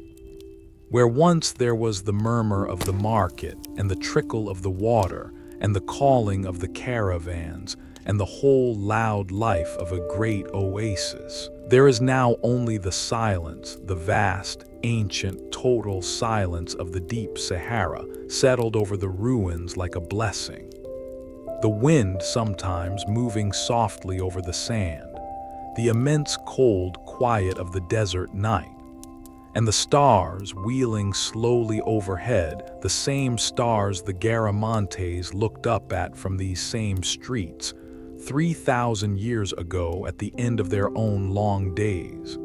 A: Where once there was the murmur of the market, and the trickle of the water, and the calling of the caravans, and the whole loud life of a great oasis, there is now only the silence, the vast, ancient, total silence of the deep Sahara, settled over the ruins like a blessing. The wind sometimes moving softly over the sand, the immense cold quiet of the desert night, and the stars wheeling slowly overhead, the same stars the Garamantes looked up at from these same streets 3,000 years ago at the end of their own long days.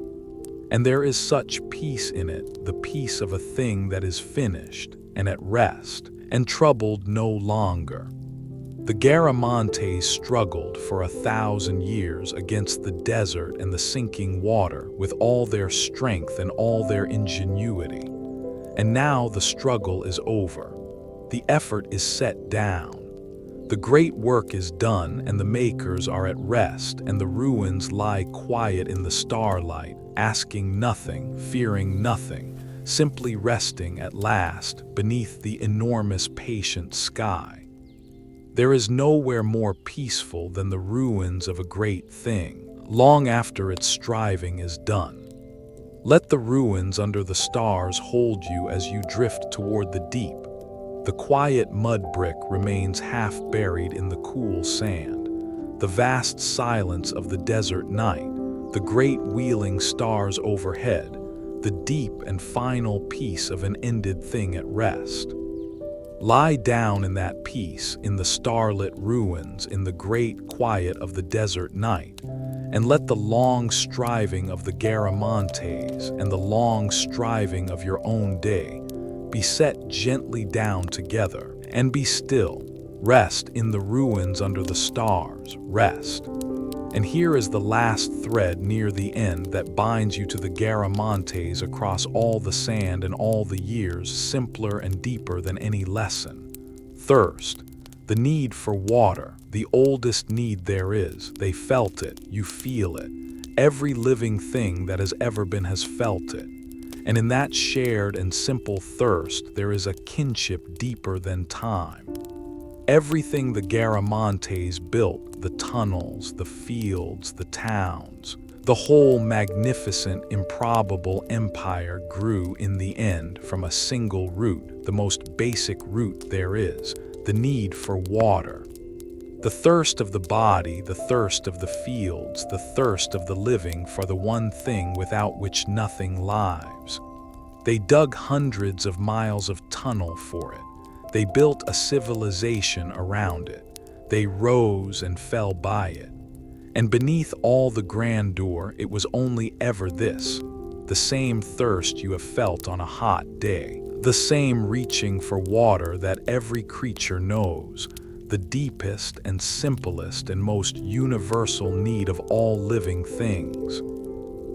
A: And there is such peace in it, the peace of a thing that is finished and at rest and troubled no longer. The Garamantes struggled for 1,000 years against the desert and the sinking water with all their strength and all their ingenuity. And now the struggle is over. The effort is set down. The great work is done, and the makers are at rest, and the ruins lie quiet in the starlight, asking nothing, fearing nothing, simply resting at last beneath the enormous patient sky. There is nowhere more peaceful than the ruins of a great thing, long after its striving is done. Let the ruins under the stars hold you as you drift toward the deep. The quiet mud brick remains half buried in the cool sand. The vast silence of the desert night, the great wheeling stars overhead, the deep and final peace of an ended thing at rest. Lie down in that peace, in the starlit ruins, in the great quiet of the desert night, and let the long striving of the Garamantes and the long striving of your own day be set gently down together, and be still. Rest in the ruins under the stars, rest. And here is the last thread near the end that binds you to the Garamantes across all the sand and all the years, simpler and deeper than any lesson. Thirst, the need for water, the oldest need there is. They felt it, you feel it. Every living thing that has ever been has felt it. And in that shared and simple thirst, there is a kinship deeper than time. Everything the Garamantes built, the tunnels, the fields, the towns, the whole magnificent, improbable empire grew in the end from a single root, the most basic root there is, the need for water. The thirst of the body, the thirst of the fields, the thirst of the living for the one thing without which nothing lives. They dug hundreds of miles of tunnel for it. They built a civilization around it. They rose and fell by it. And beneath all the grandeur, it was only ever this, the same thirst you have felt on a hot day, the same reaching for water that every creature knows, the deepest and simplest and most universal need of all living things.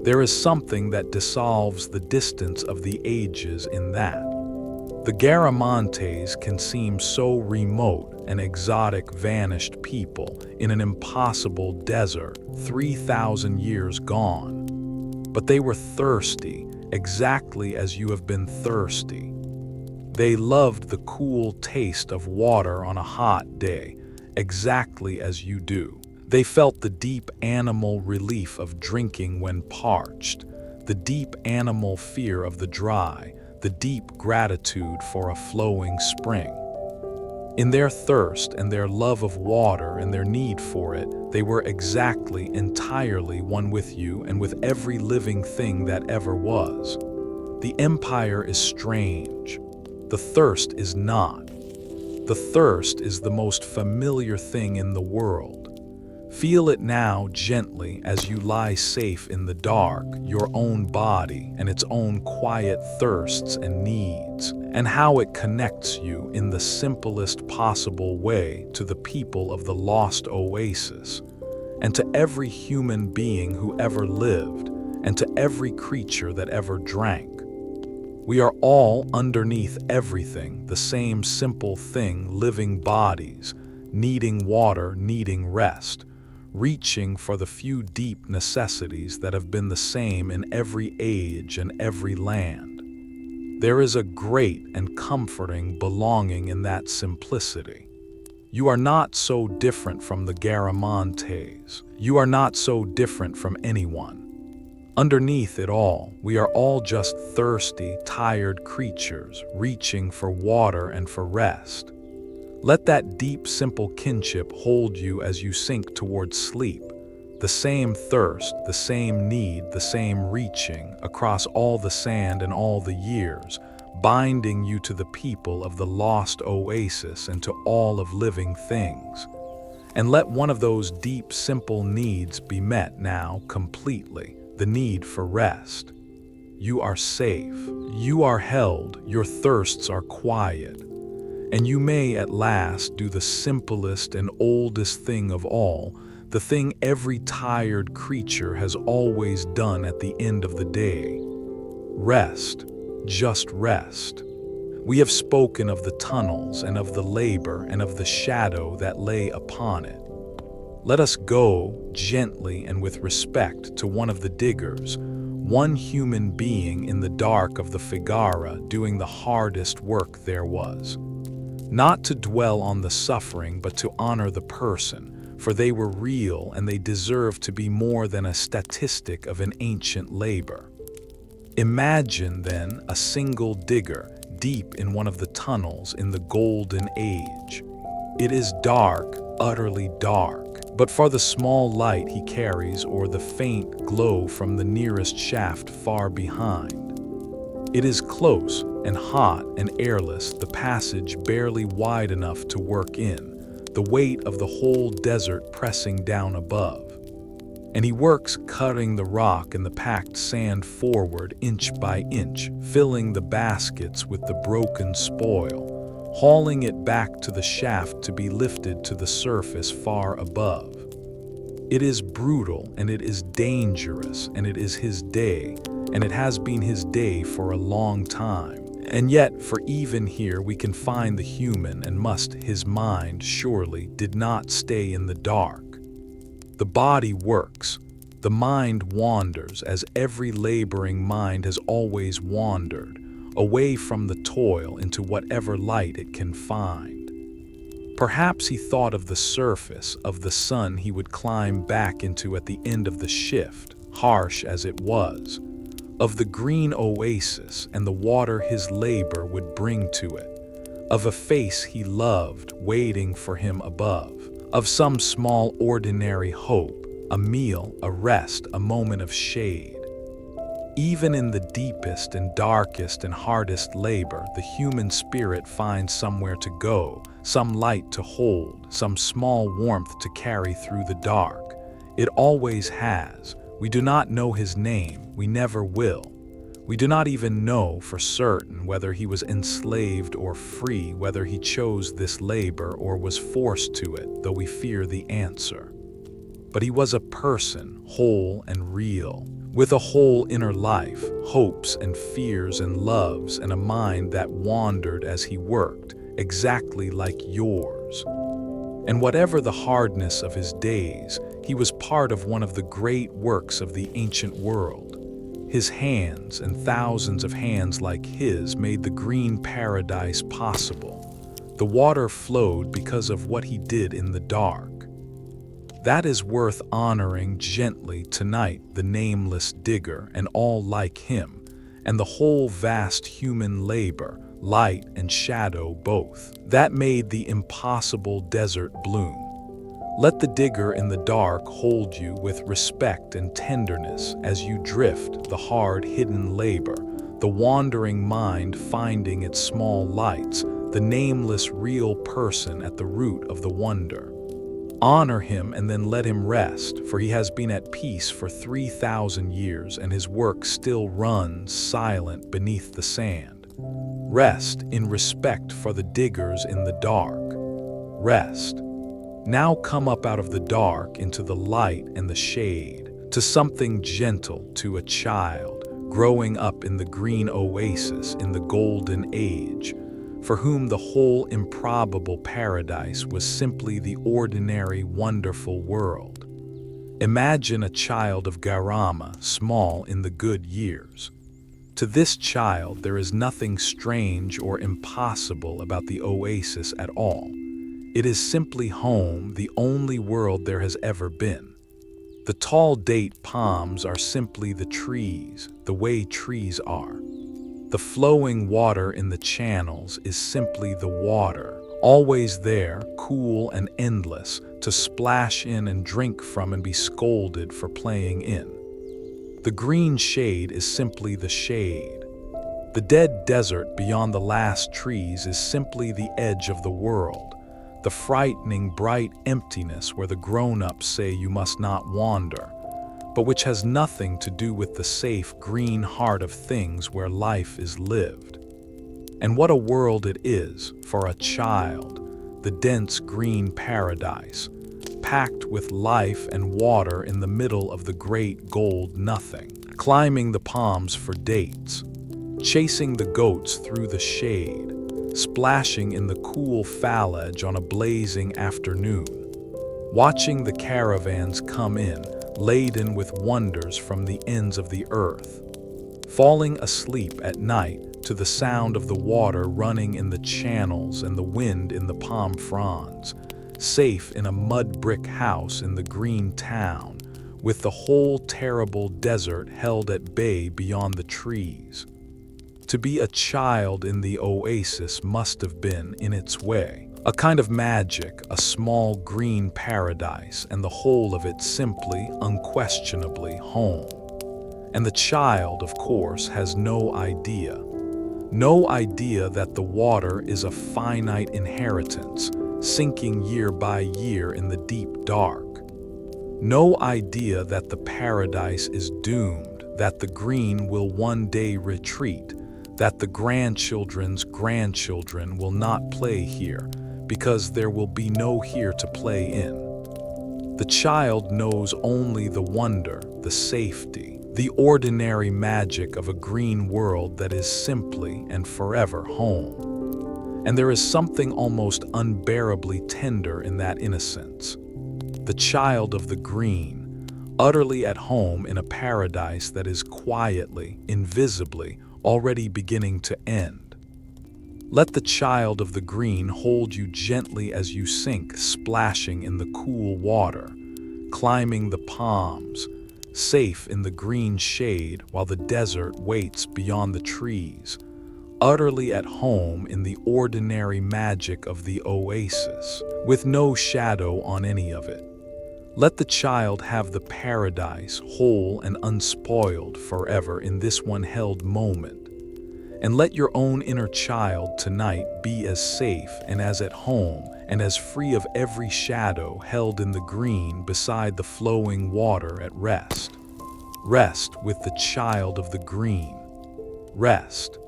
A: There is something that dissolves the distance of the ages in that. The Garamantes can seem so remote, an exotic vanished people in an impossible desert 3,000 years gone. But they were thirsty, exactly as you have been thirsty. They loved the cool taste of water on a hot day, exactly as you do. They felt the deep animal relief of drinking when parched, the deep animal fear of the dry, the deep gratitude for a flowing spring. In their thirst and their love of water and their need for it, they were exactly, entirely one with you and with every living thing that ever was. The empire is strange. The thirst is not. The thirst is the most familiar thing in the world. Feel it now gently as you lie safe in the dark, your own body and its own quiet thirsts and needs, and how it connects you in the simplest possible way to the people of the lost oasis, and to every human being who ever lived, and to every creature that ever drank. We are all underneath everything, the same simple thing, living bodies, needing water, needing rest, reaching for the few deep necessities that have been the same in every age and every land. There is a great and comforting belonging in that simplicity. You are not so different from the Garamantes. You are not so different from anyone. Underneath it all, we are all just thirsty, tired creatures reaching for water and for rest. Let that deep, simple kinship hold you as you sink towards sleep. The same thirst, the same need, the same reaching across all the sand and all the years, binding you to the people of the lost oasis and to all of living things. And let one of those deep, simple needs be met now completely, the need for rest. You are safe, you are held, your thirsts are quiet, and you may at last do the simplest and oldest thing of all, the thing every tired creature has always done at the end of the day. Rest, just rest. We have spoken of the tunnels and of the labor and of the shadow that lay upon it. Let us go gently and with respect to one of the diggers, one human being in the dark of the Sahara doing the hardest work there was. Not to dwell on the suffering, but to honor the person, for they were real and they deserve to be more than a statistic of an ancient labor. Imagine then a single digger deep in one of the tunnels in the Golden Age. It is dark, utterly dark, but for the small light he carries or the faint glow from the nearest shaft far behind. It is close and hot and airless, the passage barely wide enough to work in, the weight of the whole desert pressing down above. And he works cutting the rock and the packed sand forward inch by inch, filling the baskets with the broken spoil, hauling it back to the shaft to be lifted to the surface far above. It is brutal and it is dangerous and it is his day, and it has been his day for a long time. And yet, for even here we can find the human, and must his mind surely did not stay in the dark. The body works, the mind wanders, as every laboring mind has always wandered, away from the toil into whatever light it can find. Perhaps he thought of the surface of the sun he would climb back into at the end of the shift, harsh as it was, of the green oasis and the water his labor would bring to it, of a face he loved waiting for him above, of some small ordinary hope, a meal, a rest, a moment of shade. Even in the deepest and darkest and hardest labor, the human spirit finds somewhere to go, some light to hold, some small warmth to carry through the dark. It always has. We do not know his name, we never will. We do not even know for certain whether he was enslaved or free, whether he chose this labor or was forced to it, though we fear the answer. But he was a person, whole and real, with a whole inner life, hopes and fears and loves, and a mind that wandered as he worked, exactly like yours. And whatever the hardness of his days, he was part of one of the great works of the ancient world. His hands and thousands of hands like his made the green paradise possible. The water flowed because of what he did in the dark. That is worth honoring gently tonight, the nameless digger and all like him, and the whole vast human labor, light and shadow both, that made the impossible desert bloom. Let the digger in the dark hold you with respect and tenderness as you drift the hard hidden labor, the wandering mind finding its small lights, the nameless real person at the root of the wonder. Honor him and then let him rest, for he has been at peace for 3,000 years and his work still runs silent beneath the sand. Rest in respect for the diggers in the dark. Rest. Now come up out of the dark into the light and the shade, to something gentle, to a child growing up in the green oasis in the golden age, for whom the whole improbable paradise was simply the ordinary, wonderful world. Imagine a child of Garama, small in the good years. To this child, there is nothing strange or impossible about the oasis at all. It is simply home, the only world there has ever been. The tall date palms are simply the trees, the way trees are. The flowing water in the channels is simply the water, always there, cool and endless, to splash in and drink from and be scolded for playing in. The green shade is simply the shade. The dead desert beyond the last trees is simply the edge of the world. The frightening, bright emptiness where the grown-ups say you must not wander, but which has nothing to do with the safe, green heart of things where life is lived. And what a world it is for a child, the dense green paradise, packed with life and water in the middle of the great gold nothing, climbing the palms for dates, chasing the goats through the shade, splashing in the cool fallage on a blazing afternoon, watching the caravans come in, laden with wonders from the ends of the earth, falling asleep at night to the sound of the water running in the channels and the wind in the palm fronds, safe in a mud brick house in the green town, with the whole terrible desert held at bay beyond the trees. To be a child in the oasis must have been, in its way, a kind of magic, a small green paradise, and the whole of it simply, unquestionably home. And the child, of course, has no idea that the water is a finite inheritance, sinking year by year in the deep dark. No idea that the paradise is doomed, that the green will one day retreat, that the grandchildren's grandchildren will not play here, because there will be no here to play in. The child knows only the wonder, the safety, the ordinary magic of a green world that is simply and forever home. And there is something almost unbearably tender in that innocence. The child of the green, utterly at home in a paradise that is quietly, invisibly, already beginning to end. Let the child of the green hold you gently as you sink, splashing in the cool water, climbing the palms, safe in the green shade while the desert waits beyond the trees, utterly at home in the ordinary magic of the oasis, with no shadow on any of it. Let the child have the paradise whole and unspoiled forever in this one held moment. And let your own inner child tonight be as safe and as at home and as free of every shadow held in the green beside the flowing water at rest. Rest with the child of the green. Rest.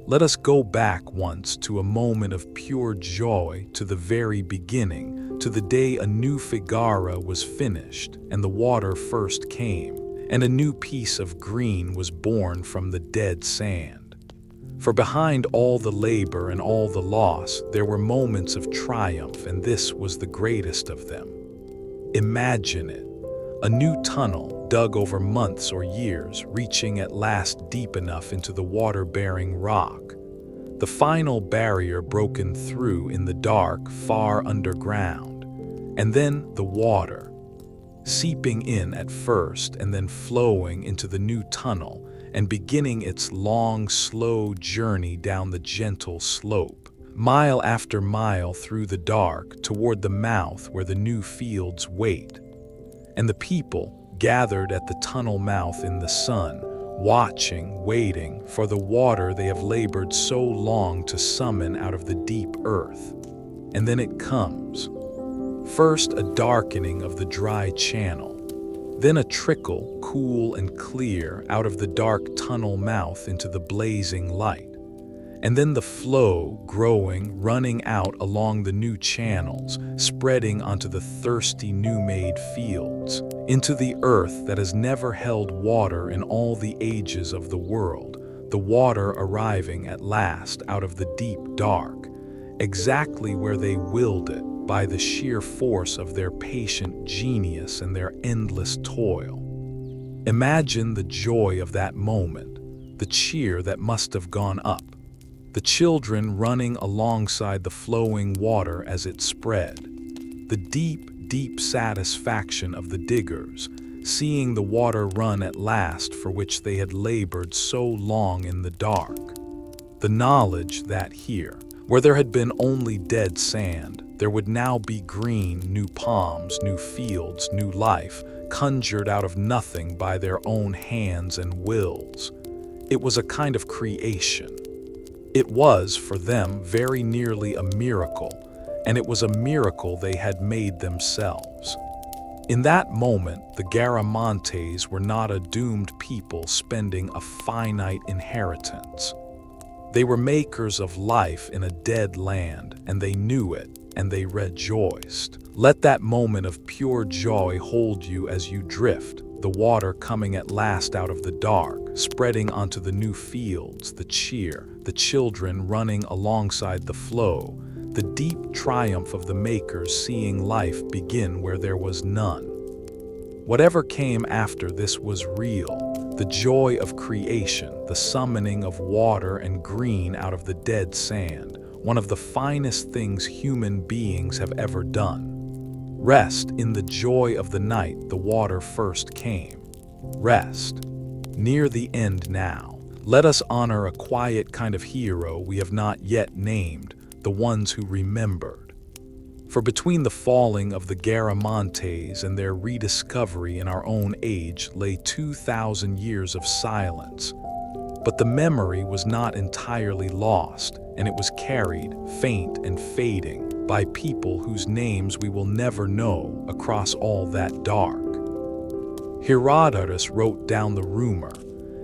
A: Let us go back once to a moment of pure joy, to the very beginning, to the day a new figara was finished and the water first came, and a new piece of green was born from the dead sand. For behind all the labor and all the loss, there were moments of triumph, and this was the greatest of them. Imagine it. A new tunnel, dug over months or years, reaching at last deep enough into the water-bearing rock. The final barrier broken through in the dark, far underground. And then the water, seeping in at first and then flowing into the new tunnel and beginning its long, slow journey down the gentle slope, mile after mile through the dark toward the mouth where the new fields wait. And the people gathered at the tunnel mouth in the sun, watching, waiting for the water they have labored so long to summon out of the deep earth. And then it comes. First a darkening of the dry channel, then a trickle, cool and clear, out of the dark tunnel mouth into the blazing light. And then the flow, growing, running out along the new channels, spreading onto the thirsty new-made fields, into the earth that has never held water in all the ages of the world, the water arriving at last out of the deep dark, exactly where they willed it by the sheer force of their patient genius and their endless toil. Imagine the joy of that moment, the cheer that must have gone up, the children running alongside the flowing water as it spread, the deep satisfaction of the diggers, seeing the water run at last for which they had labored so long in the dark. The knowledge that here, where there had been only dead sand, there would now be green, new palms, new fields, new life, conjured out of nothing by their own hands and wills. It was a kind of creation. It was, for them, very nearly a miracle, and it was a miracle they had made themselves. In that moment, the Garamantes were not a doomed people spending a finite inheritance. They were makers of life in a dead land, and they knew it, and they rejoiced. Let that moment of pure joy hold you as you drift, the water coming at last out of the dark, spreading onto the new fields, the cheer, the children running alongside the flow, the deep triumph of the makers seeing life begin where there was none. Whatever came after this was real, the joy of creation, the summoning of water and green out of the dead sand, one of the finest things human beings have ever done. Rest in the joy of the night the water first came. Rest. Near the end now. Let us honor a quiet kind of hero we have not yet named, the ones who remembered. For between the falling of the Garamantes and their rediscovery in our own age lay 2,000 years of silence. But the memory was not entirely lost, and it was carried, faint and fading, by people whose names we will never know across all that dark. Herodotus wrote down the rumor,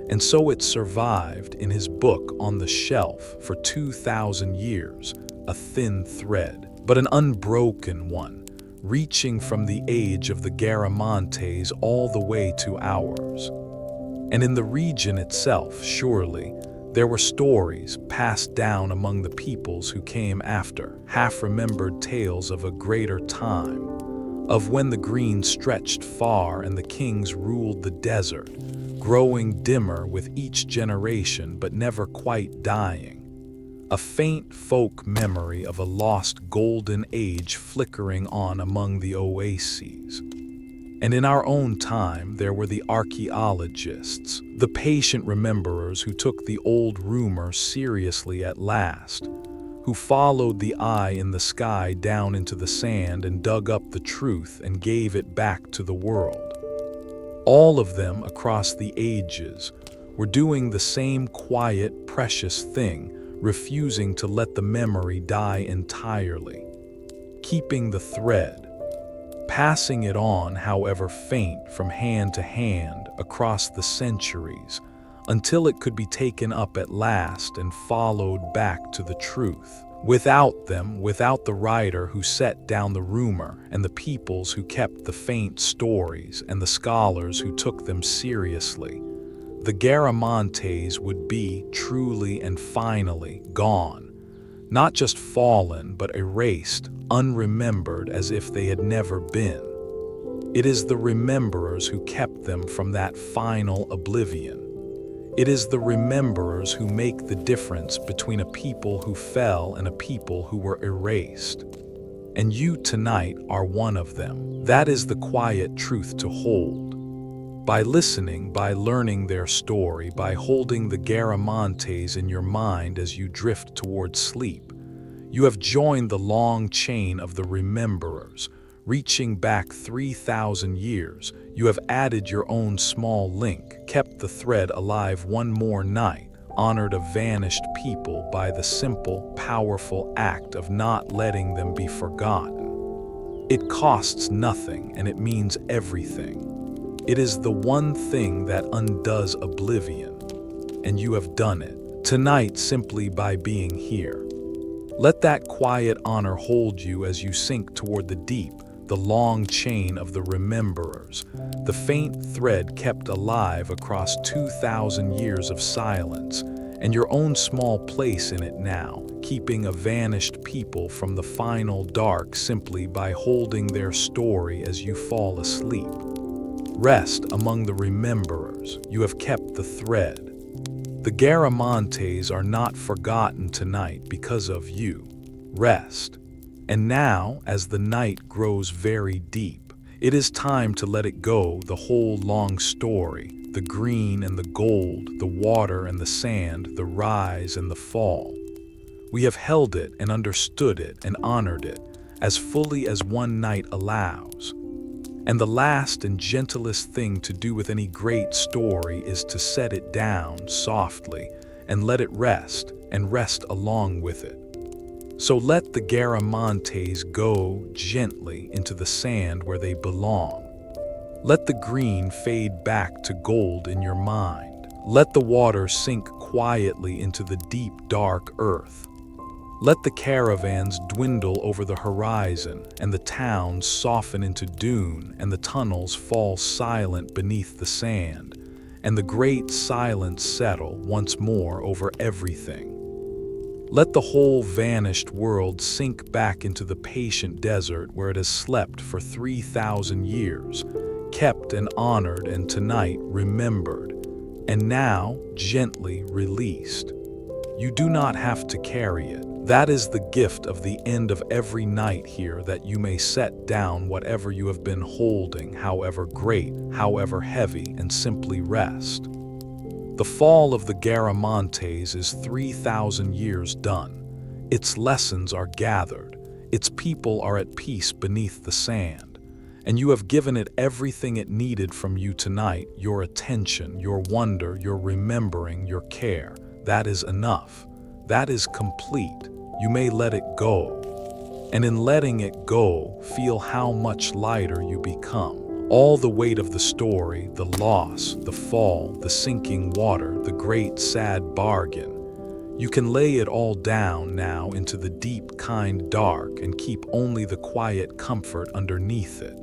A: and so it survived in his book on the shelf for 2,000 years, a thin thread, but an unbroken one, reaching from the age of the Garamantes all the way to ours. And in the region itself, surely, there were stories passed down among the peoples who came after, half-remembered tales of a greater time, of when the green stretched far and the kings ruled the desert, growing dimmer with each generation but never quite dying. A faint folk memory of a lost golden age flickering on among the oases. And in our own time, there were the archaeologists, the patient rememberers who took the old rumor seriously at last, who followed the eye in the sky down into the sand and dug up the truth and gave it back to the world. All of them across the ages were doing the same quiet, precious thing, refusing to let the memory die entirely, keeping the thread, passing it on, however faint, from hand to hand across the centuries, until it could be taken up at last and followed back to the truth. Without them, without the writer who set down the rumor, and the peoples who kept the faint stories, and the scholars who took them seriously, the Garamantes would be, truly and finally, gone. Not just fallen, but erased, unremembered as if they had never been. It is the rememberers who kept them from that final oblivion. It is the rememberers who make the difference between a people who fell and a people who were erased. And you tonight are one of them. That is the quiet truth to hold. By listening, by learning their story, by holding the Garamantes in your mind as you drift toward sleep, you have joined the long chain of the rememberers, reaching back 3,000 years. You have added your own small link, kept the thread alive one more night, honored a vanished people by the simple, powerful act of not letting them be forgotten. It costs nothing, and it means everything. It is the one thing that undoes oblivion, and you have done it, tonight simply by being here. Let that quiet honor hold you as you sink toward the deep, the long chain of the rememberers, the faint thread kept alive across 2,000 years of silence, and your own small place in it now, keeping a vanished people from the final dark simply by holding their story as you fall asleep. Rest among the rememberers, you have kept the thread. The Garamantes are not forgotten tonight because of you. Rest. And now, as the night grows very deep, it is time to let it go, the whole long story, the green and the gold, the water and the sand, the rise and the fall. We have held it and understood it and honored it as fully as one night allows. And the last and gentlest thing to do with any great story is to set it down softly and let it rest, and rest along with it. So let the Garamantes go gently into the sand where they belong. Let the green fade back to gold in your mind. Let the water sink quietly into the deep, dark earth. Let the caravans dwindle over the horizon, and the towns soften into dune, and the tunnels fall silent beneath the sand, and the great silence settle once more over everything. Let the whole vanished world sink back into the patient desert where it has slept for 3,000 years, kept and honored and tonight remembered, and now gently released. You do not have to carry it. That is the gift of the end of every night here, that you may set down whatever you have been holding, however great, however heavy, and simply rest. The fall of the Garamantes is 3,000 years done. Its lessons are gathered. Its people are at peace beneath the sand. And you have given it everything it needed from you tonight, your attention, your wonder, your remembering, your care. That is enough. That is complete. You may let it go. And in letting it go, feel how much lighter you become. All the weight of the story, the loss, the fall, the sinking water, the great sad bargain. You can lay it all down now into the deep, kind dark and keep only the quiet comfort underneath it.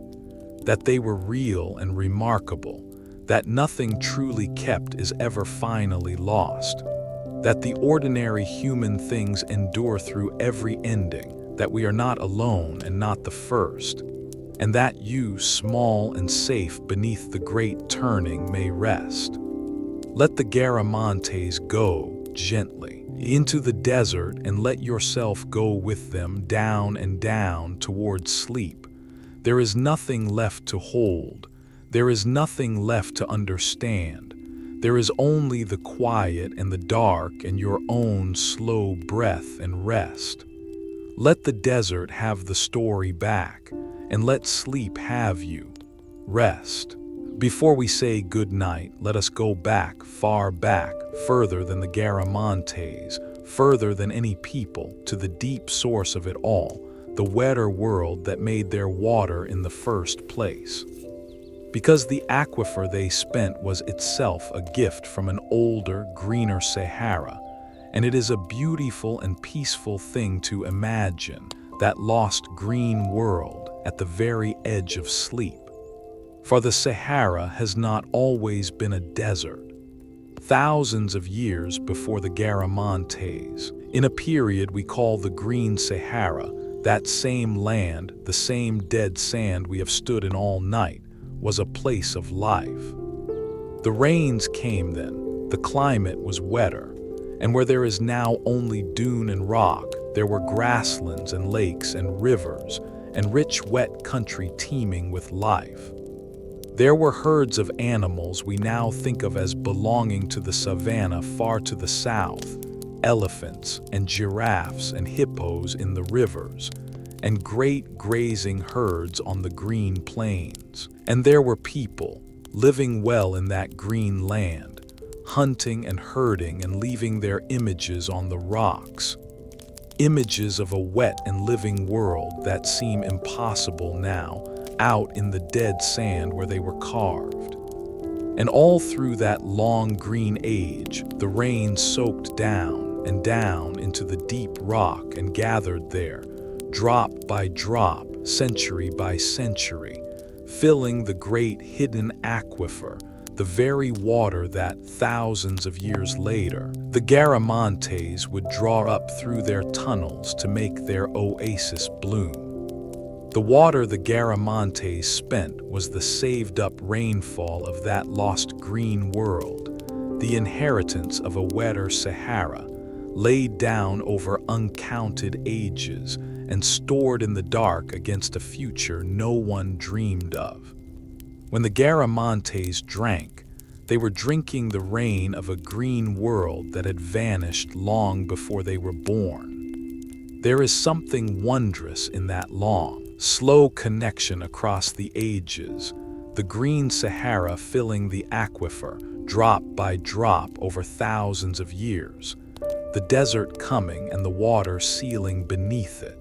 A: That they were real and remarkable. That nothing truly kept is ever finally lost. That the ordinary human things endure through every ending, that we are not alone and not the first, and that you, small and safe beneath the great turning, may rest. Let the Garamantes go gently into the desert and let yourself go with them down and down towards sleep. There is nothing left to hold. There is nothing left to understand. There is only the quiet and the dark and your own slow breath and rest. Let the desert have the story back, and let sleep have you. Rest. Before we say good night, let us go back, far back, further than the Garamantes, further than any people, to the deep source of it all, the wetter world that made their water in the first place. Because the aquifer they spent was itself a gift from an older, greener Sahara, and it is a beautiful and peaceful thing to imagine that lost green world at the very edge of sleep. For the Sahara has not always been a desert. Thousands of years before the Garamantes, in a period we call the Green Sahara, that same land, the same dead sand we have stood in all night, was a place of life. The rains came then, the climate was wetter, and where there is now only dune and rock, there were grasslands and lakes and rivers, and rich wet country teeming with life. There were herds of animals we now think of as belonging to the savannah far to the south, elephants and giraffes and hippos in the rivers, and great grazing herds on the green plains. And there were people, living well in that green land, hunting and herding and leaving their images on the rocks. Images of a wet and living world that seem impossible now, out in the dead sand where they were carved. And all through that long green age, the rain soaked down and down into the deep rock and gathered there, drop by drop, century by century, filling the great hidden aquifer, the very water that, thousands of years later, the Garamantes would draw up through their tunnels to make their oasis bloom. The water the Garamantes spent was the saved-up rainfall of that lost green world, the inheritance of a wetter Sahara, laid down over uncounted ages and stored in the dark against a future no one dreamed of. When the Garamantes drank, they were drinking the rain of a green world that had vanished long before they were born. There is something wondrous in that long, slow connection across the ages, the green Sahara filling the aquifer, drop by drop over thousands of years, the desert coming and the water sealing beneath it.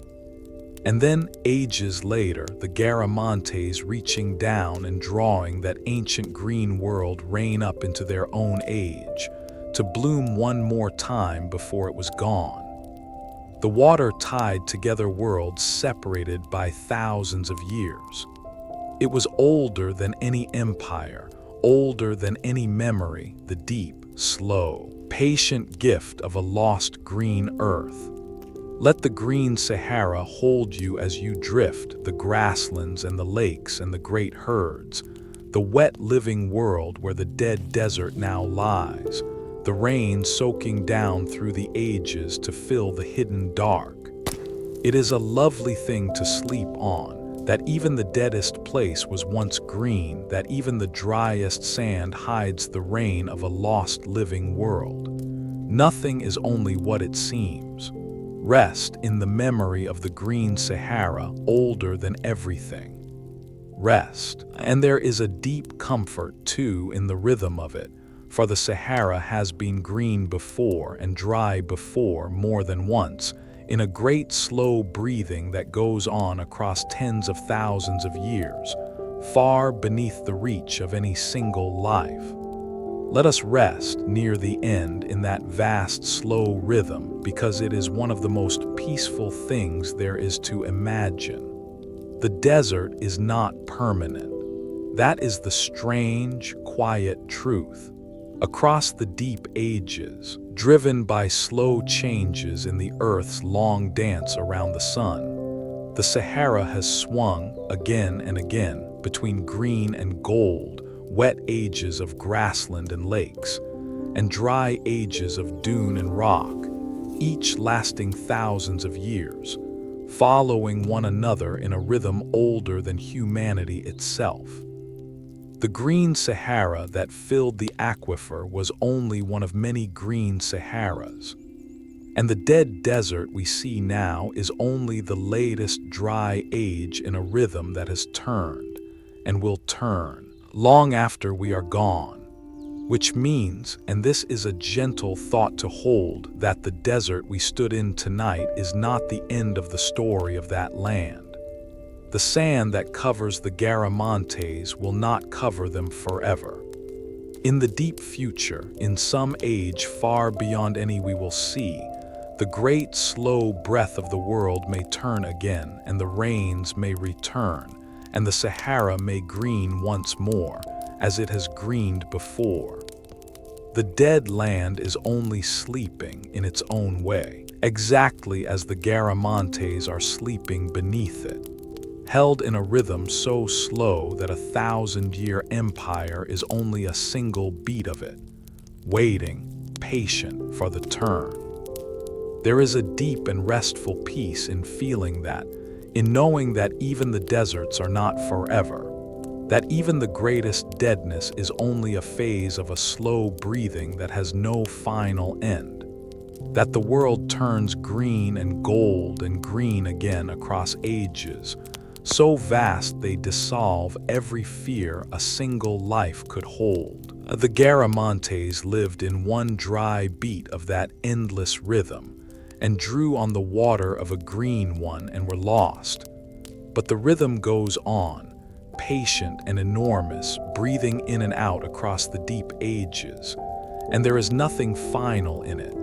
A: And then, ages later, the Garamantes reaching down and drawing that ancient green world rain up into their own age, to bloom one more time before it was gone. The water tied together worlds separated by thousands of years. It was older than any empire, older than any memory, the deep, slow, patient gift of a lost green earth. Let the green Sahara hold you as you drift, the grasslands and the lakes and the great herds, the wet living world where the dead desert now lies, the rain soaking down through the ages to fill the hidden dark. It is a lovely thing to sleep on, that even the deadest place was once green, that even the driest sand hides the rain of a lost living world. Nothing is only what it seems. Rest in the memory of the green Sahara, older than everything. Rest, and there is a deep comfort too in the rhythm of it, for the Sahara has been green before and dry before more than once, in a great slow breathing that goes on across tens of thousands of years, far beneath the reach of any single life. Let us rest near the end in that vast slow rhythm, because it is one of the most peaceful things there is to imagine. The desert is not permanent. That is the strange, quiet truth. Across the deep ages, driven by slow changes in the Earth's long dance around the sun, the Sahara has swung again and again between green and gold, wet ages of grassland and lakes, and dry ages of dune and rock, each lasting thousands of years, following one another in a rhythm older than humanity itself. The green Sahara that filled the aquifer was only one of many green Saharas, and the dead desert we see now is only the latest dry age in a rhythm that has turned and will turn long after we are gone, which means, and this is a gentle thought to hold, that the desert we stood in tonight is not the end of the story of that land. The sand that covers the Garamantes will not cover them forever. In the deep future, in some age far beyond any we will see, the great slow breath of the world may turn again, and the rains may return, and the Sahara may green once more, as it has greened before. The dead land is only sleeping in its own way, exactly as the Garamantes are sleeping beneath it, held in a rhythm so slow that a 1,000-year empire is only a single beat of it, waiting, patient for the turn. There is a deep and restful peace in feeling that, in knowing that even the deserts are not forever, that even the greatest deadness is only a phase of a slow breathing that has no final end, that the world turns green and gold and green again across ages, so vast they dissolve every fear a single life could hold. The Garamantes lived in one dry beat of that endless rhythm, and drew on the water of a green one and were lost. But the rhythm goes on, patient and enormous, breathing in and out across the deep ages, and there is nothing final in it,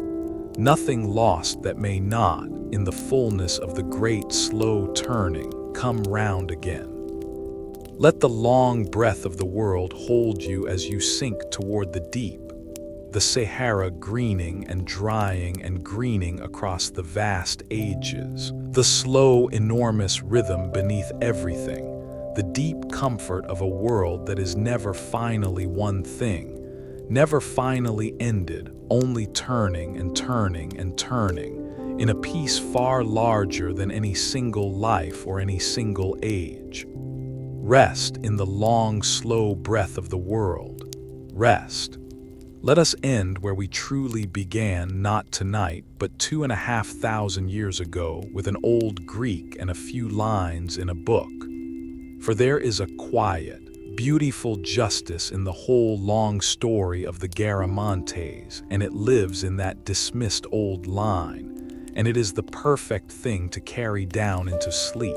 A: nothing lost that may not, in the fullness of the great slow turning, come round again. Let the long breath of the world hold you as you sink toward the deep, the Sahara greening and drying and greening across the vast ages, the slow, enormous rhythm beneath everything, the deep comfort of a world that is never finally one thing, never finally ended, only turning and turning and turning, in a peace far larger than any single life or any single age. Rest in the long, slow breath of the world. Rest. Let us end where we truly began, not tonight, but 2,500 years ago, with an old Greek and a few lines in a book. For there is a quiet, beautiful justice in the whole long story of the Garamantes, and it lives in that dismissed old line, and it is the perfect thing to carry down into sleep.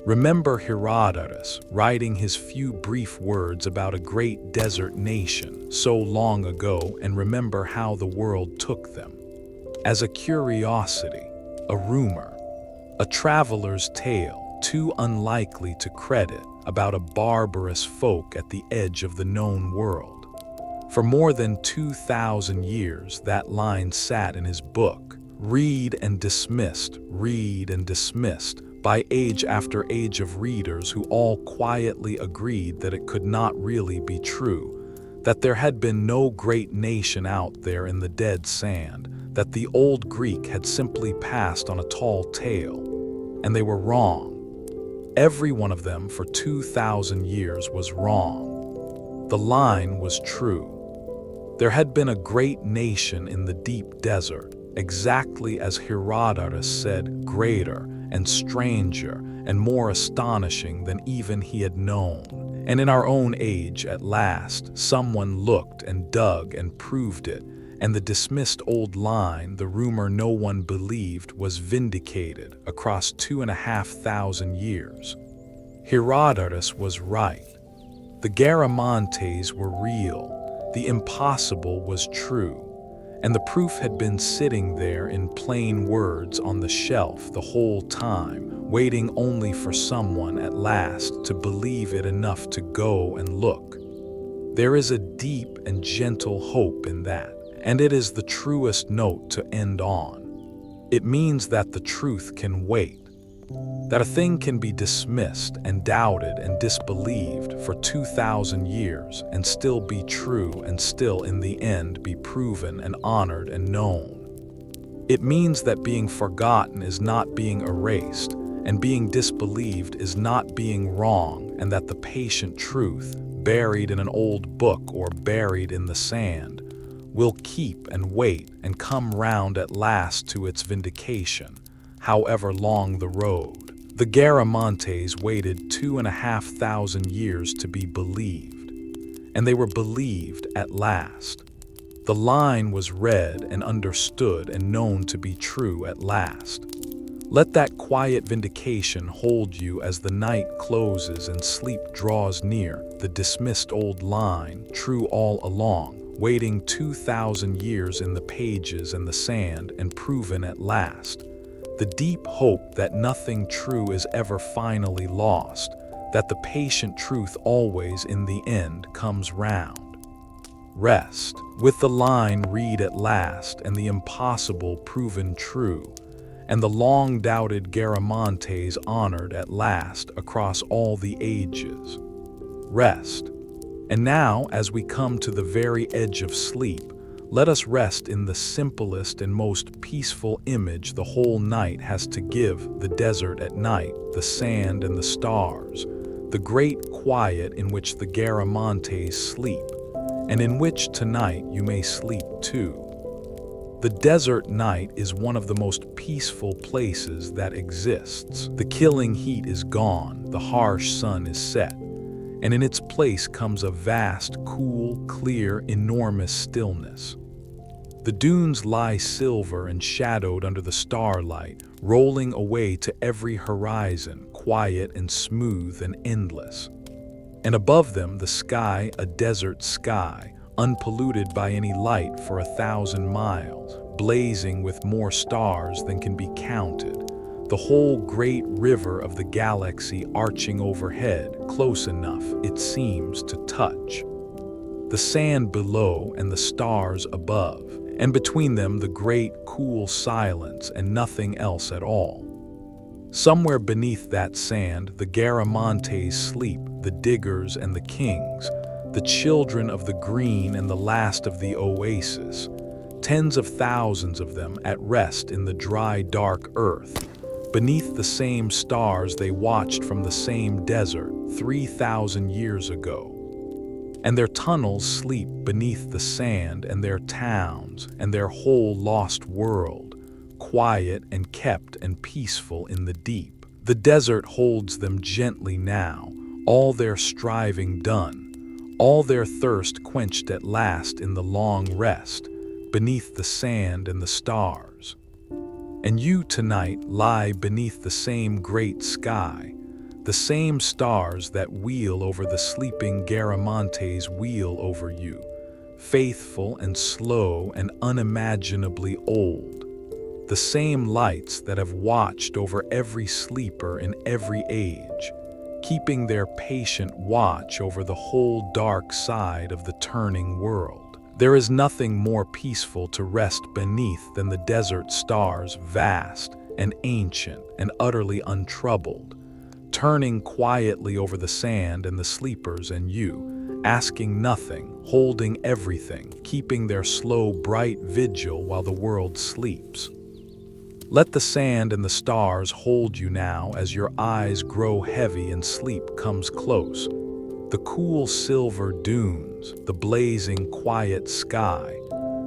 A: Remember Herodotus writing his few brief words about a great desert nation so long ago, and remember how the world took them. As a curiosity, a rumor, a traveler's tale too unlikely to credit about a barbarous folk at the edge of the known world. For more than 2,000 years that line sat in his book, read and dismissed, by age after age of readers who all quietly agreed that it could not really be true, that there had been no great nation out there in the dead sand, that the old Greek had simply passed on a tall tale. And they were wrong. Every one of them for 2,000 years was wrong. The line was true. There had been a great nation in the deep desert, exactly as Herodotus said, greater and stranger and more astonishing than even he had known. And in our own age, at last, someone looked and dug and proved it, and the dismissed old line, the rumor no one believed, was vindicated across 2,500 years. Herodotus was right. The Garamantes were real. The impossible was true. And the proof had been sitting there in plain words on the shelf the whole time, waiting only for someone at last to believe it enough to go and look. There is a deep and gentle hope in that, and it is the truest note to end on. It means that the truth can wait, that a thing can be dismissed and doubted and disbelieved for 2,000 years and still be true, and still in the end be proven and honored and known. It means that being forgotten is not being erased, and being disbelieved is not being wrong, and that the patient truth, buried in an old book or buried in the sand, will keep and wait and come round at last to its vindication, however long the road. The Garamantes waited 2,500 years to be believed, and they were believed at last. The line was read and understood and known to be true at last. Let that quiet vindication hold you as the night closes and sleep draws near, the dismissed old line, true all along, waiting 2,000 years in the pages and the sand and proven at last. The deep hope that nothing true is ever finally lost, that the patient truth always in the end comes round. Rest. With the line read at last and the impossible proven true, and the long-doubted Garamantes honored at last across all the ages. Rest. And now, as we come to the very edge of sleep, let us rest in the simplest and most peaceful image the whole night has to give, the desert at night, the sand and the stars, the great quiet in which the Garamantes sleep, and in which tonight you may sleep too. The desert night is one of the most peaceful places that exists. The killing heat is gone, the harsh sun is set, and in its place comes a vast, cool, clear, enormous stillness. The dunes lie silver and shadowed under the starlight, rolling away to every horizon, quiet and smooth and endless. And above them the sky, a desert sky, unpolluted by any light for 1,000 miles, blazing with more stars than can be counted. the whole great river of the galaxy arching overhead, close enough, it seems, to touch. The sand below and the stars above, and between them the great cool silence and nothing else at all. Somewhere beneath that sand, the Garamantes sleep, the diggers and the kings, the children of the green and the last of the oases, tens of thousands of them at rest in the dry, dark earth, beneath the same stars they watched from the same desert 3,000 years ago. And their tunnels sleep beneath the sand, and their towns and their whole lost world, quiet and kept and peaceful in the deep. The desert holds them gently now, all their striving done, all their thirst quenched at last in the long rest, beneath the sand and the stars. And you tonight lie beneath the same great sky, the same stars that wheel over the sleeping Garamantes wheel over you, faithful and slow and unimaginably old. The same lights that have watched over every sleeper in every age, keeping their patient watch over the whole dark side of the turning world. There is nothing more peaceful to rest beneath than the desert stars, vast and ancient and utterly untroubled, turning quietly over the sand and the sleepers and you, asking nothing, holding everything, keeping their slow, bright vigil while the world sleeps. Let the sand and the stars hold you now as your eyes grow heavy and sleep comes close. The cool silver dunes, the blazing quiet sky,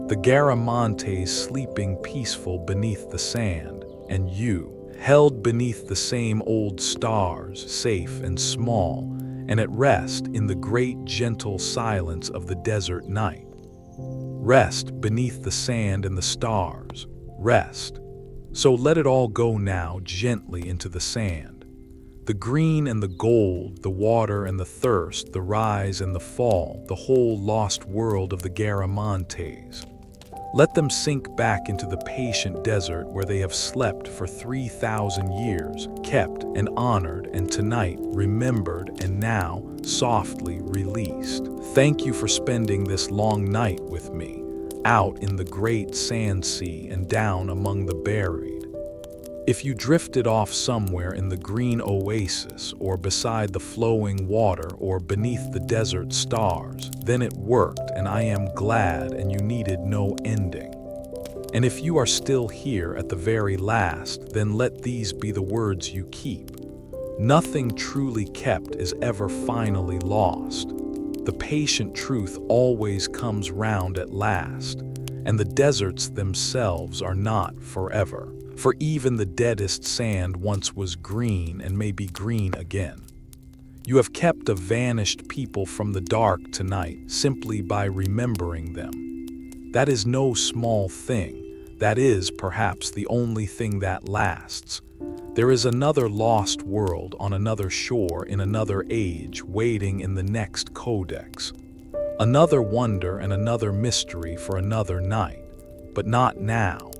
A: the Garamantes sleeping peaceful beneath the sand, and you, held beneath the same old stars, safe and small, and at rest in the great gentle silence of the desert night. Rest beneath the sand and the stars, rest. So let it all go now gently into the sand. The green and the gold, the water and the thirst, the rise and the fall, the whole lost world of the Garamantes. Let them sink back into the patient desert where they have slept for 3,000 years, kept and honored and tonight remembered and now softly released. Thank you for spending this long night with me, out in the great sand sea and down among the buried. If you drifted off somewhere in the green oasis or beside the flowing water or beneath the desert stars, then it worked and I am glad and you needed no ending. And if you are still here at the very last, then let these be the words you keep. Nothing truly kept is ever finally lost. The patient truth always comes round at last, and the deserts themselves are not forever. For even the deadest sand once was green and may be green again. You have kept a vanished people from the dark tonight simply by remembering them. That is no small thing. That is perhaps the only thing that lasts. There is another lost world on another shore in another age waiting in the next Codex. Another wonder and another mystery for another night, but not now.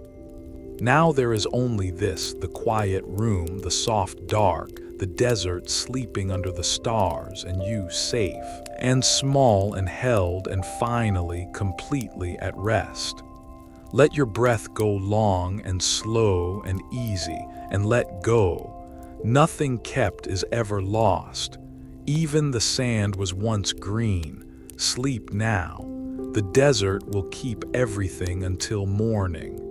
A: Now there is only this, the quiet room, the soft dark, the desert sleeping under the stars, and you safe and small and held and finally completely at rest. Let your breath go long and slow and easy, and let go. Nothing kept is ever lost. Even the sand was once green. Sleep now. The desert will keep everything until morning.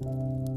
B: you.